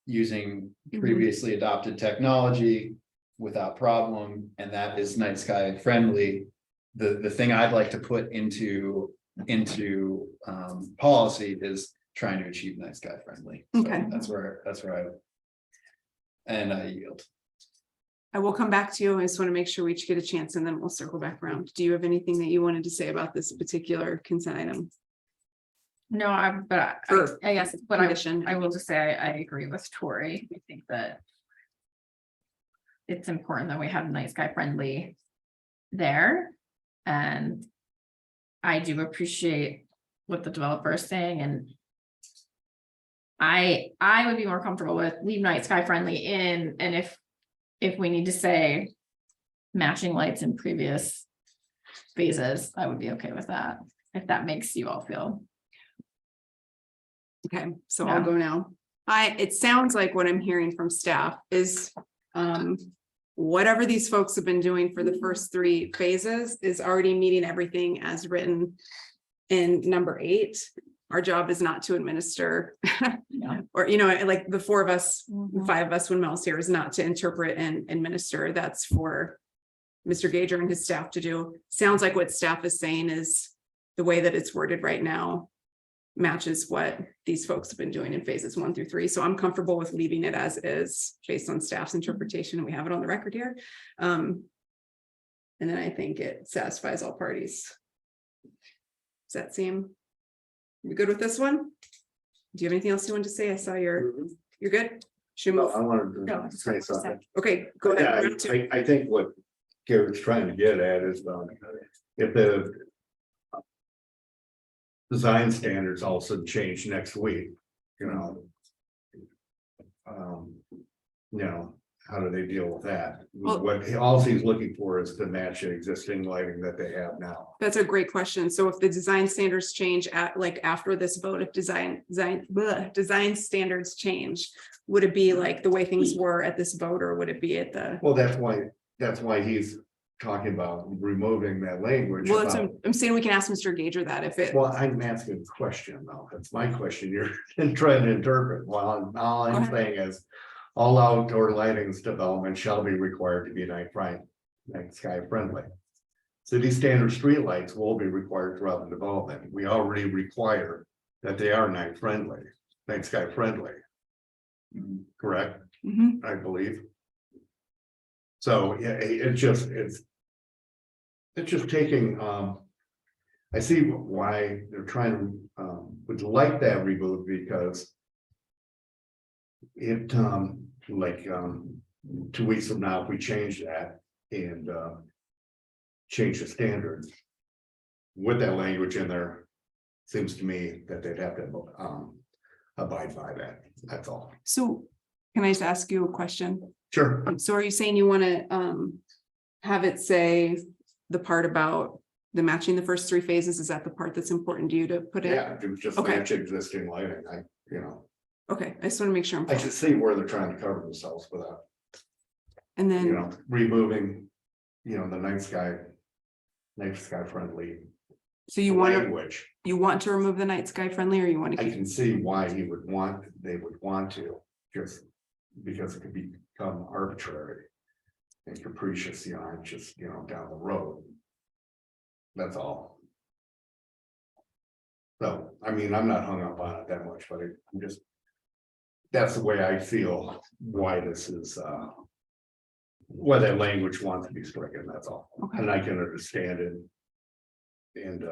using previously adopted technology without problem, and that is night sky friendly, the thing I'd like to put into policy is trying to achieve night sky friendly. So Okay. that's where I yield. I will come back to you. I just want to make sure we each get a chance and then we'll circle back around. Do you have anything that you wanted to say about this particular consent item? No, Or I guess, but condition. I will just say I agree with Tori. I think that it's important that we have night sky friendly there. And I do appreciate what the developer is saying, and I would be more comfortable with leave night sky friendly in, and if we need to say matching lights in previous phases, I would be okay with that, if that makes you all feel. Okay, so I'll go now. It sounds like what I'm hearing from staff is whatever these folks have been doing for the first 3 phases is already meeting everything as written in number 8. Our job is not to administer or, like the 4 of us, 5 of us, when Mel's here, is not to interpret and administer. That's for Mr. Gager and his staff to do. Sounds like what staff is saying is the way that it's worded right now matches what these folks have been doing in phases 1 through 3. So I'm comfortable with leaving it as is based on staff's interpretation, and we have it on the record here. And then I think it satisfies all parties. Does that seem? You good with this one? Do you have anything else you want to say? I saw you're good. Should we I move? wanted No, to say something. Okay, go ahead. Yeah, Round 2. I think what Garrett's trying to get at is, if the design standards also change next week, how do they deal with that? Well- What all he's looking for is to match the existing lighting that they have now. That's a great question. So if the design standards change after this vote, if design standards change, would it be like the way things were at this vote, or would it be at the? Well, that's why he's talking about removing that language. Well, about- I'm saying we can ask Mr. Gager that if it. Well, I'm asking a question though. That's my question. You're trying to interpret. Well, all Go I'm ahead. saying is all outdoor lighting's development shall be required to be night sky friendly. City standard streetlights will be required throughout the development. We already require that they are night sky friendly. Correct, Mhm. I believe. So, yeah, it's just taking, I see why they're trying to, would like that removed, because it like, 2 weeks from now, if we change that and, change the standards. With that language in there, seems to me that they'd have to, abide by that, that's all. So can I just ask you a question? Sure. So are you saying you want to have it say the part about the matching the first 3 phases? Is that the part that's important to you to put in? Yeah, do just Okay. match existing lighting, Okay, I just want to make sure I'm. I just see where they're trying to cover themselves without, And then, removing, the night sky friendly so you want to, language. you want to remove the night sky friendly, or you want to I keep? can see why they would want to, just because it could become arbitrary and capricious, just, down the road. That's all. So, I'm not hung up on it that much, but I'm just, that's the way I feel why this is, why that language wants to be stricken, that's all. Okay. And I can understand it and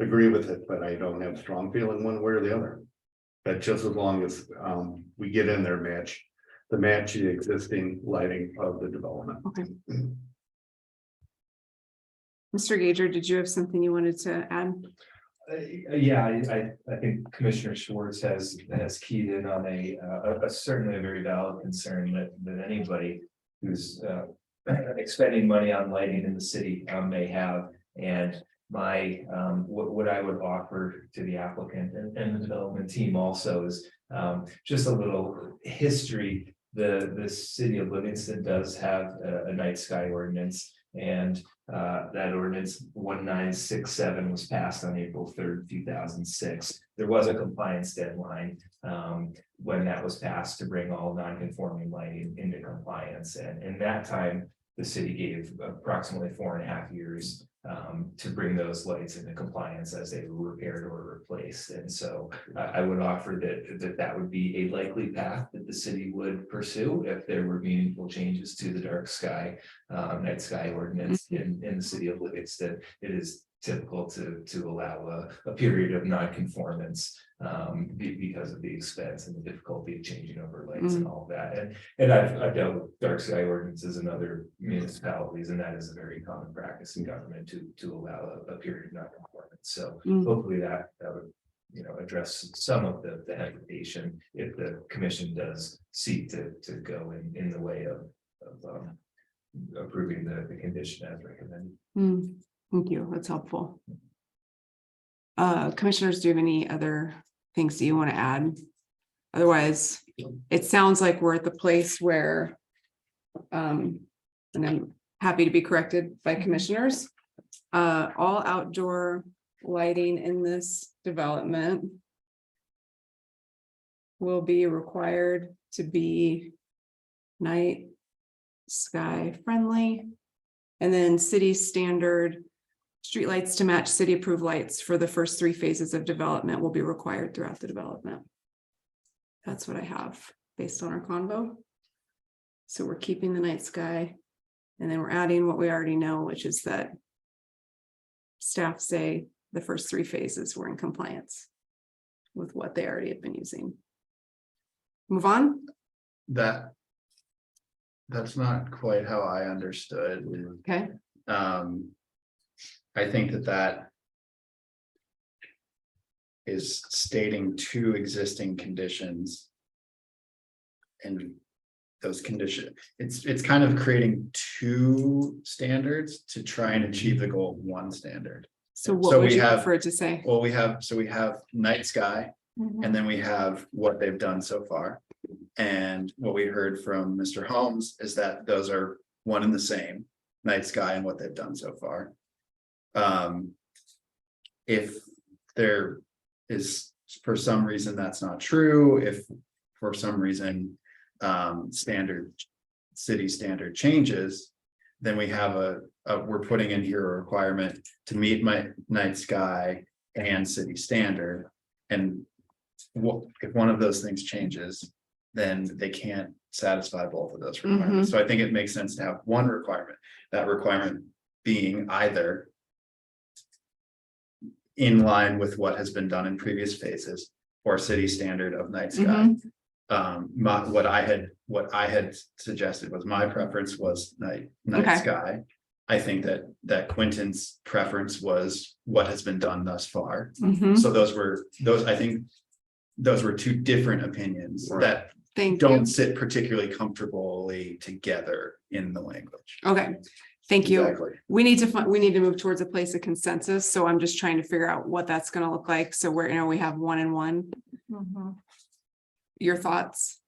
agree with it, but I don't have a strong feeling one way or the other. But just as long as we get in there, match the existing lighting of the development. Okay. Mr. Gager, did you have something you wanted to add? Yeah, I think Commissioner Schwartz has keyed in on a certainly a very valid concern that anybody who's expending money on lighting in the city may have. And my what I would offer to the applicant and the development team also is just a little history. The city of Livingston does have a night sky ordinance, and that ordinance 1967 was passed on April 3rd, 2006. There was a compliance deadline when that was passed to bring all non-conforming lighting into compliance, and in that time the city gave approximately 4.5 years to bring those lights into compliance as they were repaired or replaced. And so I would offer that would be a likely path that the city would pursue if there were meaningful changes to the dark sky, night sky ordinance in the city of Livingston. It is typical to allow a period of non-conformance because of the expense and the difficulty of changing over lights and all of that. And I've dealt with dark sky ordinances in other municipalities, and that is a very common practice in government to allow a period of non-conformance. So hopefully that would address some of the hesitation if the commission does seek to go in the way of approving the condition as recommended. Thank you, that's helpful. Commissioners, do you have any other things that you want to add? Otherwise, it sounds like we're at the place where, and I'm happy to be corrected by commissioners, all outdoor lighting in this development will be required to be night sky friendly, and then city standard streetlights to match city approved lights for the first 3 phases of development will be required throughout the development. That's what I have based on our convo. So we're keeping the night sky, and then we're adding what we already know, which is that staff say the first 3 phases were in compliance with what they already have been using. Move on. That's not quite how I understood. Okay. I think that is stating 2 existing conditions. And those conditions, it's kind of creating 2 standards to try and achieve the goal of 1 standard. So what would you prefer it to say? Well, we have night sky, and then we have what they've done so far. And what we heard from Mr. Holmes is that those are one and the same, night sky and what they've done so far. If there is, for some reason, that's not true, if for some reason city standard changes, then we have we're putting in here a requirement to meet my night sky and city standard. And if one of those things changes, then they can't satisfy both of those requirements. So I think it makes sense to have 1 requirement, that requirement being either in line with what has been done in previous phases or city standard of night sky. what I had suggested was my preference was night Okay. sky. I think that Quentin's preference was what has been done thus far. Mhm. So I think those were two different opinions Right. that Thank you. don't sit particularly comfortably together in the language. Okay, thank you. Exactly. We need to move towards a place of consensus, so I'm just trying to figure out what that's gonna look like, so we're, we have 1 and 1. Your thoughts?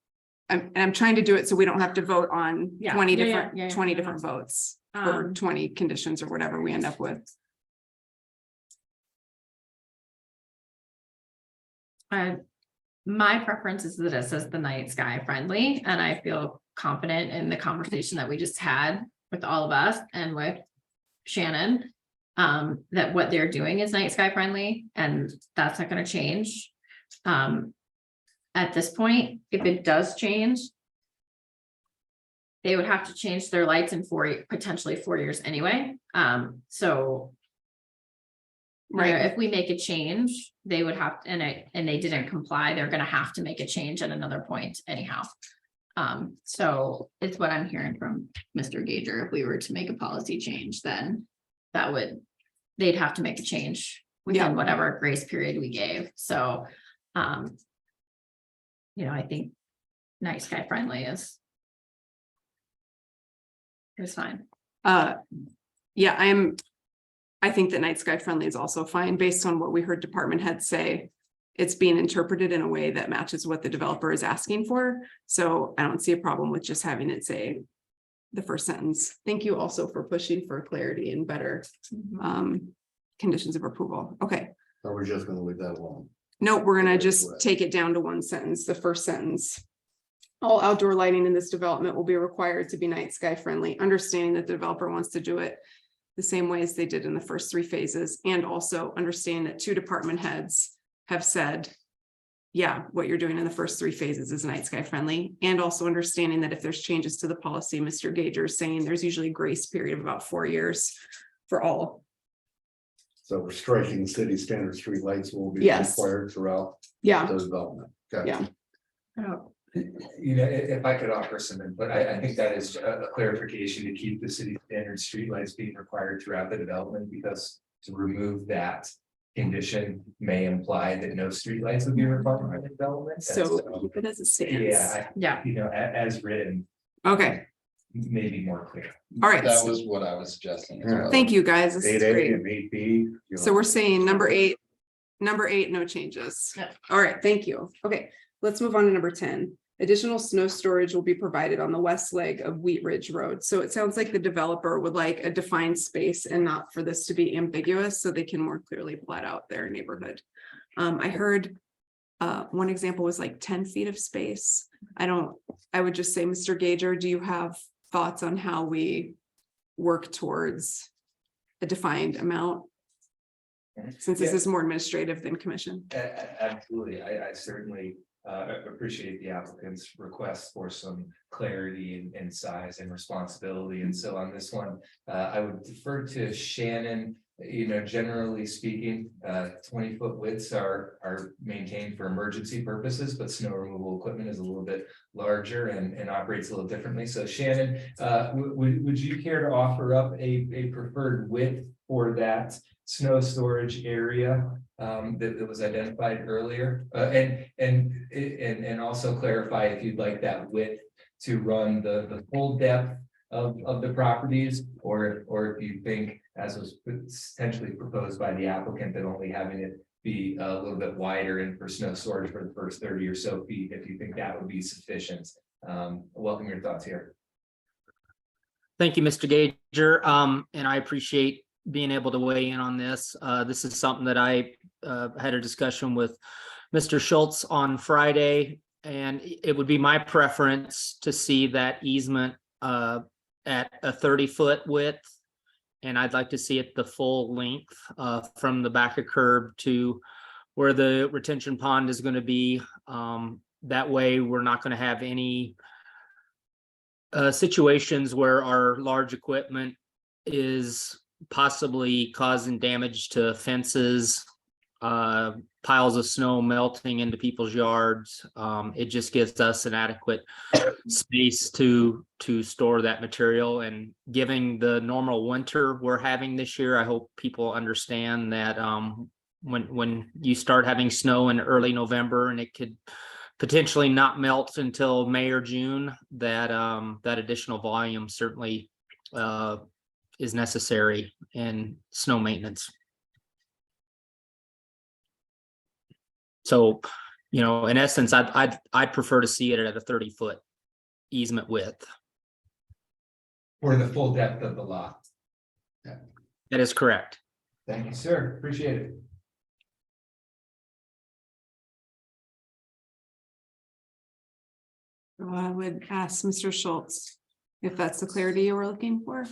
And I'm trying to do it so we don't have to vote on Yeah. 20 Yeah, yeah, different, yeah, 20 yeah. different votes. Or 20 conditions or whatever we end up with. My preference is that it says the night sky friendly, and I feel confident in the conversation that we just had with all of us and with Shannon. That what they're doing is night sky friendly, and that's not gonna change. At this point, if it does change, they would have to change their lights in potentially 4 years anyway. So you know, Right, if we make a change, they would have, and they didn't comply, they're gonna have to make a change at another point anyhow. So it's what I'm hearing from Mr. Gager. If we were to make a policy change, then they'd have to make a change Yeah. within whatever grace period we gave. So, you know, I think night sky friendly is fine. yeah, I think that night sky friendly is also fine, based on what we heard department heads say. It's being interpreted in a way that matches what the developer is asking for, so I don't see a problem with just having it say the first sentence. Thank you also for pushing for clarity and better conditions of approval. Okay, So we're just gonna leave that alone. no, we're gonna Okay, just correct. take it down to 1 sentence, the first sentence. All outdoor lighting in this development will be required to be night sky friendly, understanding that the developer wants to do it the same way as they did in the first 3 phases, and also understanding that 2 department heads have said, yeah, what you're doing in the first 3 phases is night sky friendly, and also understanding that if there's changes to the policy, Mr. Gager is saying there's usually a grace period of about 4 years for all. So we're striking city standard street lights will be Yes. required throughout Yeah, the development. Okay. yeah. You know, if I could offer some input, I think that is a clarification to keep the city standard streetlights being required throughout the development, because to remove that condition may imply that no streetlights would be required by the development. So keep it as it stands. Yeah. You know, as written, Okay, maybe more clear. all right. That was what I was suggesting as well. Thank you, guys. This is 8A great. and 8B. So we're saying number 8, no changes. Yeah. All right, thank you. Okay, let's move on to number 10. Additional snow storage will be provided on the west leg of Wheat Ridge Road. So it sounds like the developer would like a defined space and not for this to be ambiguous, so they can more clearly plat out their neighborhood. I heard one example was like 10 feet of space. I would just say, Mr. Gager, do you have thoughts on how we work towards a defined amount? Since this is more administrative than commission. Absolutely, I certainly appreciate the applicant's request for some clarity and size and responsibility. And so on this one, I would defer to Shannon. You know, generally speaking, 20-foot widths are maintained for emergency purposes, but snow removal equipment is a little bit larger and operates a little differently. So Shannon, would you care to offer up a preferred width for that snow storage area that was identified earlier, and also clarify if you'd like that width to run the full depth of the properties, or if you think, as was potentially proposed by the applicant, that only having it be a little bit wider and for snow storage for the first 30 or so feet, if you think that would be sufficient. Welcome your thoughts here. Thank you, Mr. Gager. And I appreciate being able to weigh in on this. This is something that I had a discussion with Mr. Schultz on Friday, and it would be my preference to see that easement at a 30-foot width. And I'd like to see it the full length from the back of curb to where the retention pond is going to be. That way, we're not going to have any situations where our large equipment is possibly causing damage to fences, piles of snow melting into people's yards. It just gives us an adequate space to store that material, and giving the normal winter we're having this year, I hope people understand that when you start having snow in early November and it could potentially not melt until May or June, that that additional volume certainly is necessary in snow maintenance. So, you know, in essence, I'd prefer to see it at a 30-foot easement width. For the full depth of the lot. That is correct. Thank you, sir. Appreciate it. I would ask Mr. Schultz if that's the clarity you were looking for.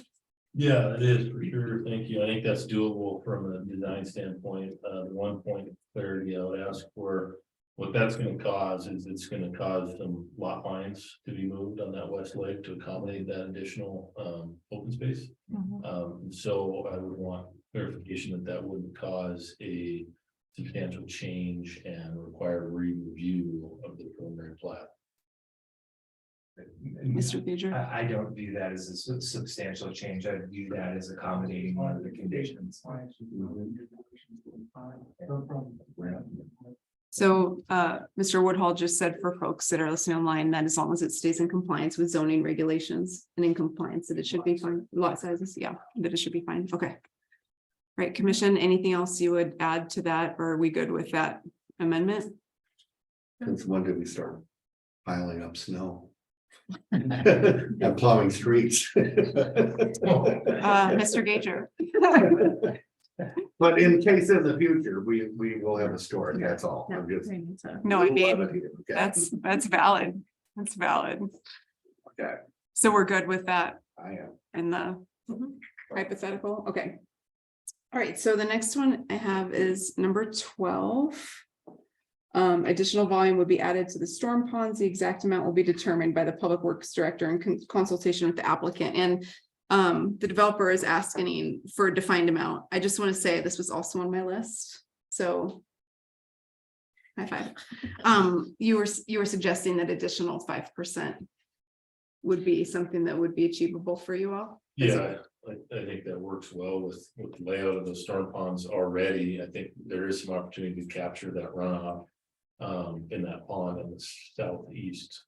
Yeah, it is for sure. Thank you. I think that's doable from a design standpoint. One point of clarity I would ask for, what that's going to cause is it's going to cause some lot lines to be moved on that west leg to accommodate that additional open space. So I would want clarification that that wouldn't cause a substantial change and require re-review of the preliminary plat. Mr. Gager. I don't view that as a substantial change. I view that as accommodating one of the conditions. So Mr. Woodhull just said for folks that are listening online that as long as it stays in compliance with zoning regulations and in compliance, that it should be fine. Lot sizes, yeah, that it should be fine. Okay. Right, Commission, anything else you would add to that, or are we good with that amendment? Since when did we start piling up snow? And plowing streets. Mr. Gager. But in case in the future, we will have a storage, that's all. I'm just. No, I mean, Okay. that's valid. That's valid. Okay. So we're good with that I am. in the hypothetical, okay. All right, so the next one I have is number 12. Additional volume would be added to the storm ponds. The exact amount will be determined by the Public Works Director in consultation with the applicant. And the developer is asking for a defined amount. I just want to say this was also on my list, so high five. You were suggesting that additional 5% would be something that would be achievable for you all? Yeah, I think that works well with the layout of the storm ponds already. I think there is some opportunity to capture that runoff in that pond in the southeast,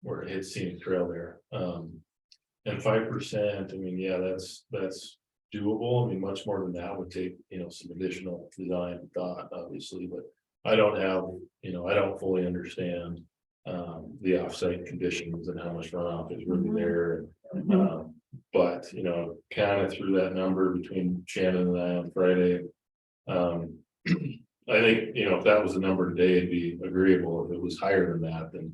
where it hits Scenic Trail there. And 5%, I mean, yeah, that's doable. I mean, much more than that would take, you know, some additional design thought, obviously, but I don't have, you know, I don't fully understand the offsite conditions and how much runoff is really there. But, you know, kind of through that number between Shannon and I on Friday. I think, you know, if that was a number today, it'd be agreeable. If it was higher than that, then,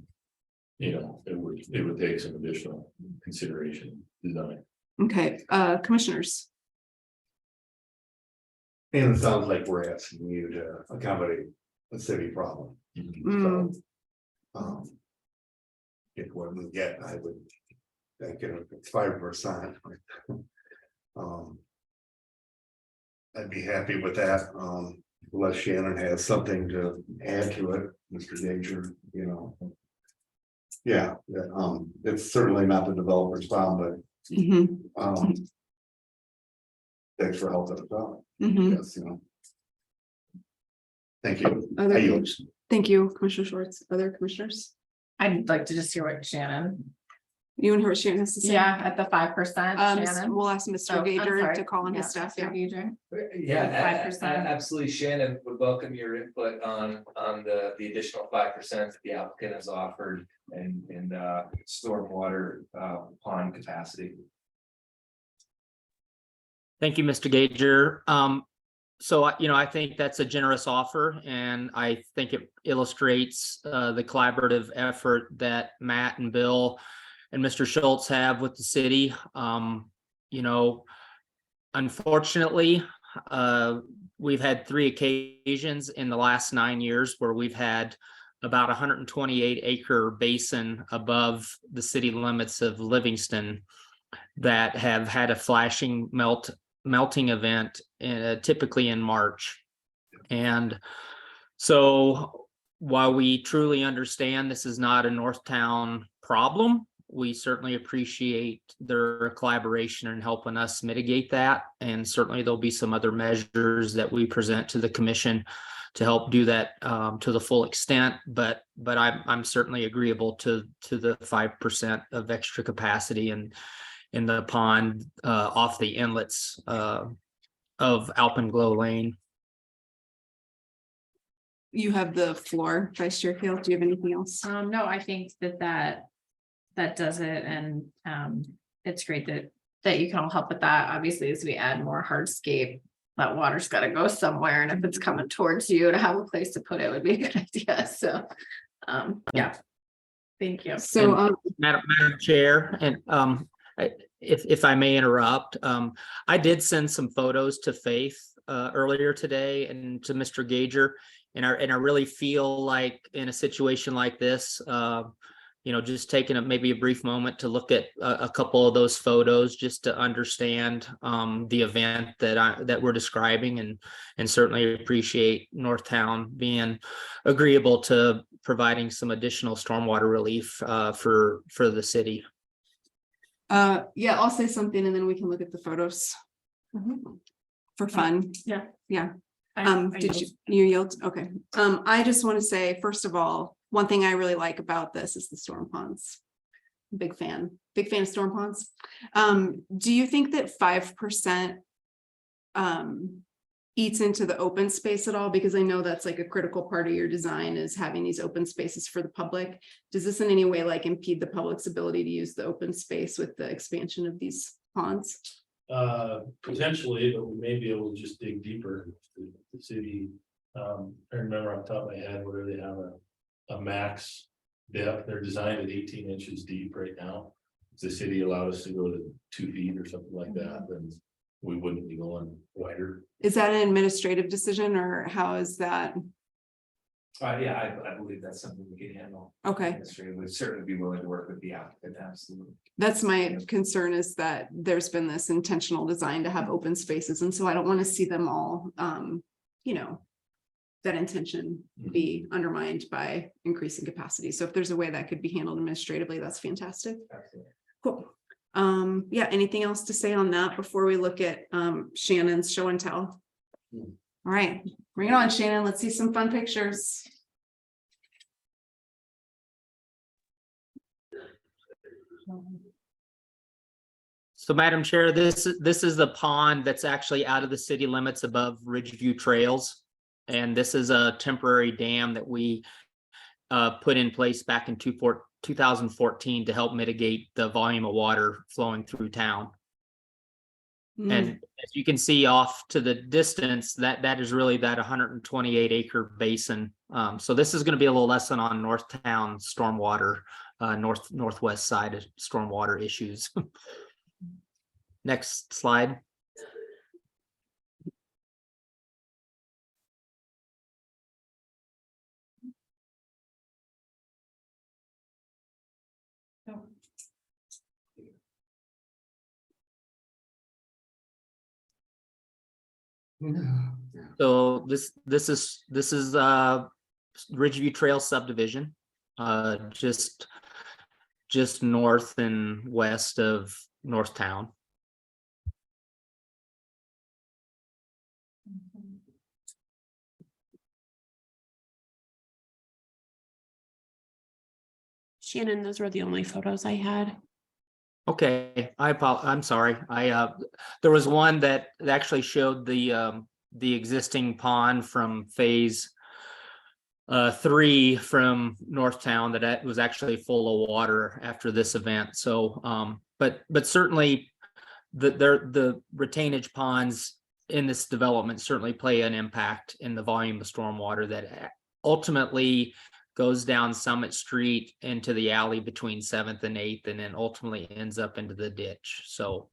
you know, it would take some additional consideration design. Okay, commissioners. And it sounds like we're asking you to accommodate a city problem. So, if what we get, I would think it's 5%. I'd be happy with that, unless Shannon has something to add to it, Mr. Gager, you know. Yeah, it's certainly not the developer's problem, but thanks for helping us out. Yes, you know. Thank you. I yield. Thank you, Commissioner Schwartz. Other commissioners? I'd like to just hear what Shannon, You and her, Shannon has to say. yeah, at the 5%, Shannon. We'll ask Oh, Mr. I'm Gager sorry. to call on Yeah, his staff. Mr. Gager. Yeah, 5%. absolutely. Shannon would welcome your input on the additional 5% that the applicant has offered and stormwater pond capacity. Thank you, Mr. Gager. So, you know, I think that's a generous offer, and I think it illustrates the collaborative effort that Matt and Bill and Mr. Schultz have with the city. You know, unfortunately, we've had 3 occasions in the last 9 years where we've had about 128-acre basin above the city limits of Livingston that have had a flashing melting event typically in March. And so while we truly understand this is not a Northtown problem, we certainly appreciate their collaboration in helping us mitigate that. And certainly there'll be some other measures that we present to the commission to help do that to the full extent. But I'm certainly agreeable to the 5% of extra capacity in the pond off the inlets of Alpenglow Lane. You have the floor, Vice Chair Field. Do you have anything else? No, I think that does it, and it's great that you can all help with that. Obviously, as we add more hardscape, that water's got to go somewhere, and if it's coming towards you, to have a place to put it would be a good idea. So, yeah, thank you. So, Madam Chair, and if I may interrupt, I did send some photos to Faith earlier today and to Mr. Gager, and I really feel like in a situation like this, just taking maybe a brief moment to look at a couple of those photos just to understand the event that we're describing, and certainly appreciate Northtown being agreeable to providing some additional stormwater relief for the city. yeah, I'll say something and then we can look at the photos for fun. Yeah. Yeah. I Did you yield? Okay. I just want to say, first of all, one thing I really like about this is the storm ponds. Big fan of storm ponds. Do you think that 5% eats into the open space at all? Because I know that's like a critical part of your design is having these open spaces for the public. Does this in any way like impede the public's ability to use the open space with the expansion of these ponds? Potentially, but we may be able to just dig deeper. The city, I remember off the top of my head, whether they have a max depth, they're designed at 18 inches deep right now. If the city allowed us to go to 2 feet or something like that, then we wouldn't be going wider. Is that an administrative decision or how is that? Yeah, I believe that's something we can handle. Okay. We'd certainly be willing to work with the applicant, absolutely. That's my concern is that there's been this intentional design to have open spaces. And so I don't want to see them all, that intention be undermined by increasing capacity. So if there's a way that could be handled administratively, that's fantastic. Absolutely. Cool. Yeah, anything else to say on that before we look at Shannon's show and tell? All right, bring it on, Shannon. Let's see some fun pictures. So Madam Chair, this is the pond that's actually out of the city limits above Ridgeview Trails. And this is a temporary dam that we put in place back in 2014 to help mitigate the volume of water flowing through town. And as you can see off to the distance, that is really that 128 acre basin. So this is going to be a little lesson on Northtown stormwater, northwest side of stormwater issues. Next slide. So this is Ridgeview Trail subdivision, just north and west of Northtown. Shannon, those were the only photos I had. Okay, I'm sorry. There was one that actually showed the existing pond from phase 3 from Northtown that was actually full of water after this event. So, but certainly the retainage ponds in this development certainly play an impact in the volume of stormwater that ultimately goes down Summit Street into the alley between 7th and 8th, and then ultimately ends up into the ditch. So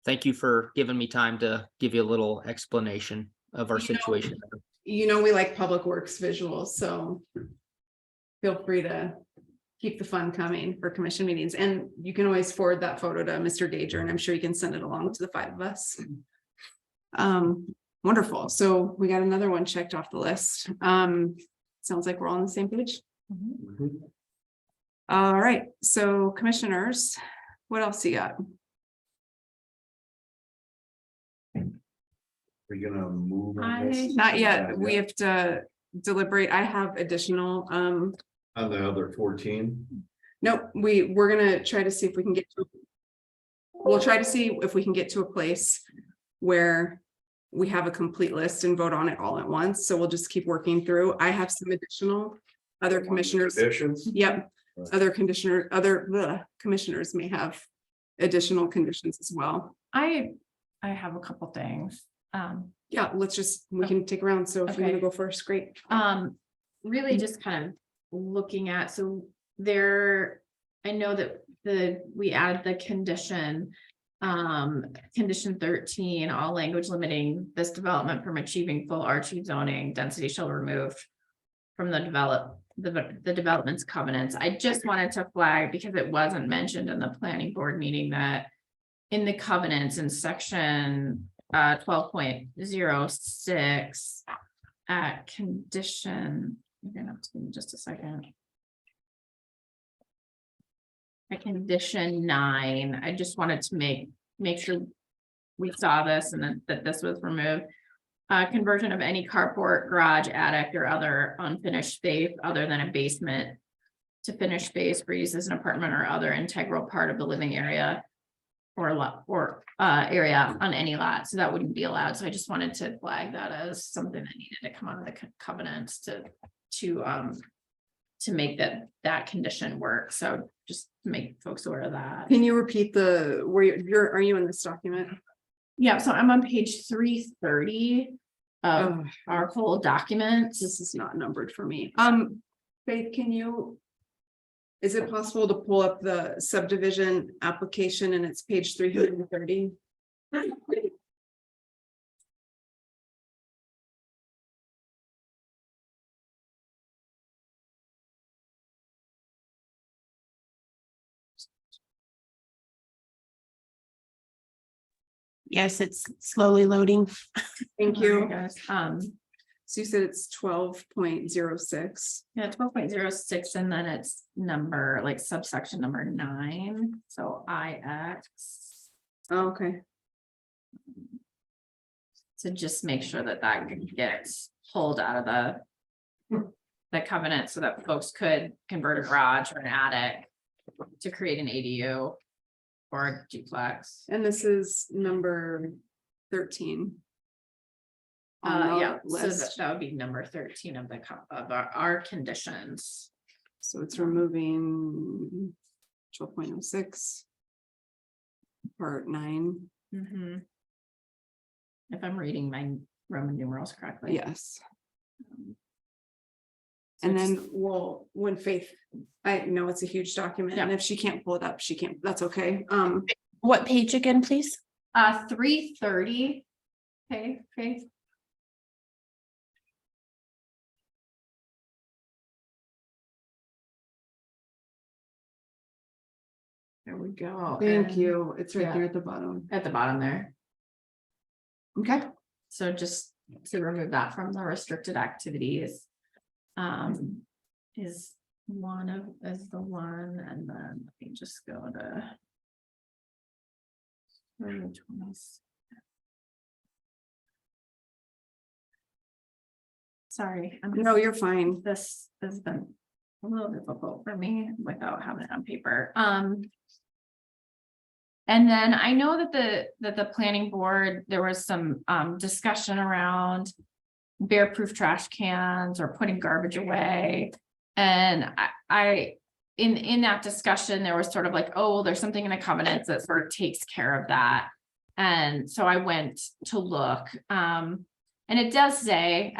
thank you for giving me time to give you a little explanation of our situation. We like public works visuals, so feel free to keep the fun coming for commission meetings. And you can always forward that photo to Mr. Gager, and I'm sure you can send it along to the 5 of us. Wonderful. So we got another one checked off the list. Sounds like we're all on the same page. All right, so commissioners, what else you got? We're gonna move on this. Not yet. We have to deliberate. I have additional, On the other 14. nope, we're gonna try to see if we can get to. We'll try to see if we can get to a place where we have a complete list and vote on it all at once. So we'll just keep working through. I have some additional other commissioners. Additions. Yep, other commissioners may have additional conditions as well. I have a couple things. Yeah, we can take around. So if you want to Okay. go first, great. Really just kind of looking at, so there, I know that we added the condition. Condition 13, all language limiting this development from achieving full R2 zoning density shall be removed from the development's covenants. I just wanted to flag, because it wasn't mentioned in the planning board meeting, that in the covenants in section 12.06 at condition, you're gonna have to give me just a second. At condition 9, I just wanted to make sure we saw this and that this was removed. Conversion of any carport, garage, attic, or other unfinished space other than a basement to finished space for use as an apartment or other integral part of the living area or lot or area on any lot. So that wouldn't be allowed. So I just wanted to flag that as something that needed to come out of the covenants to make that condition work. So just to make folks aware of that. Can you repeat are you in this document? Yeah, so I'm on page 330 of our whole document. This is not numbered for me. Faith, is it possible to pull up the subdivision application and it's page 330? Yes, it's slowly loading. Thank you. Guys, So you said it's 12.06. yeah, 12.06, and then it's number, like subsection number 9. So IX. Oh, okay. To just make sure that gets pulled out of the covenant so that folks could convert a garage or an attic to create an ADU or a duplex. And this is number 13. on the Yeah, so list. that would be number 13 of our conditions. So it's removing 12.06. Part 9. Mhm. If I'm reading my Roman numerals correctly. Yes. And then when Faith, I know it's a huge document, and if she can't pull it up, she can't, that's okay. What page again, please? 330. Okay, Faith. There we go. Thank And- you. It's right yeah. there at the bottom. At the bottom there. Okay. So just to remove that from the restricted activities. Is the one, and then let me just go to. 320. Sorry, No, you're fine. this has been a little difficult for me without having it on paper. And then I know that the planning board, there was some discussion around bear-proof trash cans or putting garbage away. And I in that discussion, there was sort of like, oh, well, there's something in the covenants that sort of takes care of that. And so I went to look, and it does say,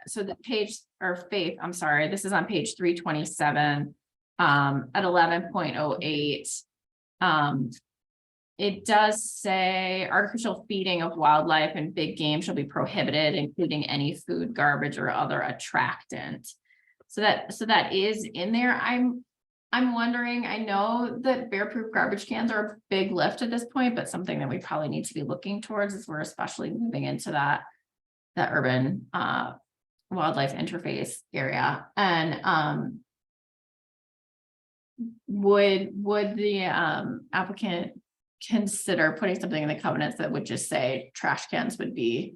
so the page or Faith, I'm sorry, this is on page 327, at 11.08. It does say artificial feeding of wildlife and big game shall be prohibited, including any food, garbage, or other attractant. So that is in there. I'm wondering, I know that bear-proof garbage cans are a big lift at this point, but something that we probably need to be looking towards as we're especially moving into that urban wildlife interface area. And would the applicant consider putting something in the covenants that would just say trash cans would be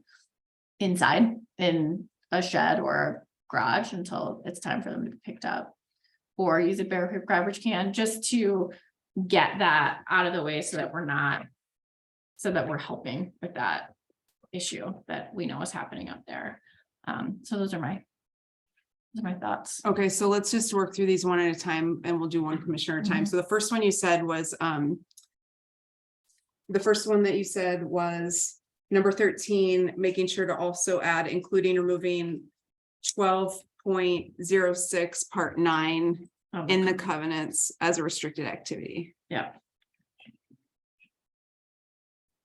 inside in a shed or a garage until it's time for them to be picked up? Or use a bear-proof garbage can just to get that out of the way so that we're helping with that issue that we know is happening up there. So those are my thoughts. Okay, so let's just work through these one at a time and we'll do one commissioner at a time. So the first one you said was, the first one that you said was number 13, making sure to also add, including removing 12.06 part 9 in the covenants as a restricted activity. Yeah.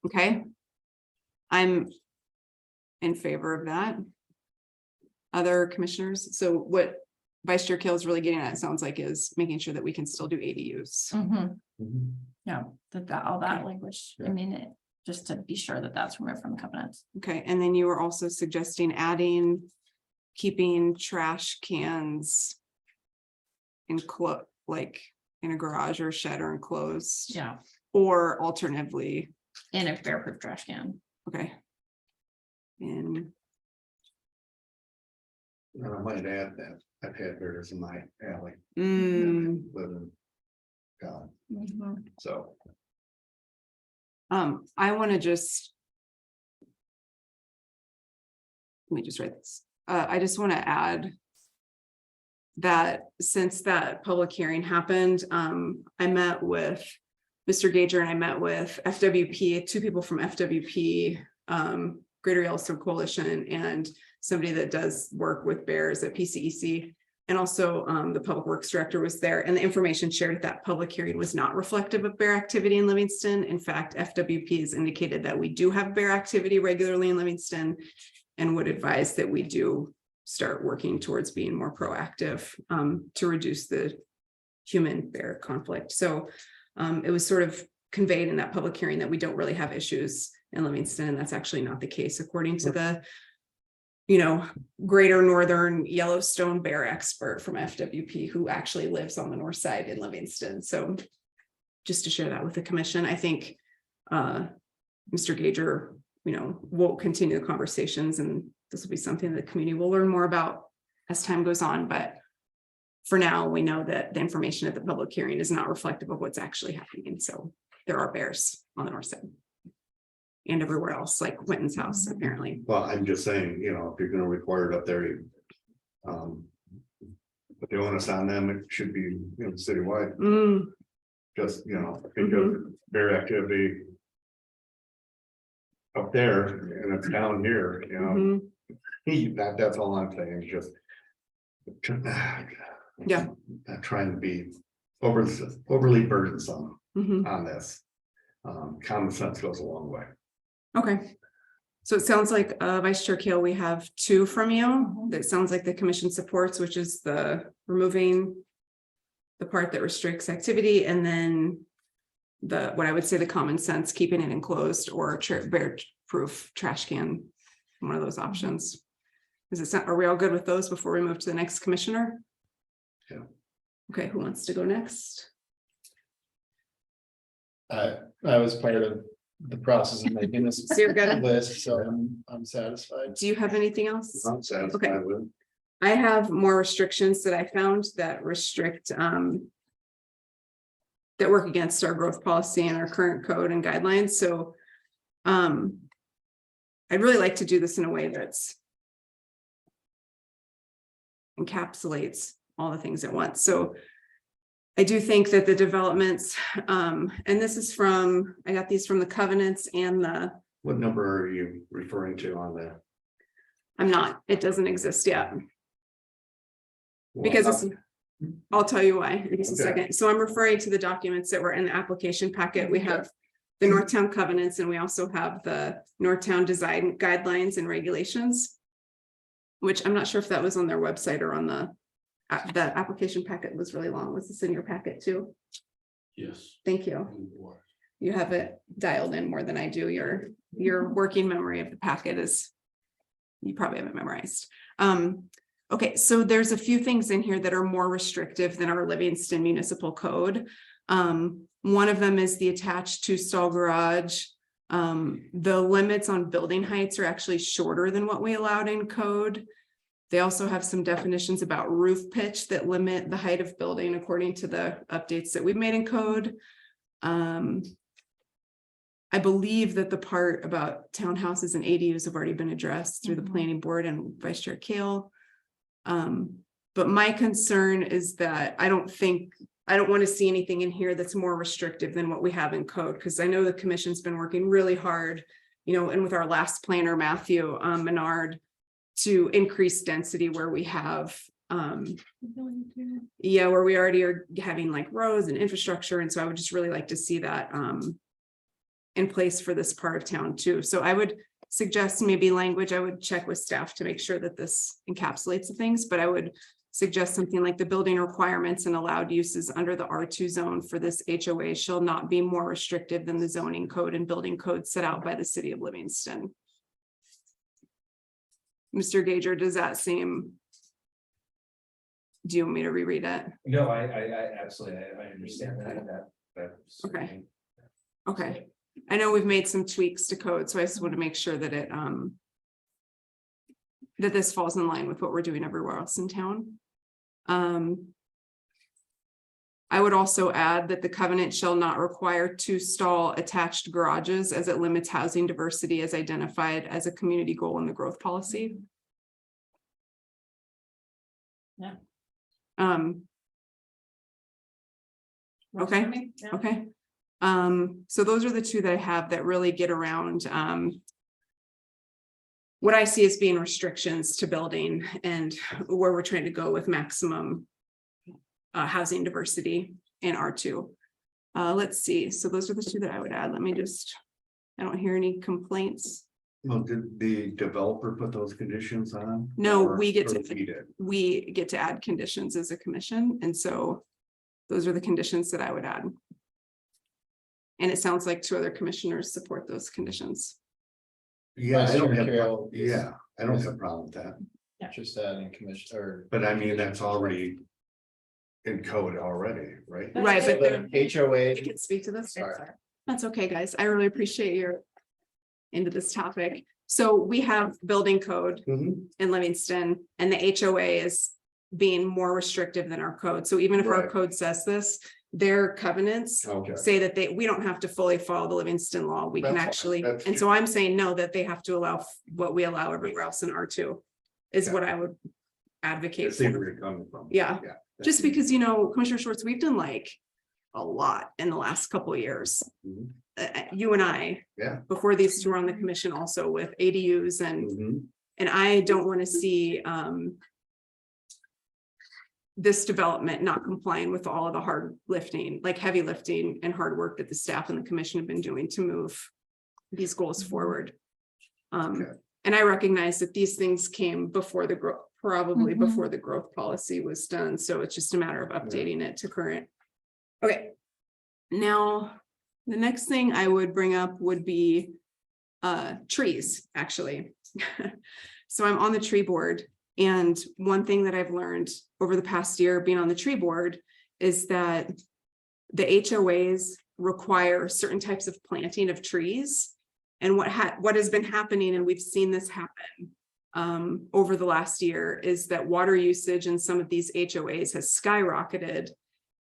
Okay. I'm in favor of that. Other commissioners, so what Vice Chair Kill is really getting at, it sounds like, is making sure that we can still do ADUs. Yeah, that all that language, I mean, just to be sure that that's removed from the covenants. Okay, and then you were also suggesting adding, keeping trash cans like in a garage or shed or enclosed. Yeah, Or alternatively, in a bear-proof trash can. okay. And And I might add that I've had bears in my alley. mm, Living. God, Mhm. so. I want to just. Let me just write this. I just want to add that since that public hearing happened, I met with Mr. Gager and I met with FWP, 2 people from FWP, Greater Yellowstone Coalition, and somebody that does work with bears at PCEC. And also the Public Works Director was there, and the information shared at that public hearing was not reflective of bear activity in Livingston. In fact, FWP has indicated that we do have bear activity regularly in Livingston and would advise that we do start working towards being more proactive to reduce the human bear conflict. So it was sort of conveyed in that public hearing that we don't really have issues in Livingston, and that's actually not the case according to the Greater Northern Yellowstone bear expert from FWP who actually lives on the north side in Livingston. So just to share that with the commission, I think Mr. Gager, will continue the conversations, and this will be something that the community will learn more about as time goes on. But for now, we know that the information at the public hearing is not reflective of what's actually happening. And so there are bears on the north side and everywhere else, like Quentin's house, apparently. Well, I'm just saying, if you're gonna require it up there. But the onus on them, it should be, citywide, just, because bear activity. Up there, and it's down here, that's all I'm saying, just. Yeah. Not trying to be overly burdensome on this. Common sense goes a long way. Okay. So it sounds like Vice Chair Kale, we have 2 from you. That sounds like the commission supports, which is the removing the part that restricts activity, and then what I would say the common sense, keeping it enclosed or bear proof trash can, one of those options. Are we all good with those before we move to the next commissioner? Yeah. Okay, who wants to go next? I was part of the process of making this So you're good? list, so I'm satisfied. Do you have anything else? I'm satisfied Okay. with. I have more restrictions that I found that restrict that work against our growth policy and our current code and guidelines. So I'd really like to do this in a way that's encapsulates all the things at once. So I do think that the developments, and this is I got these from the covenants and What number are you referring to on that? I'm not, it doesn't exist yet. Because I'll tell you why in just a second. So I'm referring to the documents that were in the application packet. We have the Northtown covenants, and we also have the Northtown design guidelines and regulations, which I'm not sure if that was on their website or on the the application packet was really long. Was this in your packet too? Yes. Thank you. You have it dialed in more than I do. Your working memory of the packet is, you probably haven't memorized. Okay, so there's a few things in here that are more restrictive than our Livingston Municipal Code. One of them is the attached two-stall garage. The limits on building heights are actually shorter than what we allowed in code. They also have some definitions about roof pitch that limit the height of building according to the updates that we've made in code. I believe that the part about townhouses and ADUs have already been addressed through the planning board and Vice Chair Kale. But my concern is that I don't want to see anything in here that's more restrictive than what we have in code, because I know the commission's been working really hard, and with our last planner, Matthew Menard, to increase density where we have, where we already are having like roads and infrastructure. And so I would just really like to see that in place for this part of town too. So I would suggest maybe language, I would check with staff to make sure that this encapsulates the things, but I would suggest something like the building requirements and allowed uses under the R2 zone for this HOA shall not be more restrictive than the zoning code and building code set out by the city of Livingston. Mr. Gager, does that seem? Do you want me to reread it? No, I absolutely, I understand that. Okay. Okay. I know we've made some tweaks to code, so I just want to make sure that it, that this falls in line with what we're doing everywhere else in town. I would also add that the covenant shall not require two-stall attached garages as it limits housing diversity as identified as a community goal in the growth policy. Yeah. Okay, okay. So those are the two that I have that really get around what I see as being restrictions to building and where we're trying to go with maximum housing diversity in R2. Let's see. So those are the two that I would add. Let me just, I don't hear any complaints. Well, did the developer put those conditions on? No, Or- we get or to, we did? we get to add conditions as a commission. And so those are the conditions that I would add. And it sounds like two other commissioners support those conditions. Yeah, I don't have, Carol is- yeah, I don't have a problem with that, Just adding commission or. but I mean, that's already in code already, right? Right, but The HOA. I can speak to this. Sorry. That's okay, guys. I really appreciate your into this topic. So we have building code Mhm. in Livingston and the HOA is being more restrictive than our code. So even if our Right. code says this, their covenants Okay. say that we don't have to fully follow the Livingston law. We can That's fine. actually, That's and so I'm saying no, that they have to allow what we allow everywhere else in R2 is Yeah. what I would I advocate see for. where you're coming from. Yeah. Yeah. Just because, Commissioner Schwartz, we've done like a lot in the last couple of years. Mhm. You and I. Yeah. Before these two were on the commission also with ADUs Mhm. and I don't want to see this development not complying with all of the hard lifting, like heavy lifting and hard work that the staff and the commission have been doing to move these goals forward. Okay. And I recognize that these things came before the growth, probably Mhm. before the growth policy was done. So it's just a matter of updating it to current. Okay. Now, the next thing I would bring up would be trees, actually. So I'm on the tree board. And one thing that I've learned over the past year being on the tree board is that the HOAs require certain types of planting of trees. And what has been happening, and we've seen this happen over the last year, is that water usage in some of these HOAs has skyrocketed.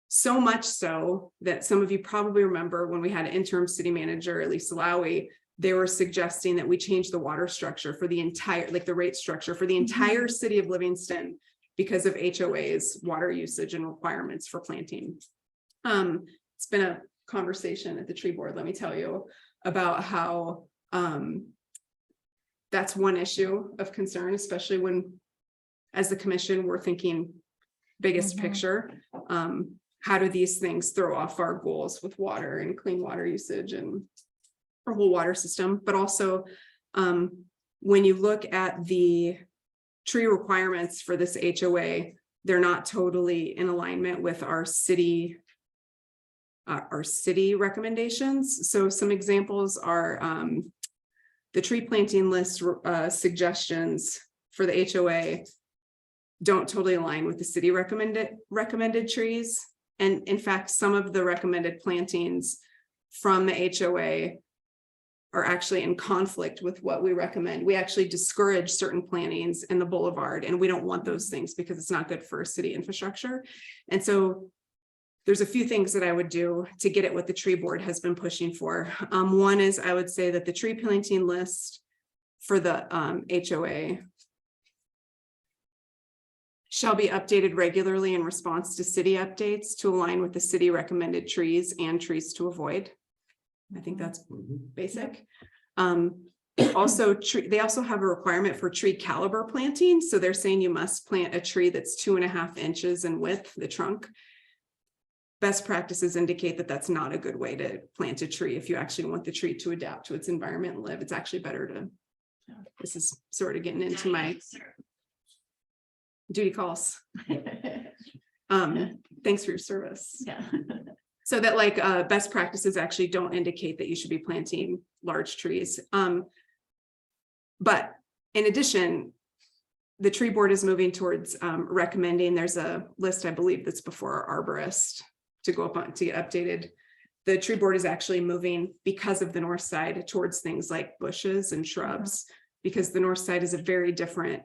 So much so that some of you probably remember when we had an interim city manager, Lisa Lowy, they were suggesting that we change the water structure for the entire, like the rate structure for the entire city of Livingston because of HOA's water usage and requirements for planting. It's been a conversation at the tree board, let me tell you, about how that's one issue of concern, especially when, as the commission, we're thinking biggest picture. How do these things throw off our goals with water and clean water usage and our whole water system? But also, when you look at the tree requirements for this HOA, they're not totally in alignment with our city recommendations. So some examples are the tree planting list suggestions for the HOA don't totally align with the city recommended trees. And in fact, some of the recommended plantings from the HOA are actually in conflict with what we recommend. We actually discourage certain plantings in the boulevard, and we don't want those things because it's not good for city infrastructure. And so there's a few things that I would do to get at what the tree board has been pushing for. One is I would say that the tree planting list for the HOA shall be updated regularly in response to city updates to align with the city recommended trees and trees to avoid. I think that's basic. Also, they also have a requirement for tree caliber planting. So they're saying you must plant a tree that's 2.5 inches in width, the trunk. Best practices indicate that that's not a good way to plant a tree. If you actually want the tree to adapt to its environment and live, it's actually better to, this is sort of getting into my duty calls. Thanks for your service. Yeah. So that like best practices actually don't indicate that you should be planting large trees. But in addition, the tree board is moving towards recommending, there's a list, I believe, that's before our arborist to go up on to get updated. The tree board is actually moving because of the north side towards things like bushes and shrubs, because the north side is a very different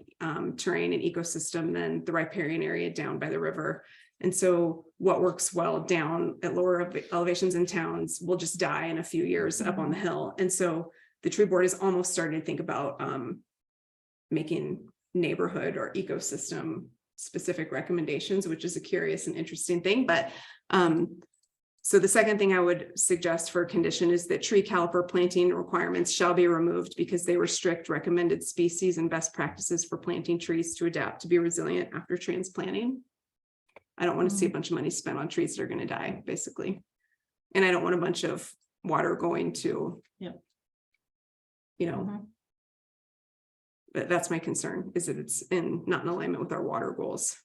terrain and ecosystem than the riparian area down by the river. And so what works well down at lower elevations in towns will just die in a few years up on the hill. And so the tree board is almost starting to think about making neighborhood or ecosystem specific recommendations, which is a curious and interesting thing. But so the second thing I would suggest for a condition is that tree caliper planting requirements shall be removed because they restrict recommended species and best practices for planting trees to adapt to be resilient after transplanting. I don't want to see a bunch of money spent on trees that are going to die, basically. And I don't want a bunch of water going to, you know, but that's my concern, is that it's not in alignment with our water goals.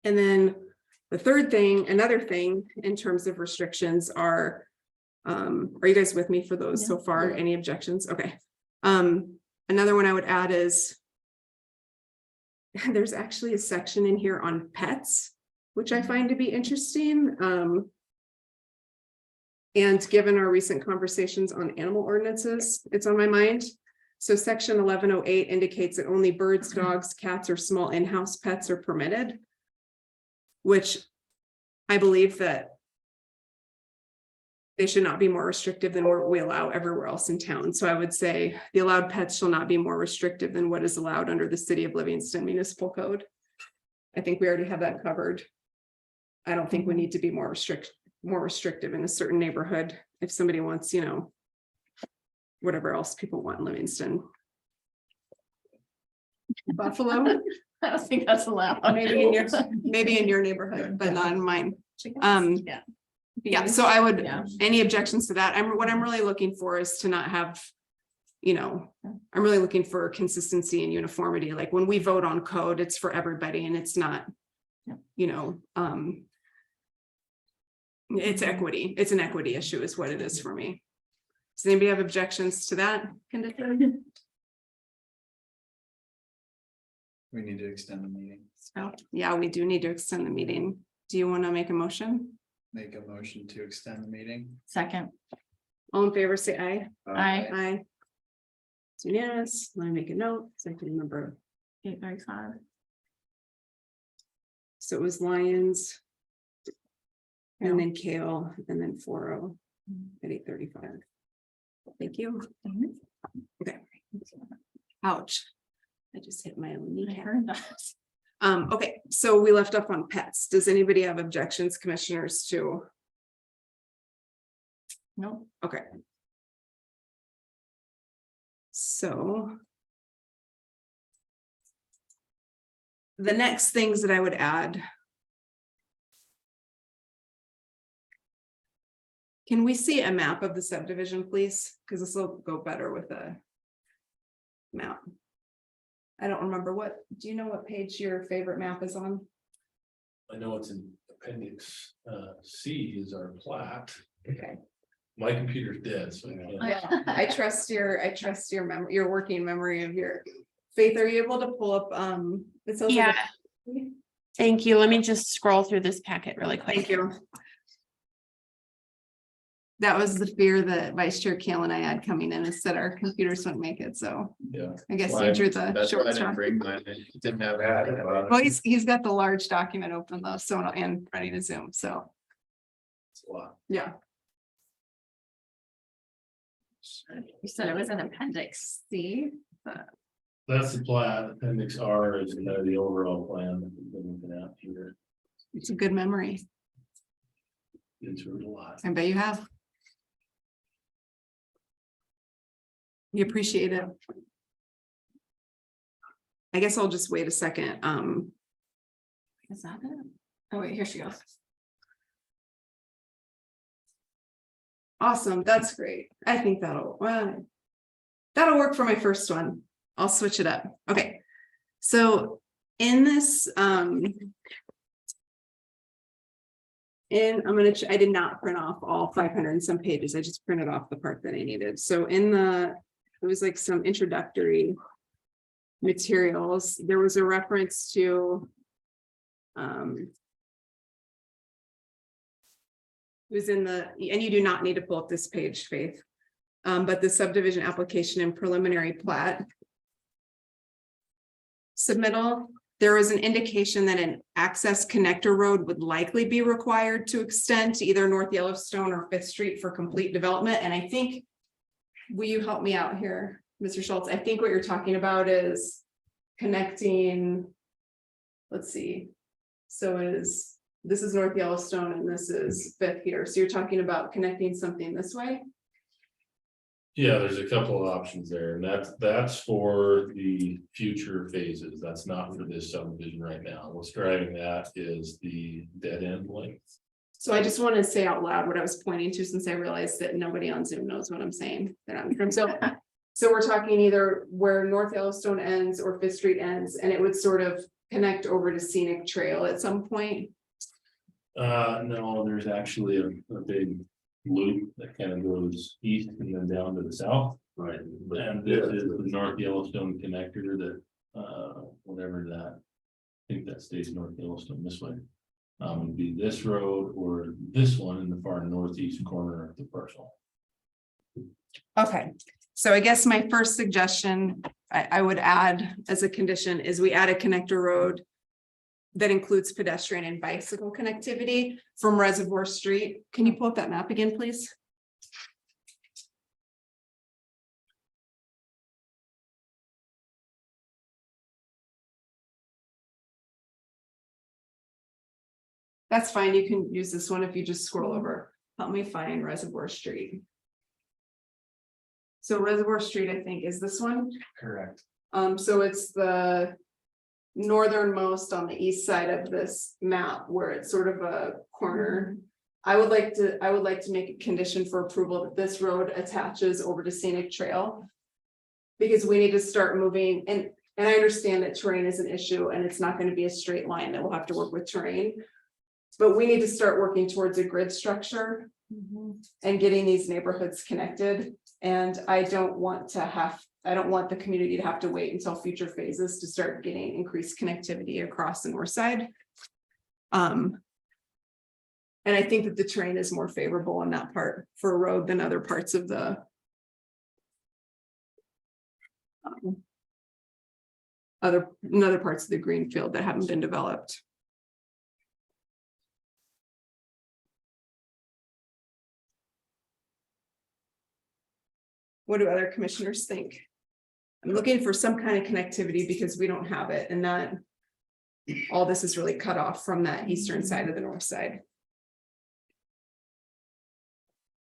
And then the third thing, another thing in terms of restrictions are you guys with me for those so far? Any objections? Okay. Another one I would add is there's actually a section in here on pets, which I find to be interesting. And given our recent conversations on animal ordinances, it's on my mind. So section 1108 indicates that only birds, dogs, cats, or small in-house pets are permitted, which I believe that they should not be more restrictive than what we allow everywhere else in town. So I would say the allowed pets shall not be more restrictive than what is allowed under the City of Livingston Municipal Code. I think we already have that covered. I don't think we need to be more restrictive in a certain neighborhood if somebody wants, you know, whatever else people want in Livingston. Buffalo. I don't think that's allowed. Maybe in your neighborhood, but not in mine. Yeah. Yeah, so I would, any objections to that? What I'm really looking for is to not have, you know, I'm really looking for consistency and uniformity. Like when we vote on code, it's for everybody and it's not, you know, it's equity. It's an equity issue is what it is for me. Does anybody have objections to that condition? We need to extend the meeting. So, yeah, we do need to extend the meeting. Do you want to make a motion? Make a motion to extend the meeting. Second. All in favor, say aye. Aye. Aye. It's unanimous. Let me make a note so I can remember. 8:35. So it was Lions. And then Kale, and then 4-0 at 8:35. Thank you. Okay. Ouch. I just hit my own kneecap. Okay, so we left off on pets. Does anybody have objections, commissioners, to? No. Okay. So. The next things that I would add. Can we see a map of the subdivision, please? Because this will go better with a map. I don't remember do you know what page your favorite map is on? I know it's in appendix C is our plat. Okay. My computer's dead, so I can't. I trust your memory, your working memory of your Faith. Are you able to pull up, it sounds like Yeah. Thank you. Let me just scroll through this packet really quick. Thank you. That was the fear that Vice Chair Kale and I had coming in, is that our computers wouldn't make it, so Yeah. I guess Well, you drew the That's why I short didn't straw. bring mine. It didn't have that. Well, he's got the large document open though, so, and ready to zoom, so, It's a lot. yeah. You said it was an appendix C. That's the plat. Appendix R is kind of the overall plan that we've been looking at here. It's a good memory. It's really a lot. I bet you have. You appreciate it. I guess I'll just wait a second. Is that it? Oh, wait, here she goes. Awesome, that's great. I think that'll work for my first one. I'll switch it up. Okay. So in this, I did not print off all 500 and some pages. I just printed off the part that I needed. So it was like some introductory materials. There was a reference to it was in and you do not need to pull up this page, Faith. But the subdivision application and preliminary plat submittal, there was an indication that an access connector road would likely be required to extend to either North Yellowstone or Fifth Street for complete development. And I think, will you help me out here, Mr. Schultz? I think what you're talking about is connecting, let's see. So this is North Yellowstone and this is Fifth here. So you're talking about connecting something this way? Yeah, there's a couple of options there, and that's for the future phases. That's not for this subdivision right now. What's driving that is the dead end length. So I just want to say out loud what I was pointing to, since I realized that nobody on Zoom knows what I'm saying. So we're talking either where North Yellowstone ends or Fifth Street ends, and it would sort of connect over to Scenic Trail at some point. No, there's actually a big loop that kind of goes east and then down to the south. Right. And this is the North Yellowstone connector that, whatever that, I think that stays North Yellowstone this way. Would be this road or this one in the far northeast corner of the parcel. Okay, so I guess my first suggestion I would add as a condition is we add a connector road that includes pedestrian and bicycle connectivity from Reservoir Street. Can you pull up that map again, please? That's fine. You can use this one if you just scroll over. Help me find Reservoir Street. So Reservoir Street, I think, is this one. Correct. So it's the northernmost on the east side of this map where it's sort of a corner. I would like to make a condition for approval that this road attaches over to Scenic Trail. Because we need to start moving, and I understand that terrain is an issue and it's not going to be a straight line, that we'll have to work with terrain. But we need to start working towards a grid structure and getting these neighborhoods connected. And I don't want the community to have to wait until future phases to start getting increased connectivity across the north side. And I think that the terrain is more favorable in that part for a road than other parts of the other parts of the green field that haven't been developed. What do other commissioners think? I'm looking for some kind of connectivity because we don't have it, and that all this is really cut off from that eastern side of the north side.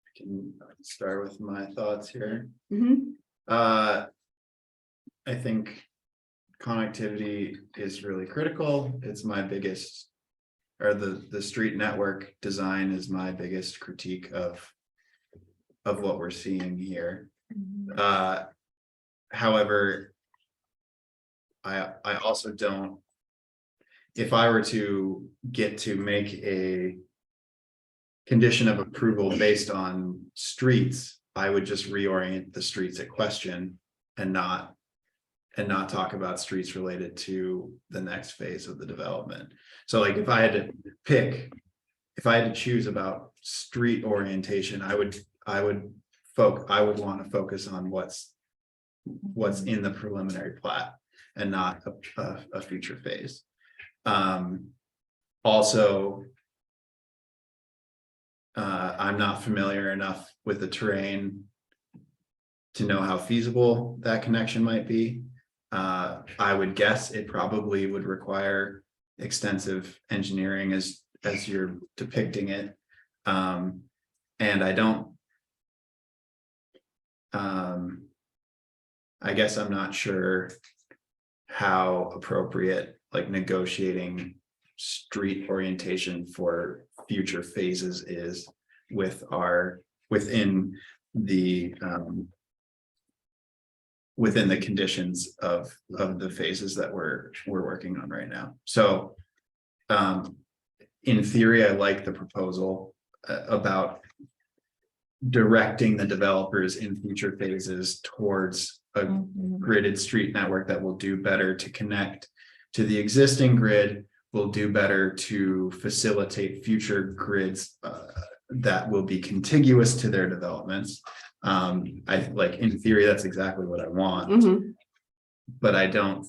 I can start with my thoughts here. Mm-hmm. I think connectivity is really critical. It's my biggest, or the street network design is my biggest critique of what we're seeing here. However, I also don't. If I were to get to make a condition of approval based on streets, I would just reorient the streets at question and not talk about streets related to the next phase of the development. So like if I had to pick, if I had to choose about street orientation, I would want to focus on what's in the preliminary plat and not a future phase. Also, I'm not familiar enough with the terrain to know how feasible that connection might be. I would guess it probably would require extensive engineering as you're depicting it. And I don't, I guess I'm not sure how appropriate like negotiating street orientation for future phases is within the conditions of the phases that we're working on right now. So in theory, I like the proposal about directing the developers in future phases towards a gridded street network that will do better to connect to the existing grid, will do better to facilitate future grids that will be contiguous to their developments. I like in theory, that's exactly what I want, but I don't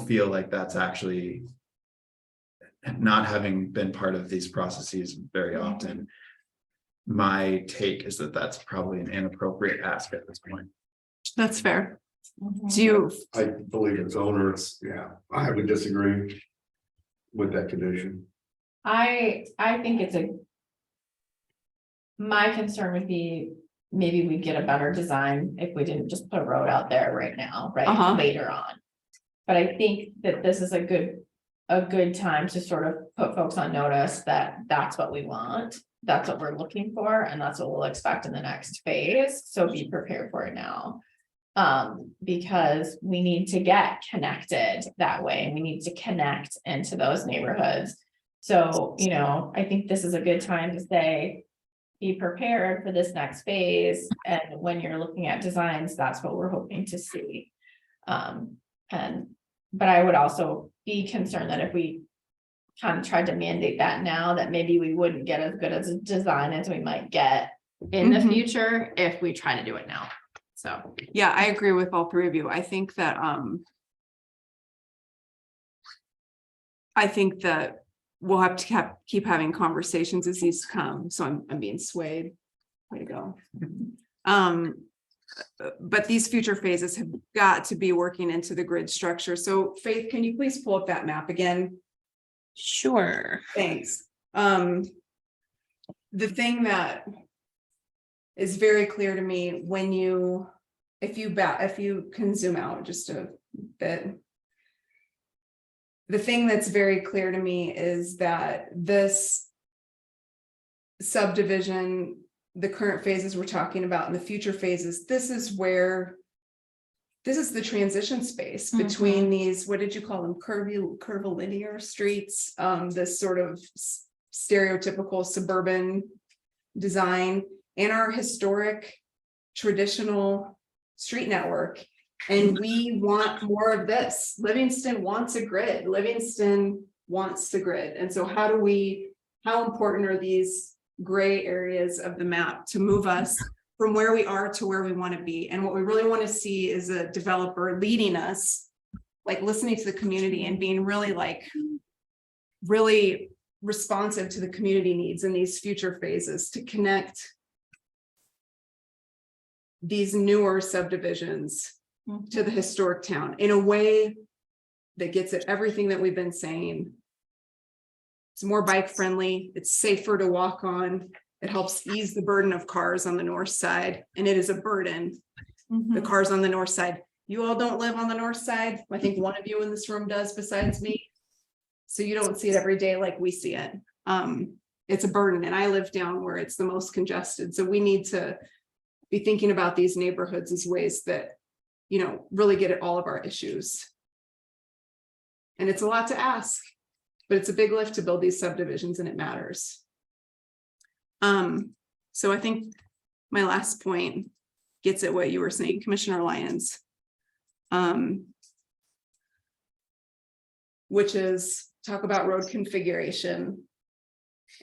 feel like that's actually, not having been part of these processes very often. My take is that that's probably an inappropriate ask at this point. That's fair. Do you, I believe it's onerous. Yeah, I would disagree with that condition. I think it's my concern would be maybe we get a better design if we didn't just put a road out there right now, right, later on. But I think that this is a good time to sort of put folks on notice that that's what we want. That's what we're looking for, and that's what we'll expect in the next phase. So be prepared for it now. Because we need to get connected that way, and we need to connect into those neighborhoods. So, you know, I think this is a good time to say, be prepared for this next phase. And when you're looking at designs, that's what we're hoping to see. But I would also be concerned that if we kind of tried to mandate that now, that maybe we wouldn't get as good as a design as we might get in the future if we try to do it now. So, yeah, I agree with all three of you. I think that we'll have to keep having conversations as these come. So I'm being swayed. Way to go. But these future phases have got to be working into the grid structure. So Faith, can you please pull up that map again? Sure. Thanks. The thing that is very clear to me when if you can zoom out just a bit. The thing that's very clear to me is that this subdivision, the current phases we're talking about and the future phases, this is the transition space between these, what did you call them? Curvilinear streets, this sort of stereotypical suburban design and our historic traditional street network. And we want more of this. Livingston wants a grid. Livingston wants the grid. And so how important are these gray areas of the map to move us from where we are to where we want to be? And what we really want to see is a developer leading us, like listening to the community and being really responsive to the community needs in these future phases to connect these newer subdivisions to the historic town in a way that gets at everything that we've been saying. It's more bike friendly, it's safer to walk on, it helps ease the burden of cars on the north side, and it is a burden. The cars on the north side. You all don't live on the north side. I think one of you in this room does besides me. So you don't see it every day like we see it. It's a burden, and I live down where it's the most congested. So we need to be thinking about these neighborhoods as ways that, you know, really get at all of our issues. And it's a lot to ask, but it's a big lift to build these subdivisions and it matters. So I think my last point gets at what you were saying, Commissioner Lyons. Which is talk about road configuration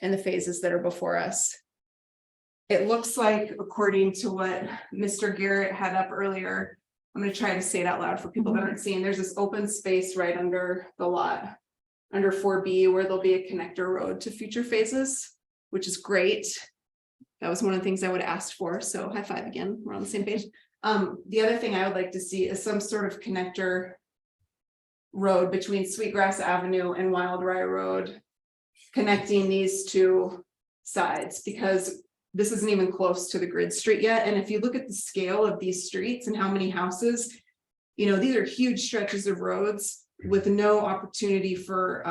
and the phases that are before us. It looks like, according to what Mr. Garrett had up earlier, I'm going to try to say it out loud for people that aren't seeing, there's this open space right under the lot, under 4B, where there'll be a connector road to future phases, which is great. That was one of the things I would have asked for, so high five again, we're on the same page. The other thing I would like to see is some sort of connector road between Sweetgrass Avenue and Wild Rye Road, connecting these two sides, because this isn't even close to the grid street yet. And if you look at the scale of these streets and how many houses, you know, these are huge stretches of roads with no opportunity for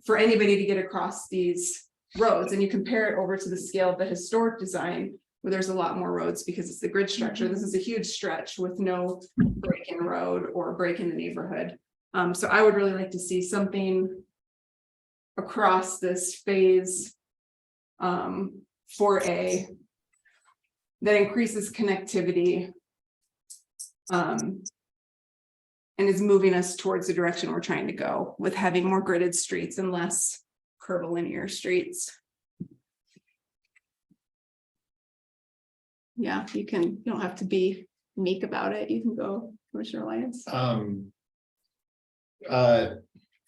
anybody to get across these roads. And you compare it over to the scale of the historic design, where there's a lot more roads because it's the grid structure. This is a huge stretch with no break in road or break in the neighborhood. So I would really like to see something across this phase 4A that increases connectivity and is moving us towards the direction we're trying to go with having more gridded streets and less curvilinear streets. Yeah, you don't have to be meek about it. You can go, Commissioner Lyons.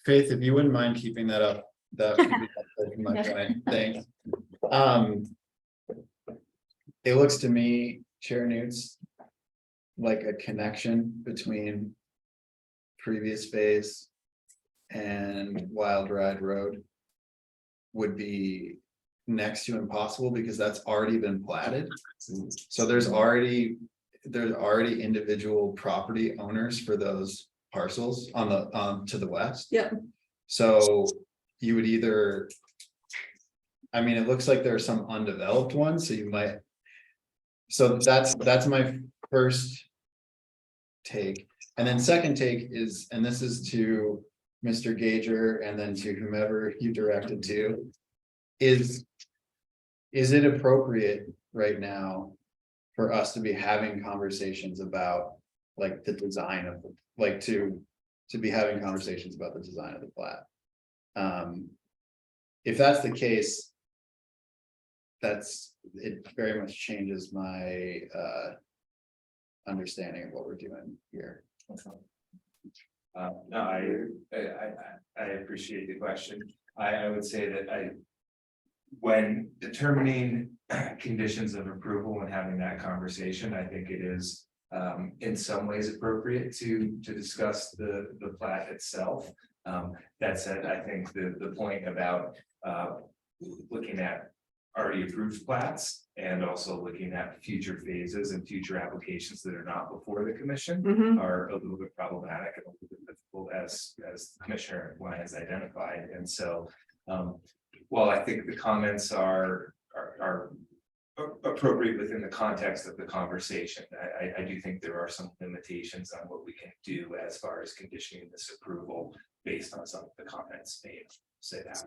Faith, if you wouldn't mind keeping that up, that would be helpful for my point. Thanks. It looks to me, Chair Newts, like a connection between previous phase and Wild Ride Road would be next to impossible, because that's already been platted. So there's already individual property owners for those parcels on the to the west. Yep. So you would either, I mean, it looks like there are some undeveloped ones, so you might. So that's my first take. And then second take is, and this is to Mr. Gager and then to whomever you directed to, is it appropriate right now for us to be having conversations about like the design of, like to be having conversations about the design of the plat? If that's the case, it very much changes my understanding of what we're doing here. No, I appreciate the question. I would say that when determining conditions of approval and having that conversation, I think it is in some ways appropriate to discuss the plat itself. That said, I think the point about looking at already approved plats and also looking at future phases and future applications that are not before the commission are a little bit problematic and a little bit difficult, as Commissioner Lyons identified. And so while I think the comments are appropriate within the context of the conversation, I do think there are some limitations on what we can do as far as conditioning this approval based on some of the comments made. Say that.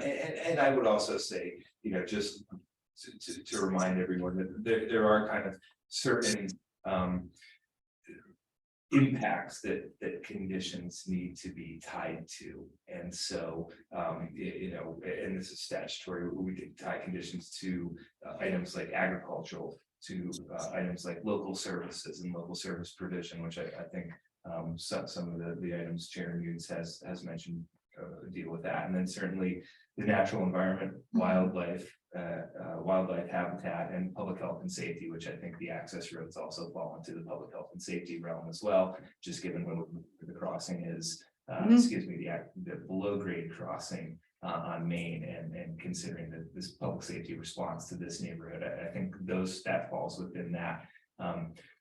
And I would also say, you know, just to remind everyone that there are kind of certain impacts that conditions need to be tied to. And so, you know, and this is statutory, we can tie conditions to items like agricultural, to items like local services and local service provision, which I think some of the items Chair Hughes has mentioned deal with that. And then certainly the natural environment, wildlife habitat, and public health and safety, which I think the access roads also fall into the public health and safety realm as well, just given when the crossing is, excuse me, the below grade crossing on Main, and considering this public safety response to this neighborhood, I think that falls within that.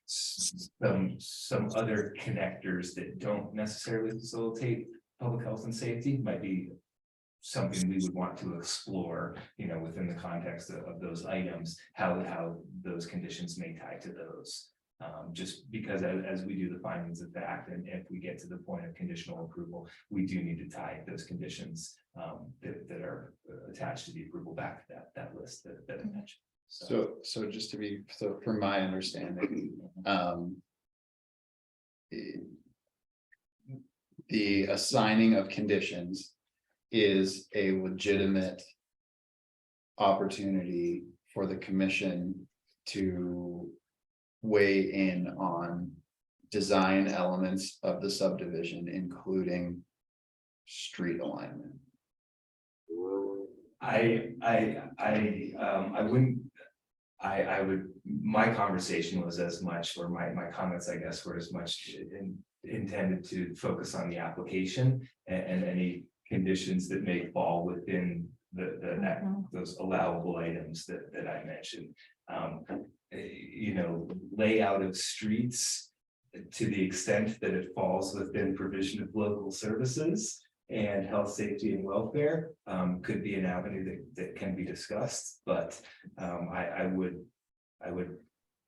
Some other connectors that don't necessarily facilitate public health and safety might be something we would want to explore, you know, within the context of those items, how those conditions may tie to those. Just because as we do the findings of fact, and if we get to the point of conditional approval, we do need to tie those conditions that are attached to the approval back to that list that I mentioned. So just to be, so from my understanding, the assigning of conditions is a legitimate opportunity for the commission to weigh in on design elements of the subdivision, including street alignment. I would, my conversation was as much, or my comments, I guess, were as much intended to focus on the application and any conditions that may fall within those allowable items that I mentioned. You know, layout of streets to the extent that it falls within provision of local services and health, safety, and welfare could be an avenue that can be discussed, but I would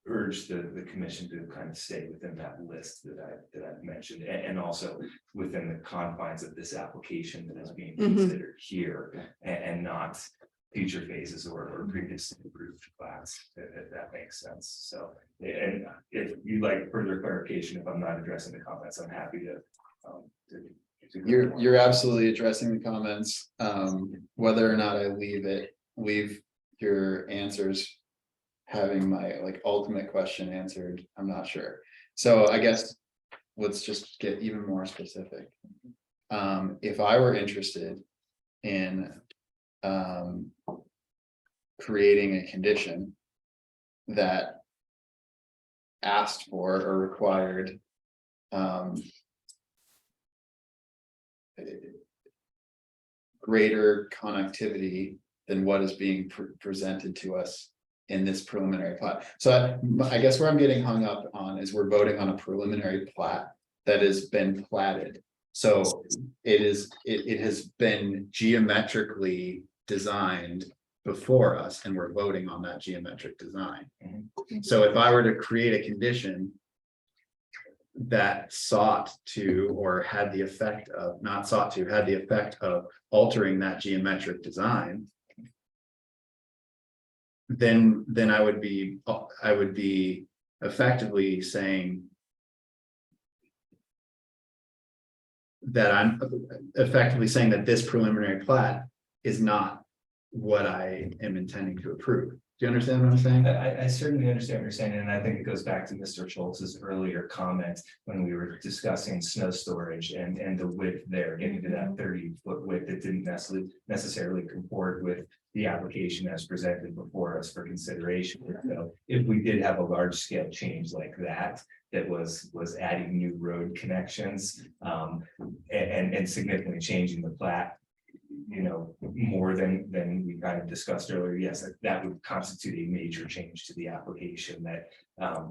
urge the commission to kind of stay within that list that I've mentioned, and also within the confines of this application that is being considered here, and not future phases or previously approved plans, if that makes sense. So, and if you'd like further clarification, if I'm not addressing the comments, I'm happy to You're absolutely addressing the comments. Whether or not I leave your answers having my ultimate question answered, I'm not sure. So I guess let's just get even more specific. If I were interested in creating a condition that asked for or required greater connectivity than what is being presented to us in this preliminary plat. So I guess where I'm getting hung up on is we're voting on a preliminary plat that has been platted. So it has been geometrically designed before us, and we're voting on that geometric design. So if I were to create a condition that sought to, or had the effect of, not sought to, had the effect of altering that geometric design, then I would be effectively saying that I'm effectively saying that this preliminary plat is not what I am intending to approve. Do you understand what I'm saying? I certainly understand what you're saying, and I think it goes back to Mr. Schultz's earlier comment when we were discussing snow storage and the width there, getting to that 30-foot width that didn't necessarily comport with the application as presented before us for consideration. So if we did have a large scale change like that was adding new road connections and significantly changing the plat, you know, more than we kind of discussed earlier, yes, that would constitute a major change to the application that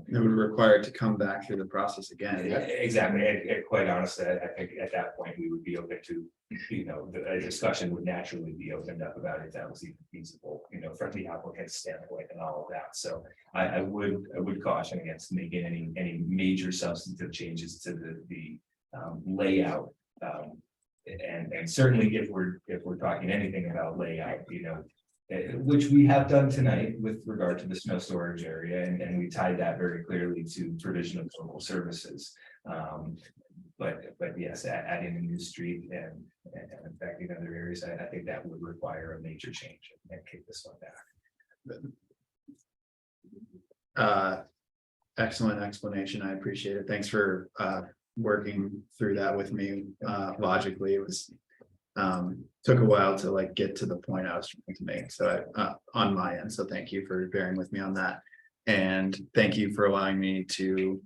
it would require it to come back through the process again. Exactly, and quite honestly, I think at that point we would be open to, you know, a discussion would naturally be opened up about if that was even feasible, you know, from the applicant's standpoint and all of that. So I would caution against making any major substantive changes to the layout. And certainly if we're talking anything about layout, you know, which we have done tonight with regard to the snow storage area, and we tied that very clearly to provision of local services. But yes, adding a new street and affecting other areas, I think that would require a major change and kick this one back. Excellent explanation. I appreciate it. Thanks for working through that with me logically. It was took a while to get to the point I was trying to make, so on my end, so thank you for bearing with me on that, and thank you for allowing me to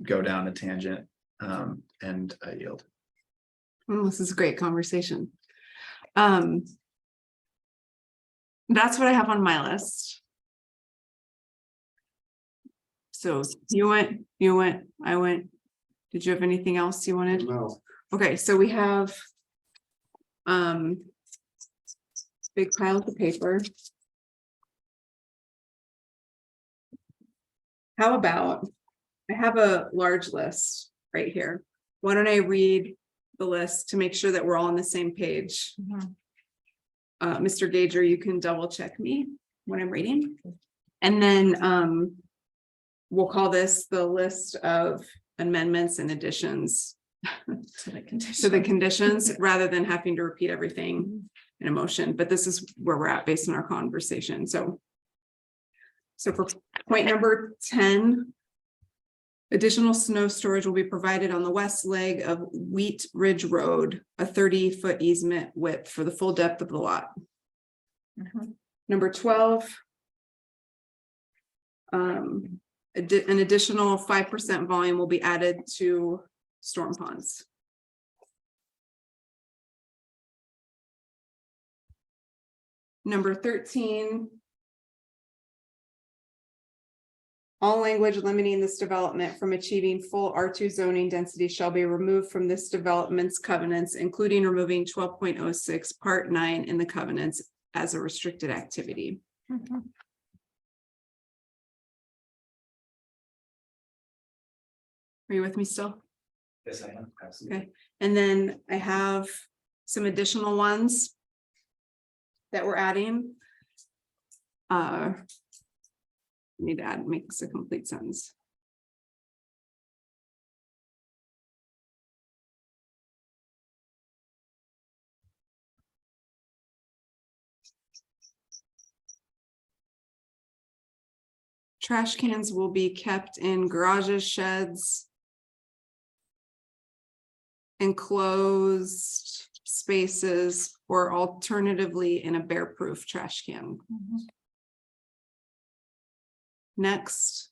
go down a tangent, and I yield. Well, this is a great conversation. That's what I have on my list. So you went, I went. Did you have anything else you wanted? No. Okay, so we have big piles of paper. How about, I have a large list right here. Why don't I read the list to make sure that we're all on the same page? Mr. Gager, you can double check me when I'm reading. And then we'll call this the list of amendments and additions to the conditions, rather than having to repeat everything in a motion. But this is where we're at based on our conversation. So for point number 10, additional snow storage will be provided on the west leg of Wheat Ridge Road, a 30-foot easement width for the full depth of the lot. Number 12. An additional 5% volume will be added to storm ponds. Number 13. All language limiting this development from achieving full R2 zoning density shall be removed from this development's covenants, including removing 12.06 part 9 in the covenants as a restricted activity. Are you with me still? Yes, I am. Absolutely. Okay, and then I have some additional ones that we're adding. Need to add, makes a complete sentence. Trash cans will be kept in garages, sheds, enclosed spaces, or alternatively in a bear-proof trash can. Next,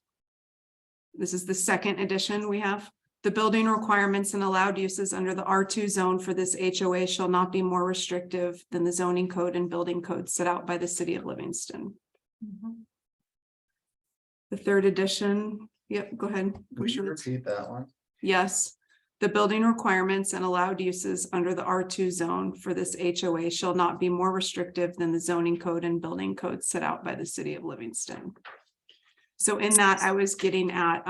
this is the second addition we have. The building requirements and allowed uses under the R2 zone for this HOA shall not be more restrictive than the zoning code and building code set out by the city of Livingston. The third addition, yep, go ahead. Would you repeat that one? Yes. The building requirements and allowed uses under the R2 zone for this HOA shall not be more restrictive than the zoning code and building code set out by the city of Livingston. So in that, I was getting at,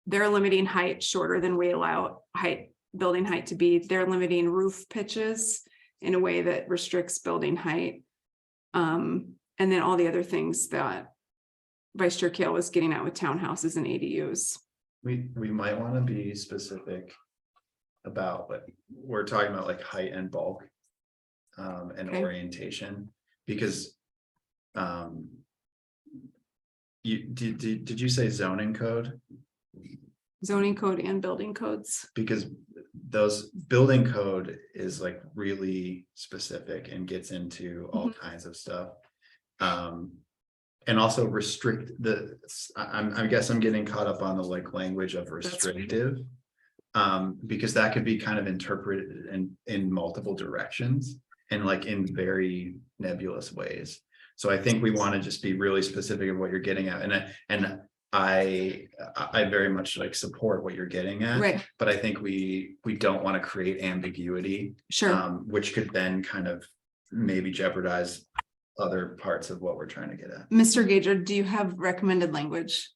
they're limiting height shorter than we allow building height to be. They're limiting roof pitches in a way that restricts building height. And then all the other things that Vice Chair Kale was getting at with townhouses and ADUs. We might want to be specific about what we're talking about, like height and bulk. And Okay. orientation, because did you say zoning code? Zoning code and building codes. Because those building code is like really specific and gets into all kinds of stuff. And also restrict I guess I'm getting caught up on the like language of restrictive. Because that could be kind of interpreted in multiple directions and like in very nebulous ways. So I think we want to just be really specific of what you're getting at. And I very much like support what you're getting at. Right. But I think we don't want to create ambiguity. Sure. Which could then kind of maybe jeopardize other parts of what we're trying to get at. Mr. Gager, do you have recommended language?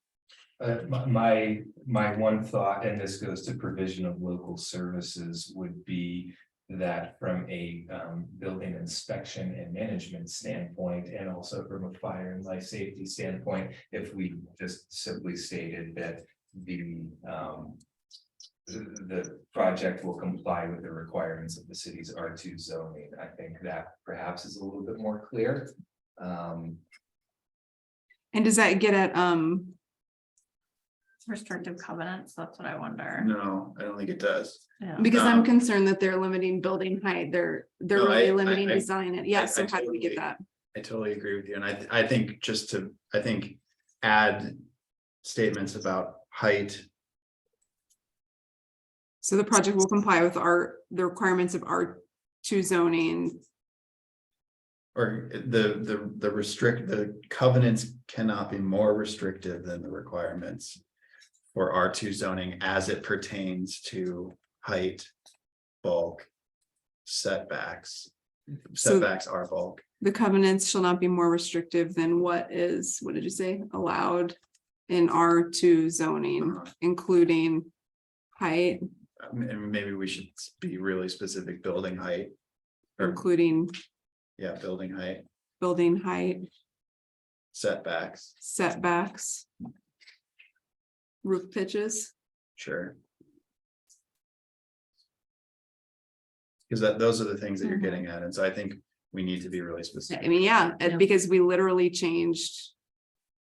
My one thought, and this goes to provision of local services, would be that from a building inspection and management standpoint, and also from a fire and life safety standpoint, if we just simply stated that the project will comply with the requirements of the city's R2 zoning, I think that perhaps is a little bit more clear. And does that get at Restrictive covenants, that's what I wonder. No, I don't think it does. Yeah. because I'm concerned that they're limiting building height. They're No, really limiting I- design. And yeah, I so how do we get totally- that? I totally agree with you, and I think add statements about height. So the project will comply with the requirements of R2 zoning. Or the covenants cannot be more restrictive than the requirements for R2 zoning as it pertains to height, bulk, setbacks. So- Setbacks are bulk. The covenants shall not be more restrictive than what did you say, allowed? in R2 zoning, including height, And maybe we should be really specific, building height. Or, including yeah, building height, building height, setbacks, setbacks, roof pitches. sure. Because those are the things that you're getting at, and so I think we need to be really I specific. mean, yeah, Yeah. because we literally changed,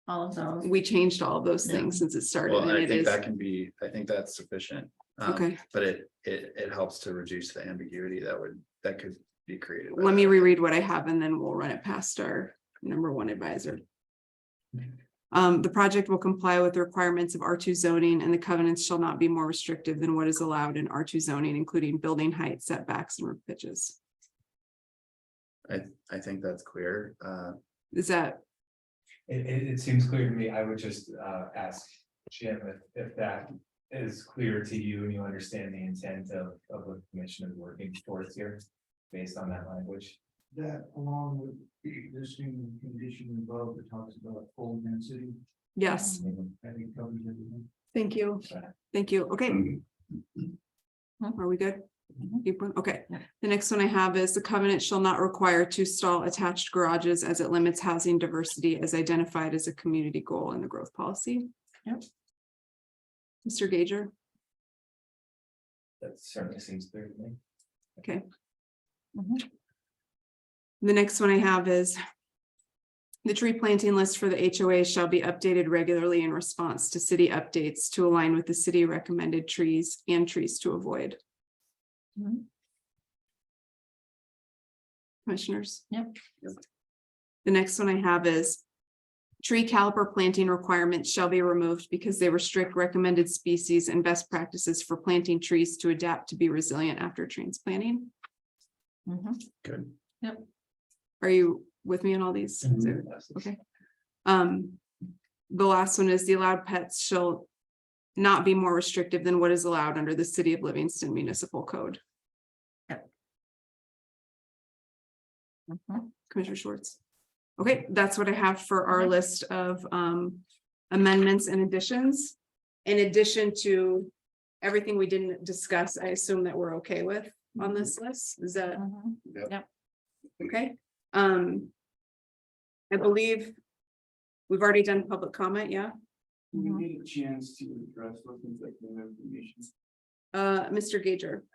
All of those. we changed all of those Yeah. things since it started Well, and I it think is, that can be, I think that's sufficient. okay. But it helps to reduce the ambiguity that could be created. by Let me that. reread what I have and then we'll run it past our number one advisor. The project will comply with the requirements of R2 zoning and the covenants shall not be more restrictive than what is allowed in R2 zoning, including building height, setbacks and roof pitches. I think that's clear. Is that, It seems clear to me. I would just ask Jim if that is clear to you and you understand the intent of what the commission is working towards here based on that language. That along with the existing condition above that talks about full density, yes, I think covers everything. thank you, thank you, okay. Are we good? Keep going? Okay, the next one I have is the covenant shall not require 2 stall attached garages as it limits housing diversity as identified as a community goal in the growth policy. Yep. Mr. Gager, That certainly seems clear to me. okay. Mhm. The next one I have is the tree planting list for the HOA shall be updated regularly in response to city updates to align with the city recommended trees and trees to avoid. Mhm. Commissioners? Yep. The next one I have is tree caliper planting requirements shall be removed because they restrict recommended species and best practices for planting trees to adapt to be resilient after transplanting. Mhm. Good. Are you with me on all these? Okay. The last one is the allowed pets shall not be more restrictive than what is allowed under the City of Livingston Municipal Code. Mhm. Commissioner Schwartz. Okay, that's what I have for our list of amendments and additions. In addition to everything we didn't discuss, I assume that we're okay with on this list. Is that Mhm. Yep. okay? I believe we've already done public comment, yeah? We need a chance to address those conflicting information. Mr. Gager.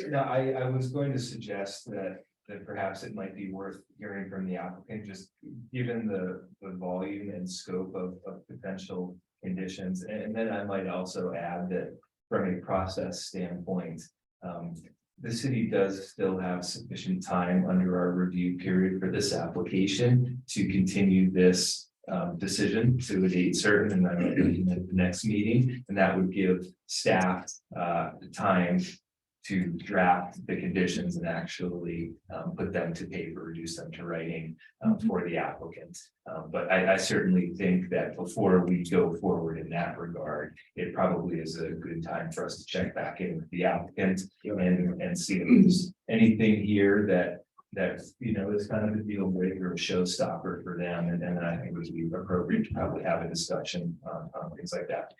No, I was going to suggest that perhaps it might be worth hearing from the applicant, just given the volume and scope of potential conditions. And then I might also add that from a process standpoint, the city does still have sufficient time under our review period for this application to continue this decision to a date certain, and I'm looking at the next meeting, and that would give staff time to draft the conditions and actually put them to paper, reduce them to writing for the applicant. But I certainly think that before we go forward in that regard, it probably is a good time for us to check back in with the applicant and see if there's anything here that is kind of a deal breaker or a showstopper for them. And then I think it would be appropriate to probably have a discussion on things like that.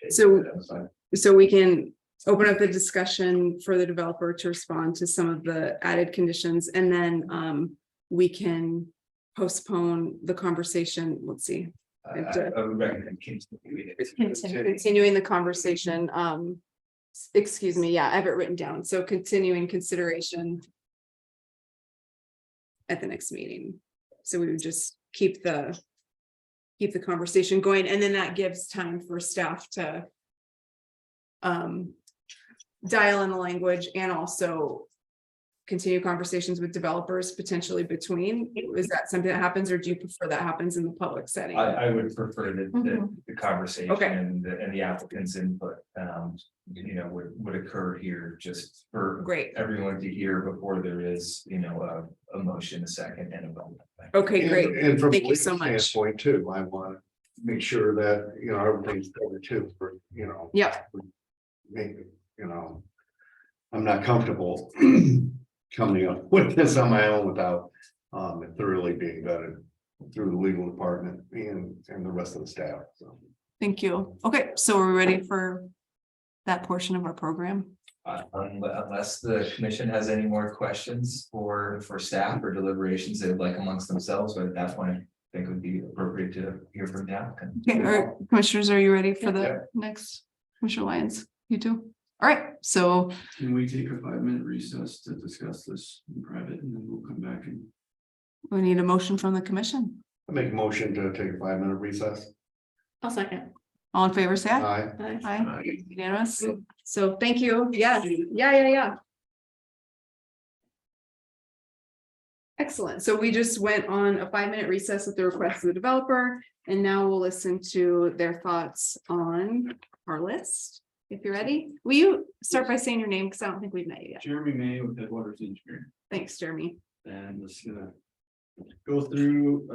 So we can open up the discussion for the developer to respond to some of the added conditions, and then we can postpone the conversation. Let's see. I would recommend Continuing the conversation, excuse me, yeah, I have it written down. So continuing consideration at the next meeting. So we would just keep the conversation going, and then that gives time for staff to dial in the language and also continue conversations with developers potentially between. Is that something that happens, or do you prefer that happens in the public setting? I would prefer the conversation Okay. and the applicant's input, would occur here just for Great. everyone to hear before there is, a motion, a second and a vote. Okay, great. And from a Thank you legal so much. standpoint too, I want to make sure that, everything's covered too, for, Yep. make, I'm not comfortable coming up with this on my own without it thoroughly being vetted through the legal department and the rest of the staff, so. Thank you. Okay, so are we ready for that portion of our program? Unless the commission has any more questions for staff or deliberations they would like amongst themselves, but at that point, I think it would be appropriate to hear from the applicant. Okay, all right, commissioners, are you ready for the next? Commissioner Lyons, you too? All right, so Can we take a 5-minute recess to discuss this in private and then we'll come back and. we need a motion from the commission. I make a motion to take a 5-minute recess. I'll second. All in favor, say aye. Aye. Aye, unanimous. So thank you. Yeah. Excellent. So we just went on a 5-minute recess at the request of the developer, and now we'll listen to their thoughts on our list. If you're ready, will you start by saying your name? Because I don't think we've met you yet. Jeremy May with Headwaters Engineering. Thanks, Jeremy. And just gonna go through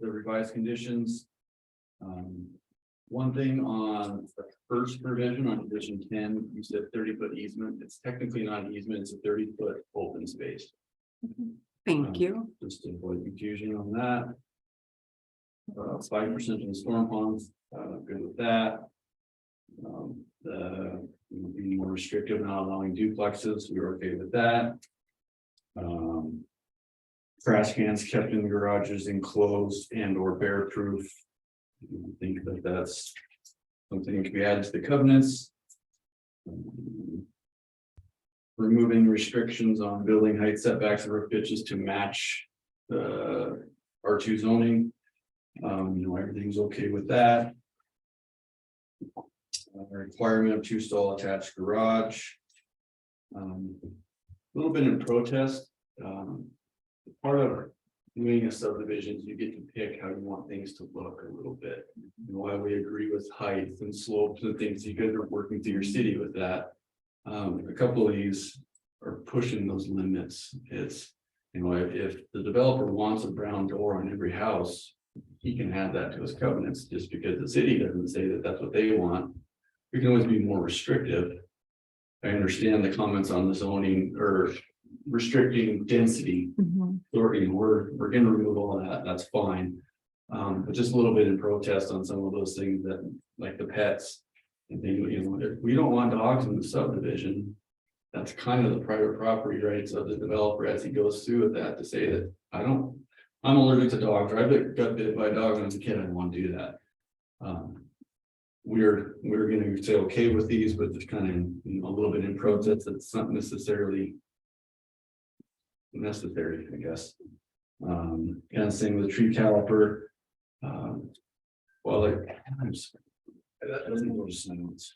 the revised conditions. One thing on the first provision on condition 10, you said 30-foot easement. It's technically not an easement, it's a 30-foot open space. Thank you. Just to avoid confusion on that. 5% in storm ponds, good with that. Being more restrictive, not allowing duplexes, we were okay with that. Trash cans kept in the garages enclosed and or bear proof. I think that that's something that can be added to the covenants. Removing restrictions on building height setbacks and roof pitches to match the R2 zoning. Everything's okay with that. Requirement of 2-stall attached garage. A little bit in protest. Part of doing a subdivision, you get to pick how you want things to look a little bit. Why we agree with height and slopes and things. You guys are working through your city with that. A couple of these are pushing those limits. It's, if the developer wants a brown door on every house, he can add that to his covenants. Just because the city doesn't say that that's what they want, we can always be more restrictive. I understand the comments on the zoning or restricting density. We're going to remove all of that. That's fine. But just a little bit in protest on some of those things that, like the pets. And things, if we don't want dogs in the subdivision, that's kind of the private property rights of the developer as he goes through with that to say that I'm allergic to dogs. I got bit by a dog when I was a kid. I didn't want to do that. We're going to say okay with these, but just kind of a little bit in protest. It's not necessarily necessary, I guess. Kind of same with tree caliper. That doesn't go to silence.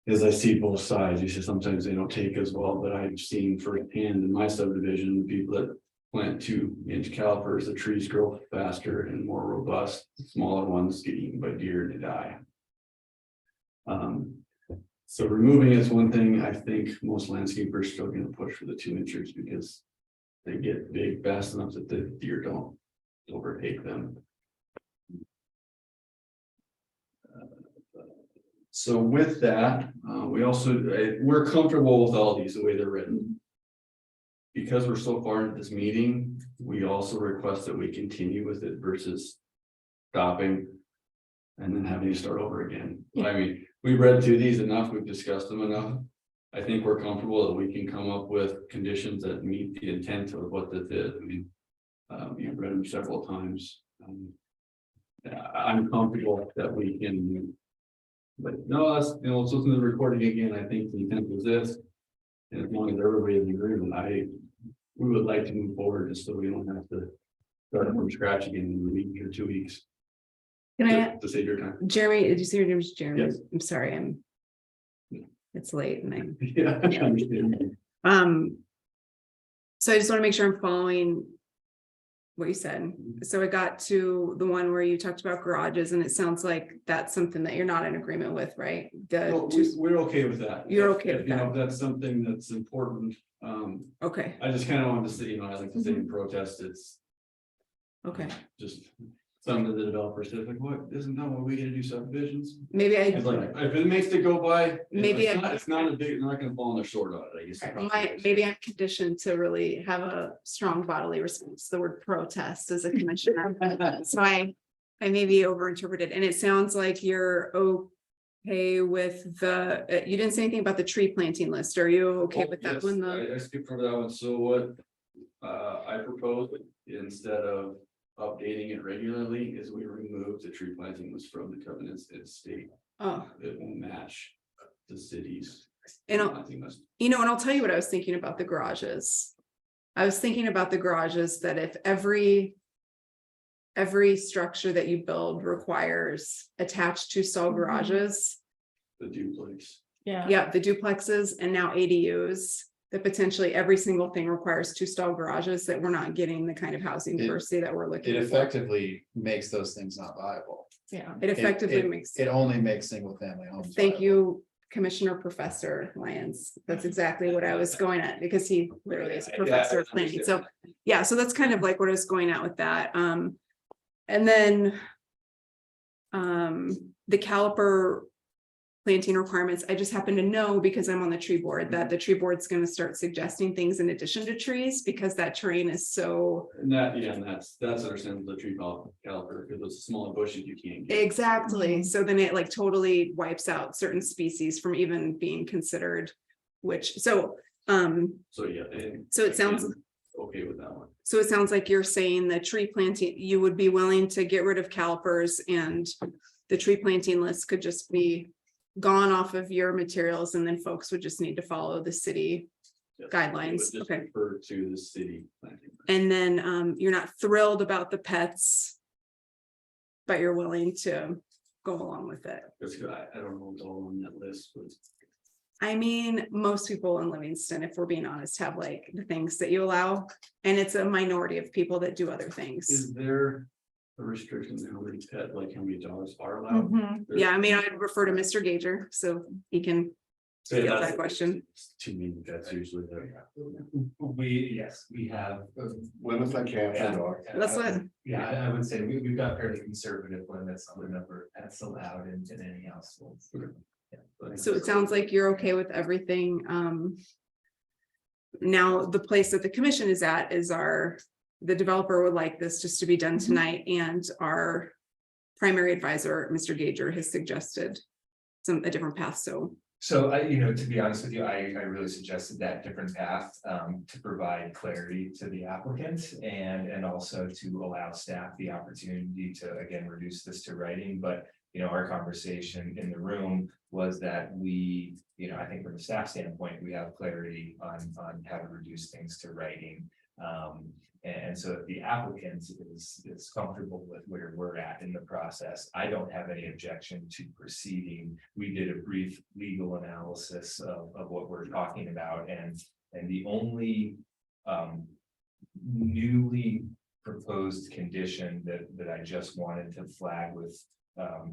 As I see both sides, you see sometimes they don't take as well, but I've seen firsthand in my subdivision, people that plant 2-inch calipers, the trees grow faster and more robust. The smaller ones get eaten by deer and they die. So removing is one thing. I think most landscapers are still going to push for the 2-inchers because they get big fast enough that the deer don't overtake them. So with that, we're comfortable with all these the way they're written. Because we're so far into this meeting, we also request that we continue with it versus stopping and then having to start over again. I mean, we've read through these enough, we've discussed them enough. I think we're comfortable that we can come up with conditions that meet the intent of what this is. I mean, you've read them several times. I'm comfortable that we can. But no, let's listen to the recording again. I think the intent was this. And as long as everybody is in agreement, we would like to move forward just so we don't have to start from scratch again in a week or 2 weeks. Can I, To save your time. Jeremy, did you say your name is Jeremy? Yes. I'm sorry, it's late and Yeah, I understand. so I just want to make sure I'm following what you said. So I got to the one where you talked about garages and it sounds like that's something that you're not in agreement with, right? No, we're okay with that. You're okay with You know, that? if that's something that's important. Okay, I just kind of wanted to say, I like to say in protest, it's okay. just some of the developers said, like, what, isn't that what we gotta do subdivisions? Maybe It's like, if it makes it go by, Maybe it's not a big, they're not gonna fall on their sword on it, I guess. maybe I'm conditioned to really have a strong bodily response, to the word protest as a commissioner. So I maybe overinterpreted, and it sounds like you're okay with the, you didn't say anything about the tree planting list. Are you okay with that one? I skipped over that one, so what, I propose, instead of updating it regularly, is we remove the tree planting list from the covenants and state. Oh, It will match the city's. and planting list. and I'll tell you what I was thinking about the garages. I was thinking about the garages, that if every structure that you build requires attached to stall garages, The duplex. yeah, the duplexes and now ADUs, that potentially every single thing requires 2 stall garages, that we're not getting the kind of housing diversity that we're looking It for. effectively makes those things not viable. Yeah. It effectively makes, It only makes single family homes. thank viable. you, Commissioner Professor Lyons. That's exactly what I was going at, because he literally is a professor of planning. So, yeah, so that's kind of like what I was going at with that. And then the caliper planting requirements, I just happen to know, because I'm on the tree board, that the tree board's gonna start suggesting things in addition to trees, because that terrain is so. And that, yeah, and that's understandable, the tree caliper, because those smaller bushes you can't get. Exactly, so then it like totally wipes out certain species from even being considered, which, so, So, yeah. and so it sounds, I'm okay with that one. so it sounds like you're saying the tree planting, you would be willing to get rid of calipers, and the tree planting list could just be gone off of your materials, and then folks would just need to follow the city Yes, guidelines. but just Okay. refer to the city planting. And then you're not thrilled about the pets, but you're willing to go along with it. Because I don't know what's all on that list, but I mean, most people in Livingston, if we're being honest, have like the things that you allow, and it's a minority of people that do other things. is there a restriction on how many pet, like how many dogs are allowed? Yeah, I mean, I'd refer to Mr. Gager, so he can Say get that's- that question. To me, that's usually the. We have. Limits on cats and dogs. Let's let, Yeah, I would say we've got fairly conservative limits on the number of pets allowed in any households. Yeah. so it sounds like you're okay with everything. Now, the place that the commission is at is the developer would like this just to be done tonight, and our primary advisor, Mr. Gager, has suggested a different path, so. So to be honest with you, I really suggested that different path to provide clarity to the applicant and also to allow staff the opportunity to, again, reduce this to writing. But, our conversation in the room was that we, I think from a staff standpoint, we have clarity on how to reduce things to writing. And so if the applicant is comfortable with where we're at in the process, I don't have any objection to proceeding. We did a brief legal analysis of what we're talking about, and the only newly proposed condition that I just wanted to flag with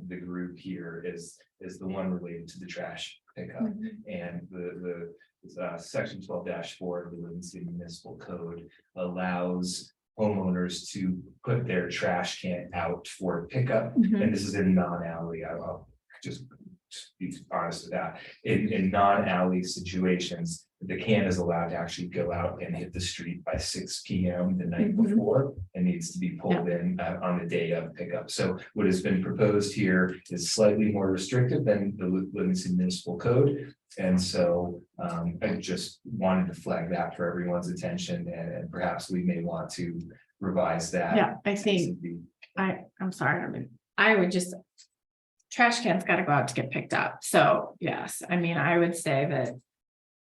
the group here is the one related to the trash pickup. And the section 12-4 of the Livingston Municipal Code allows homeowners to put their trash can out for pickup. And this is in non-alley. I'll just be honest with that. In non-alley situations, the can is allowed to actually go out and hit the street by 6 p.m. the night before, and needs to be pulled in on the day of pickup. So what has been proposed here is slightly more restrictive than the Livingston Municipal Code. And so I just wanted to flag that for everyone's attention, and perhaps we may want to revise that. Yeah, I think, I'm sorry, I would just, trash cans gotta go out to get picked up. So, yes, I mean, I would say that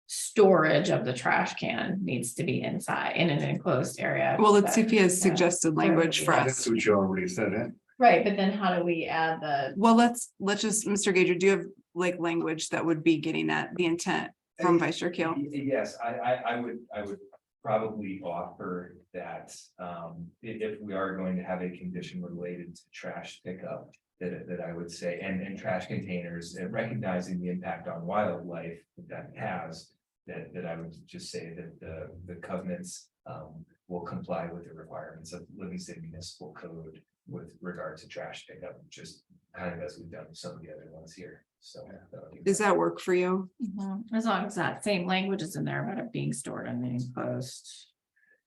storage of the trash can needs to be inside in an enclosed area. Well, let's see if he has Yeah. suggested language for us. That's what you already said, eh? Right, but then how do we add the? Well, let's just, Mr. Gager, do you have like language that would be getting at the intent from Vice Chair Keel? Yes, I would probably offer that if we are going to have a condition related to trash pickup, that I would say, and trash containers, and recognizing the impact on wildlife that has, that I would just say that the covenants will comply with the requirements of Livingston Municipal Code with regard to trash pickup, just kind of as we've done with some of the other ones here. So. Does that work for you? As long as that same language is in there about it being stored in the enclosed.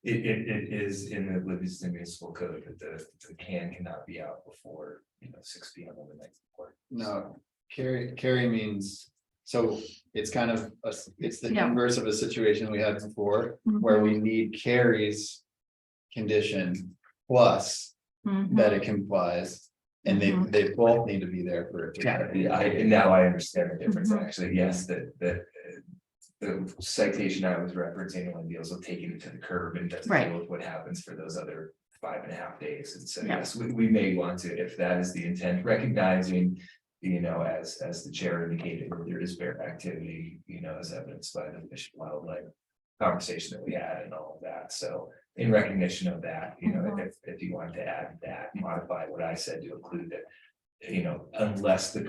It is in the Livingston Municipal Code that the can cannot be out before, 6 p.m. on the night before. No, carry means, so it's kind of, it's the Yeah. inverse of a situation we had before, where we need Carrie's condition plus that it complies. And they both need to be there for it. to- Now I understand the difference, actually, yes, that the citation I was referencing only deals with taking it to the curb and doesn't Right. deal with what happens for those other 5.5 days. And so, Yeah. yes, we may want to, if that is the intent, recognizing, as the chair indicated, that there is bear activity, as evidenced by the Fish and Wildlife conversation that we had and all of that. So in recognition of that, if you wanted to add that, modify what I said to include that, unless the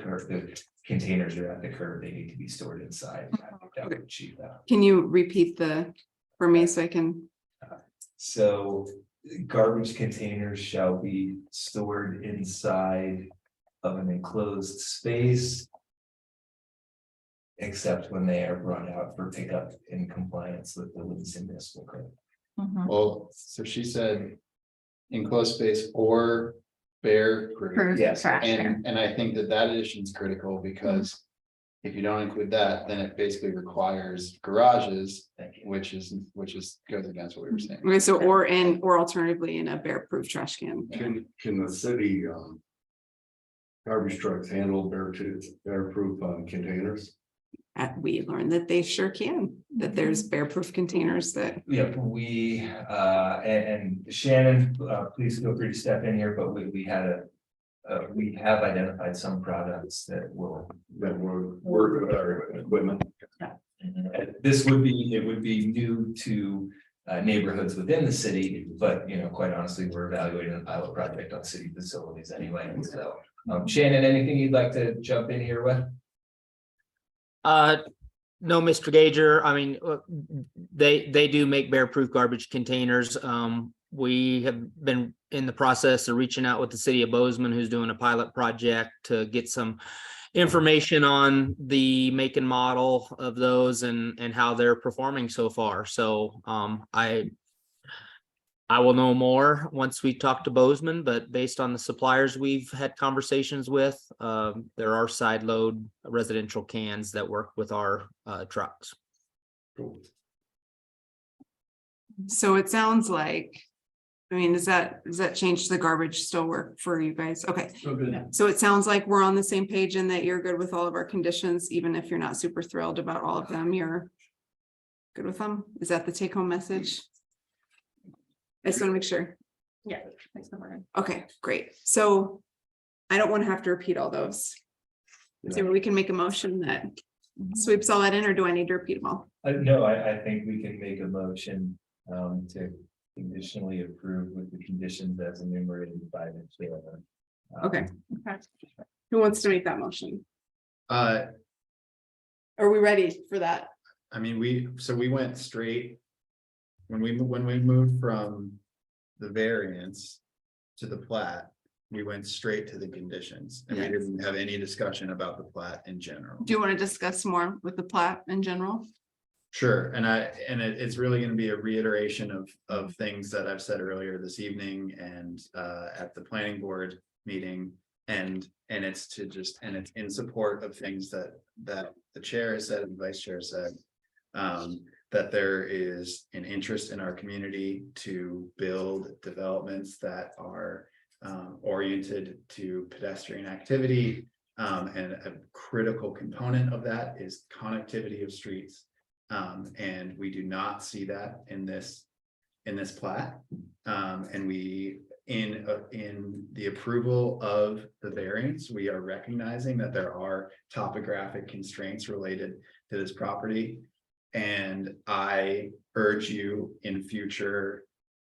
containers are at the curb, they need to be stored inside. I think that would achieve that. Can you repeat for me so I can? So garbage containers shall be stored inside of an enclosed space, except when they are brought out for pickup in compliance with the Livingston Municipal Code. Well, so she said enclosed space or bear proof. Yes. Trash there. And I think that addition is critical because if you don't include that, then it basically requires garages, Thank you. which is goes against what we were saying. Okay, so or alternatively in a bear proof trash can. Can the city, garbage trucks handle bear proof containers? We learned that they sure can, that there's bear proof containers that. Yeah, we, and Shannon, please feel free to step in here, but we have identified some products that will Work with our equipment. And it would be new to neighborhoods within the city, but quite honestly, we're evaluating a pilot project on city facilities anyway. And so, Shannon, anything you'd like to jump in here with? No, Mr. Gager, I mean, they do make bear proof garbage containers. We have been in the process of reaching out with the city of Bozeman, who's doing a pilot project to get some information on the make and model of those and how they're performing so far. So I will know more once we talk to Bozeman, but based on the suppliers we've had conversations with, there are side load residential cans that work with our trucks. So it sounds like, does that change the garbage still work for you guys? Okay. So it sounds like we're on the same page and that you're good with all of our conditions, even if you're not super thrilled about all of them, you're good with them? Is that the take home message? I just want to make sure. Yeah. Thanks, Morgan. Okay, great. So I don't want to have to repeat all those. So we can make a motion that sweeps all that in, or do I need to repeat them all? No, I think we can make a motion to conditionally approve with the conditions as enumerated by the chair. Okay. Who wants to make that motion? Uh, Are we ready for that? I mean, we went straight. When we moved from the variance to the plat, we went straight to the conditions and we Yes. didn't have any discussion about the plat in general. Do you want to discuss more with the plat in general? Sure, and it's really gonna be a reiteration of things that I've said earlier this evening and at the planning board meeting. And it's it's in support of things that the chair has said and the vice chair said. That there is an interest in our community to build developments that are oriented to pedestrian activity. And a critical component of that is connectivity of streets. And we do not see that in this plat. And we, in the approval of the variance, we are recognizing that there are topographic constraints related to this property. And I urge you in future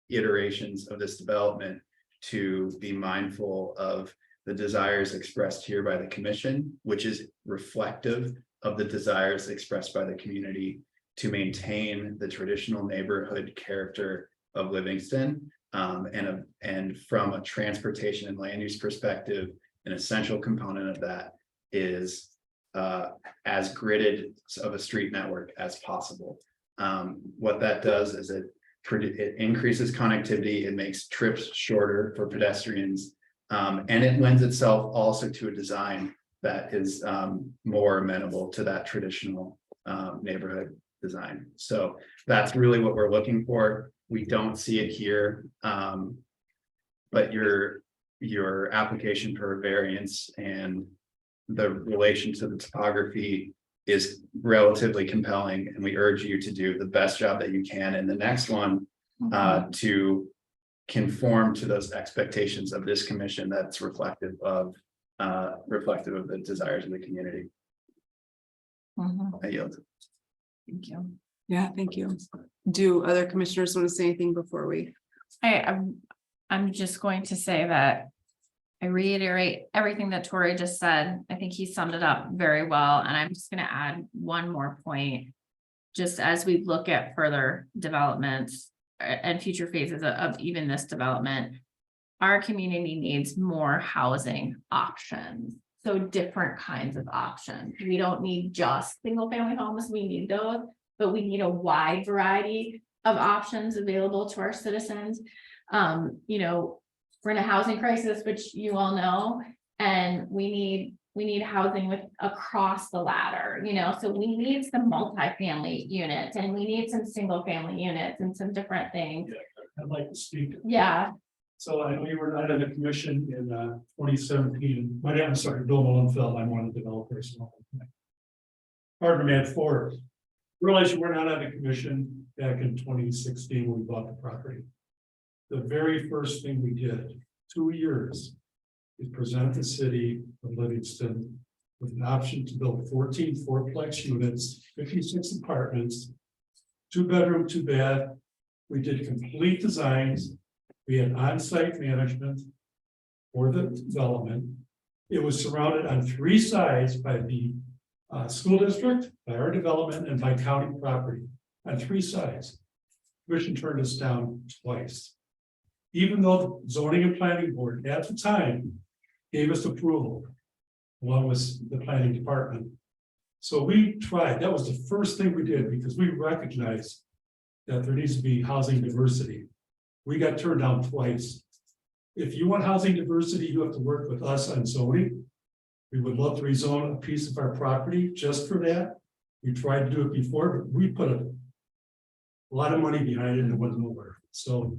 iterations of this development to be mindful of the desires expressed here by the commission, which is reflective of the desires expressed by the community to maintain the traditional neighborhood character Livingston. And from a transportation and land use perspective, an essential component of that is as gridded of a street network as possible. What that does is it increases connectivity, it makes trips shorter for pedestrians. And it lends itself also to a design that is more amenable to that traditional neighborhood design. So that's really what we're looking for. We don't see it here. But your application for a variance and the relation to the topography is relatively compelling, and we urge you to do the best job that you can in the next one to conform to those expectations of this commission that's reflective of the desires of the community. I yield. Thank you. Yeah, thank you. Do other commissioners want to say anything before we? I'm just going to say that I reiterate everything that Tori just said. I think he summed it up very well, and I'm just gonna add one more point. Just as we look at further developments and future phases of even this development, our community needs more housing options. So different kinds of options. We don't need just single family homes, we need those, but we need a wide variety of options available to our citizens. You know, we're in a housing crisis, which you all know, and we need housing with across the ladder, you know, so we need some multifamily units and we need some single family units and some different things. Yeah, I'd like to speak. Yeah. So I know you were not in the commission in 2017. I'm sorry, Bill Mullenfeld, I'm one of the developers. Pardon me, at Ford. Realize you were not on the commission back in 2016 when we bought the property. The very first thing we did, 2 years, is present the city of Livingston with an option to build 14 fourplex units, 56 apartments, 2-bedroom, 2-bath. We did complete designs. We had on-site management for the development. It was surrounded on 3 sides by the school district, by our development, and by county property on 3 sides. Commission turned us down twice. Even though the zoning and planning board at the time gave us approval, along with the planning department. So we tried, that was the first thing we did, because we recognized that there needs to be housing diversity. We got turned down twice. If you want housing diversity, you have to work with us on zoning. We would love to rezone a piece of our property just for that. We tried to do it before, but we put a lot of money behind it and it went nowhere. So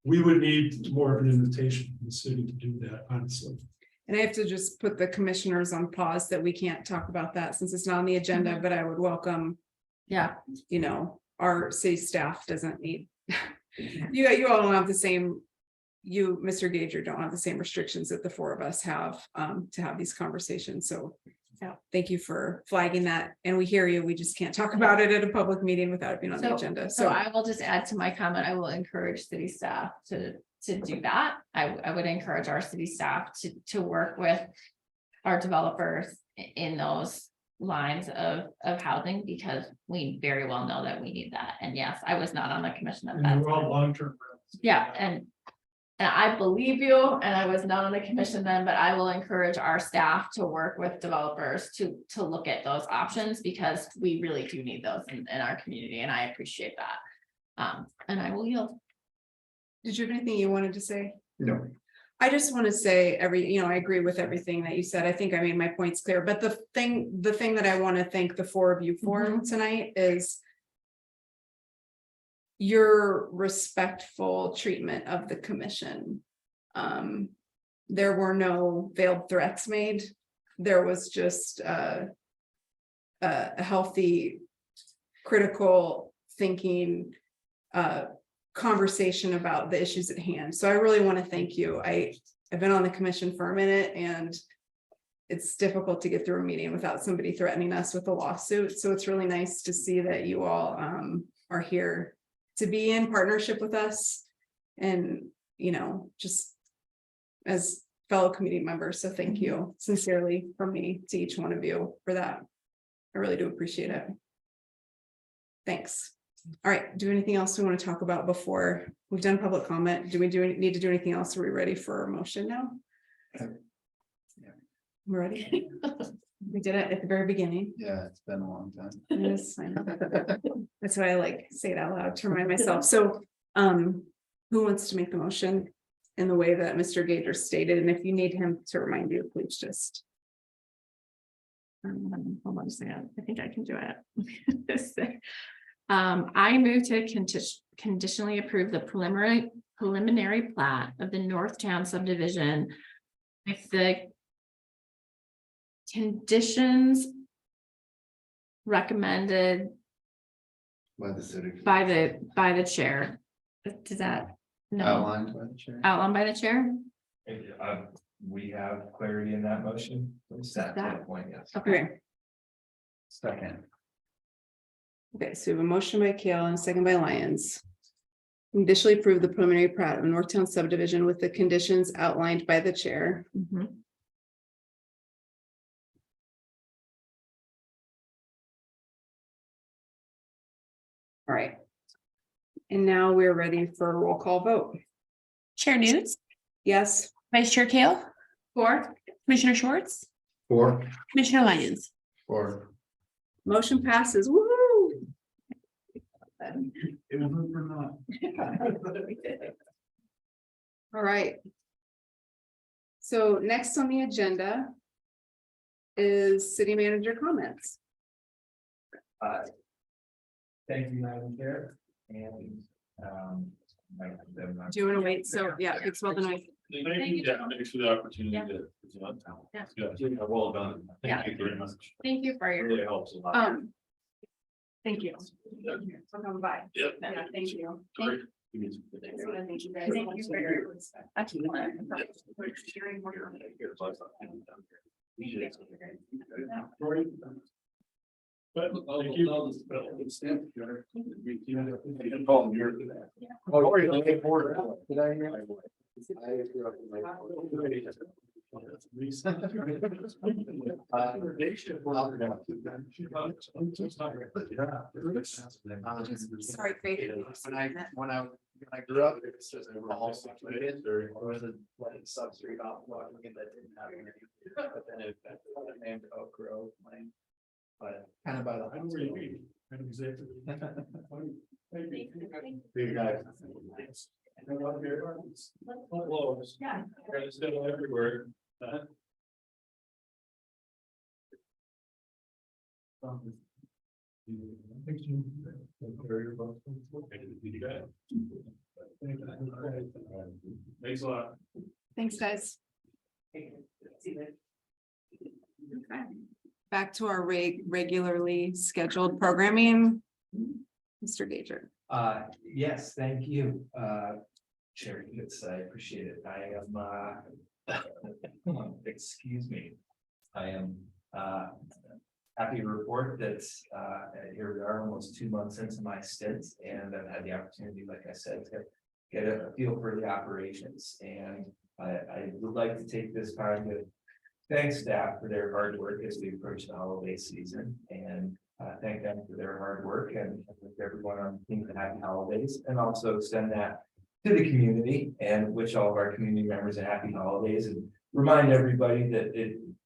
we would need more of an invitation from the city to do that, honestly. And I have to just put the commissioners on pause that we can't talk about that since it's not on the agenda, but I would welcome. Yeah. You know, our city staff doesn't need. You all don't have the same. You, Mr. Gager, don't have the same restrictions that the 4 of us have to have these conversations. So yeah, thank you for flagging that. And we hear you. We just can't talk about it at a public meeting without it being on the agenda. So I will just add to my comment, I will encourage city staff to do that. I would encourage our city staff to work with our developers in those lines of housing, because we very well know that we need that. And yes, I was not on the commission at that And we're all time. long-term. Yeah, and I believe you, and I was not on the commission then, but I will encourage our staff to work with developers to look at those options, because we really do need those in our community, and I appreciate that. And I will yield. Did you have anything you wanted to say? No. I just want to say I agree with everything that you said. I think I made my points clear, but the thing that I want to thank the 4 of you for tonight is your respectful treatment of the commission. There were no veiled threats made. There was just a healthy, critical thinking, conversation about the issues at hand. So I really want to thank you. I've been on the commission for a minute, and it's difficult to get through a meeting without somebody threatening us with a lawsuit. So it's really nice to see that you all are here to be in partnership with us, and just as fellow community members. So thank you sincerely from me to each one of you for that. I really do appreciate it. Thanks. All right, do anything else we want to talk about before we've done public comment? Do we need to do anything else? Are we ready for a motion now? We're ready. We did it at the very beginning. Yeah, it's been a long time. Yes, I know. That's why I like say it out loud to remind myself. So, who wants to make the motion in the way that Mr. Gager stated? And if you need him to remind you, please just. Hold on a second. I think I can do it. I move to conditionally approve the preliminary plat of the Northtown subdivision with the conditions recommended By the city. by the chair. Does that? No, Outlined by the chair. outlined by the chair? We have clarity in that motion. From staff standpoint, yes. Okay. Second. Okay, so we have a motion by Kale and a second by Lyons. Conditionally approve the preliminary plat of Northtown subdivision with the conditions outlined by the chair. Mhm. All right. And now we're ready for a roll call vote. Chair News, Yes. Vice Chair Kale, Four. Commissioner Schwartz, Four. Commissioner Lyons. Four. Motion passes. Woo! It was for not. All right. So next on the agenda is city manager comments. Thank you, Madam Chair, and, Do you want to wait? So, yeah, it's well the night. Thanks for the opportunity Yeah. to present. Yeah. Yeah, well done. Yeah. Thank you very much. Thank you for It your. really helps a lot. Thank you. For coming by. Yeah. Yeah, thank you. Great. Thank you guys. Thank you for your excellent. Sharing more. But thank you. Sorry, Craig. When I grew up, it was just a whole situated, or was it like sub-street off walking that didn't have any. But then it named Oak Grove Lane. But kind of by the. You guys. Yeah. It's still everywhere. Thanks a lot. Thanks, guys. Okay. Back to our regularly scheduled programming. Mr. Gager. Yes, thank you, Chair Pitts, I appreciate it. I am, excuse me. I am, happy to report that, here we are almost 2 months into my stint, and I've had the opportunity, like I said, to get a feel for the operations, and I would like to take this time to thank staff for their hard work as we approach the holiday season, and thank them for their hard work, and with everyone on the team to happy holidays, and also extend that to the community and wish all of our community members a happy holidays, and remind everybody that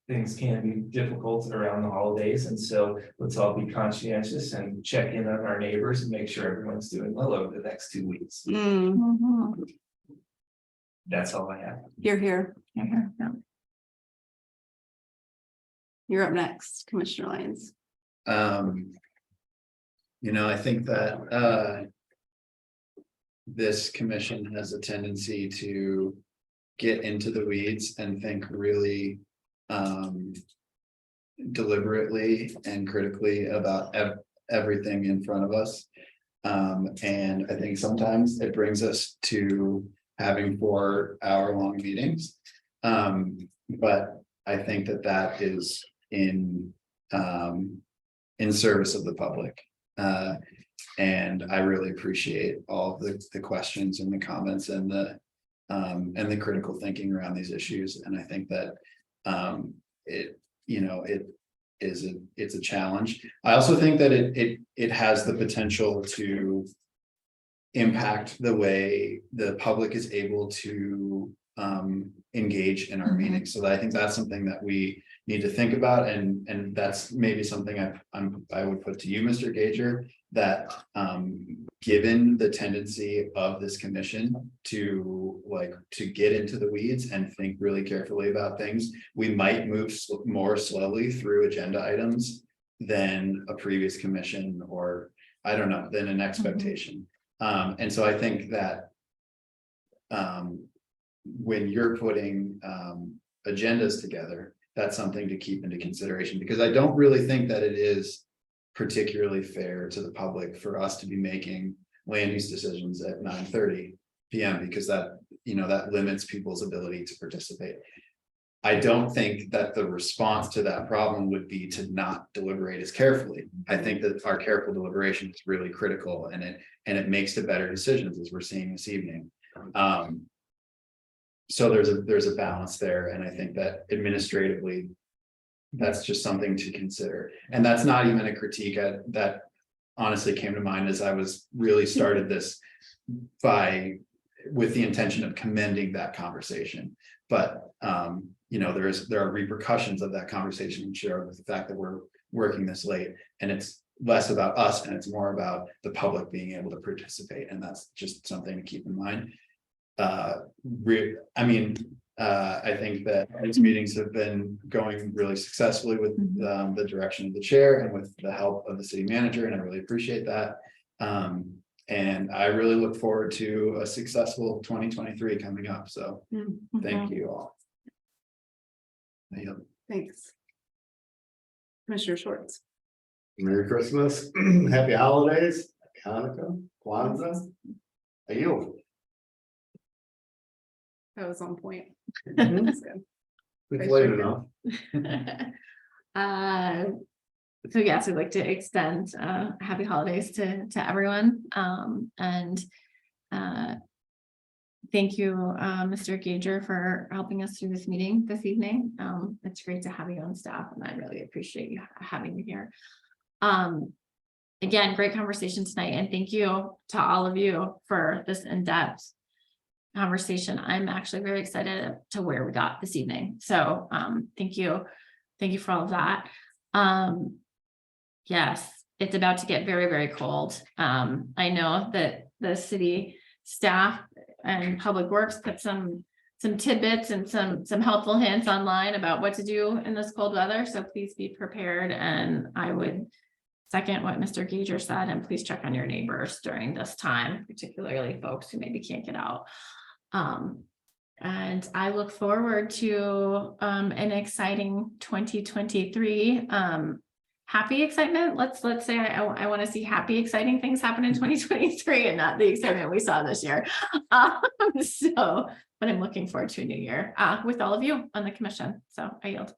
things can be difficult around the holidays, and so let's all be conscientious and check in on our neighbors and make sure everyone's doing well over the next 2 weeks. That's all I have. You're here. You're up next, Commissioner Lyons. I think that this commission has a tendency to get into the weeds and think really deliberately and critically about everything in front of us. And I think sometimes it brings us to having 4-hour-long meetings. But I think that is in service of the public. And I really appreciate all of the questions and the comments and the critical thinking around these issues. And I think that it it's a challenge. I also think that it has the potential to impact the way the public is able to engage in our meetings. So I think that's something that we need to think about, and that's maybe something I would put to you, Mr. Gager, that given the tendency of this commission to get into the weeds and think really carefully about things, we might move more slowly through agenda items than a previous commission, or I don't know, than an expectation. And so I think that when you're putting agendas together, that's something to keep into consideration, because I don't really think that it is particularly fair to the public for us to be making land use decisions at 9:30 p.m. because that limits people's ability to participate. I don't think that the response to that problem would be to not deliberate as carefully. I think that our careful deliberation is really critical, and it makes the better decisions, as we're seeing this evening. So there's a balance there, and I think that administratively, that's just something to consider. And that's not even a critique that honestly came to mind as I was really started this with the intention of commending that conversation. But there are repercussions of that conversation, I'm sure, with the fact that we're working this late, and it's less about us and it's more about the public being able to participate, and that's just something to keep in mind. I think that these meetings have been going really successfully with the direction of the chair and with the help of the city manager, and I really appreciate that. And I really look forward to a successful 2023 coming up. So thank you all. Thanks. Commissioner Schwartz. Merry Christmas, happy holidays, Hanukkah, Kwanzaa. I yield. That was on point. Mhm. That's good. It's late enough. So yes, we'd like to extend happy holidays to everyone. And thank you, Mr. Gager, for helping us through this meeting this evening. It's great to have you on staff, and I really appreciate you having you here. Again, great conversation tonight, and thank you to all of you for this in-depth conversation. I'm actually very excited to where we got this evening. So thank you for all of that. Yes, it's about to get very, very cold. I know that the city staff and Public Works put some tidbits and some helpful hints online about what to do in this cold weather. So please be prepared. And I would second what Mr. Gager said, and please check on your neighbors during this time, particularly folks who maybe can't get out. And I look forward to an exciting 2023. Happy excitement. Let's say I want to see happy, exciting things happen in 2023 and not the excitement we saw this year. But I'm looking forward to a new year with all of you on the commission. So I yield.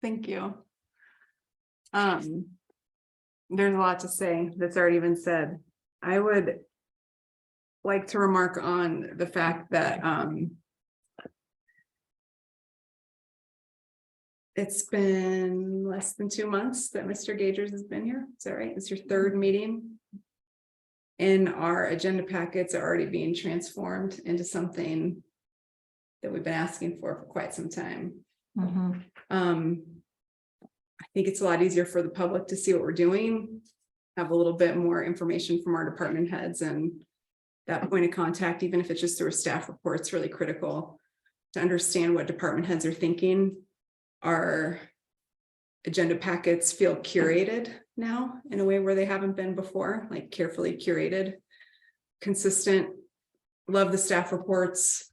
Thank you. There's a lot to say that's already been said. I would like to remark on the fact that it's been less than 2 months that Mr. Gagers has been here. Is that right? It's your third meeting. And our agenda packets are already being transformed into something that we've been asking for quite some time. I think it's a lot easier for the public to see what we're doing, have a little bit more information from our department heads, and that point of contact, even if it's just through a staff report, it's really critical to understand what department heads are thinking. Our agenda packets feel curated now in a way where they haven't been before, like carefully curated, consistent. Love the staff reports.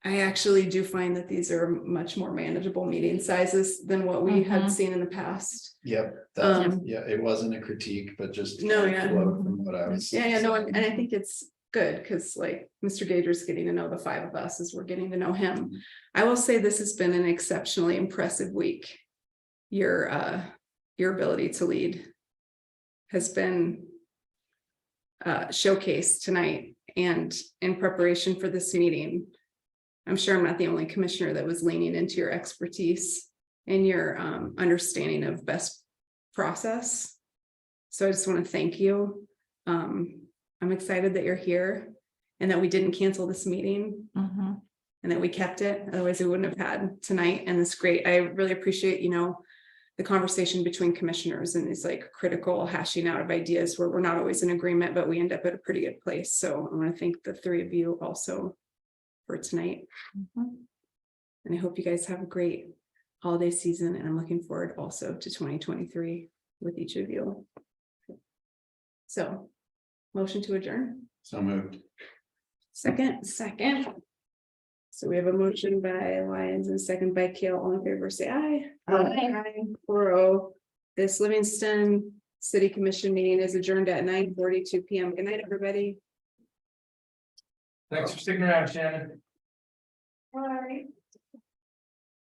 I actually do find that these are much more manageable meeting sizes than what we had seen in the past. Yep. It wasn't a critique, but just No, yeah. from what I was. No, and I think it's good because like Mr. Gager's getting to know the five of us as we're getting to know him. I will say this has been an exceptionally impressive week. Your ability to lead has been showcased tonight, and in preparation for this meeting. I'm sure I'm not the only commissioner that was leaning into your expertise and your understanding of best process. So I just want to thank you. I'm excited that you're here and that we didn't cancel this meeting Mhm. and that we kept it. Otherwise, we wouldn't have had tonight. And it's great. I really appreciate, the conversation between commissioners and these like critical hashing out of ideas where we're not always in agreement, but we end up at a pretty good place. So I want to thank the three of you also for tonight. Mhm. And I hope you guys have a great holiday season. And I'm looking forward also to 2023 with each of you. So, motion to adjourn. So moved. Second. So we have a motion by Lyons and second by Kale. All in favor, say aye. Aye. 4-0. This Livingston City Commission meeting is adjourned at 9:42 PM. Good night, everybody. Thanks for sticking around, Shannon. Bye.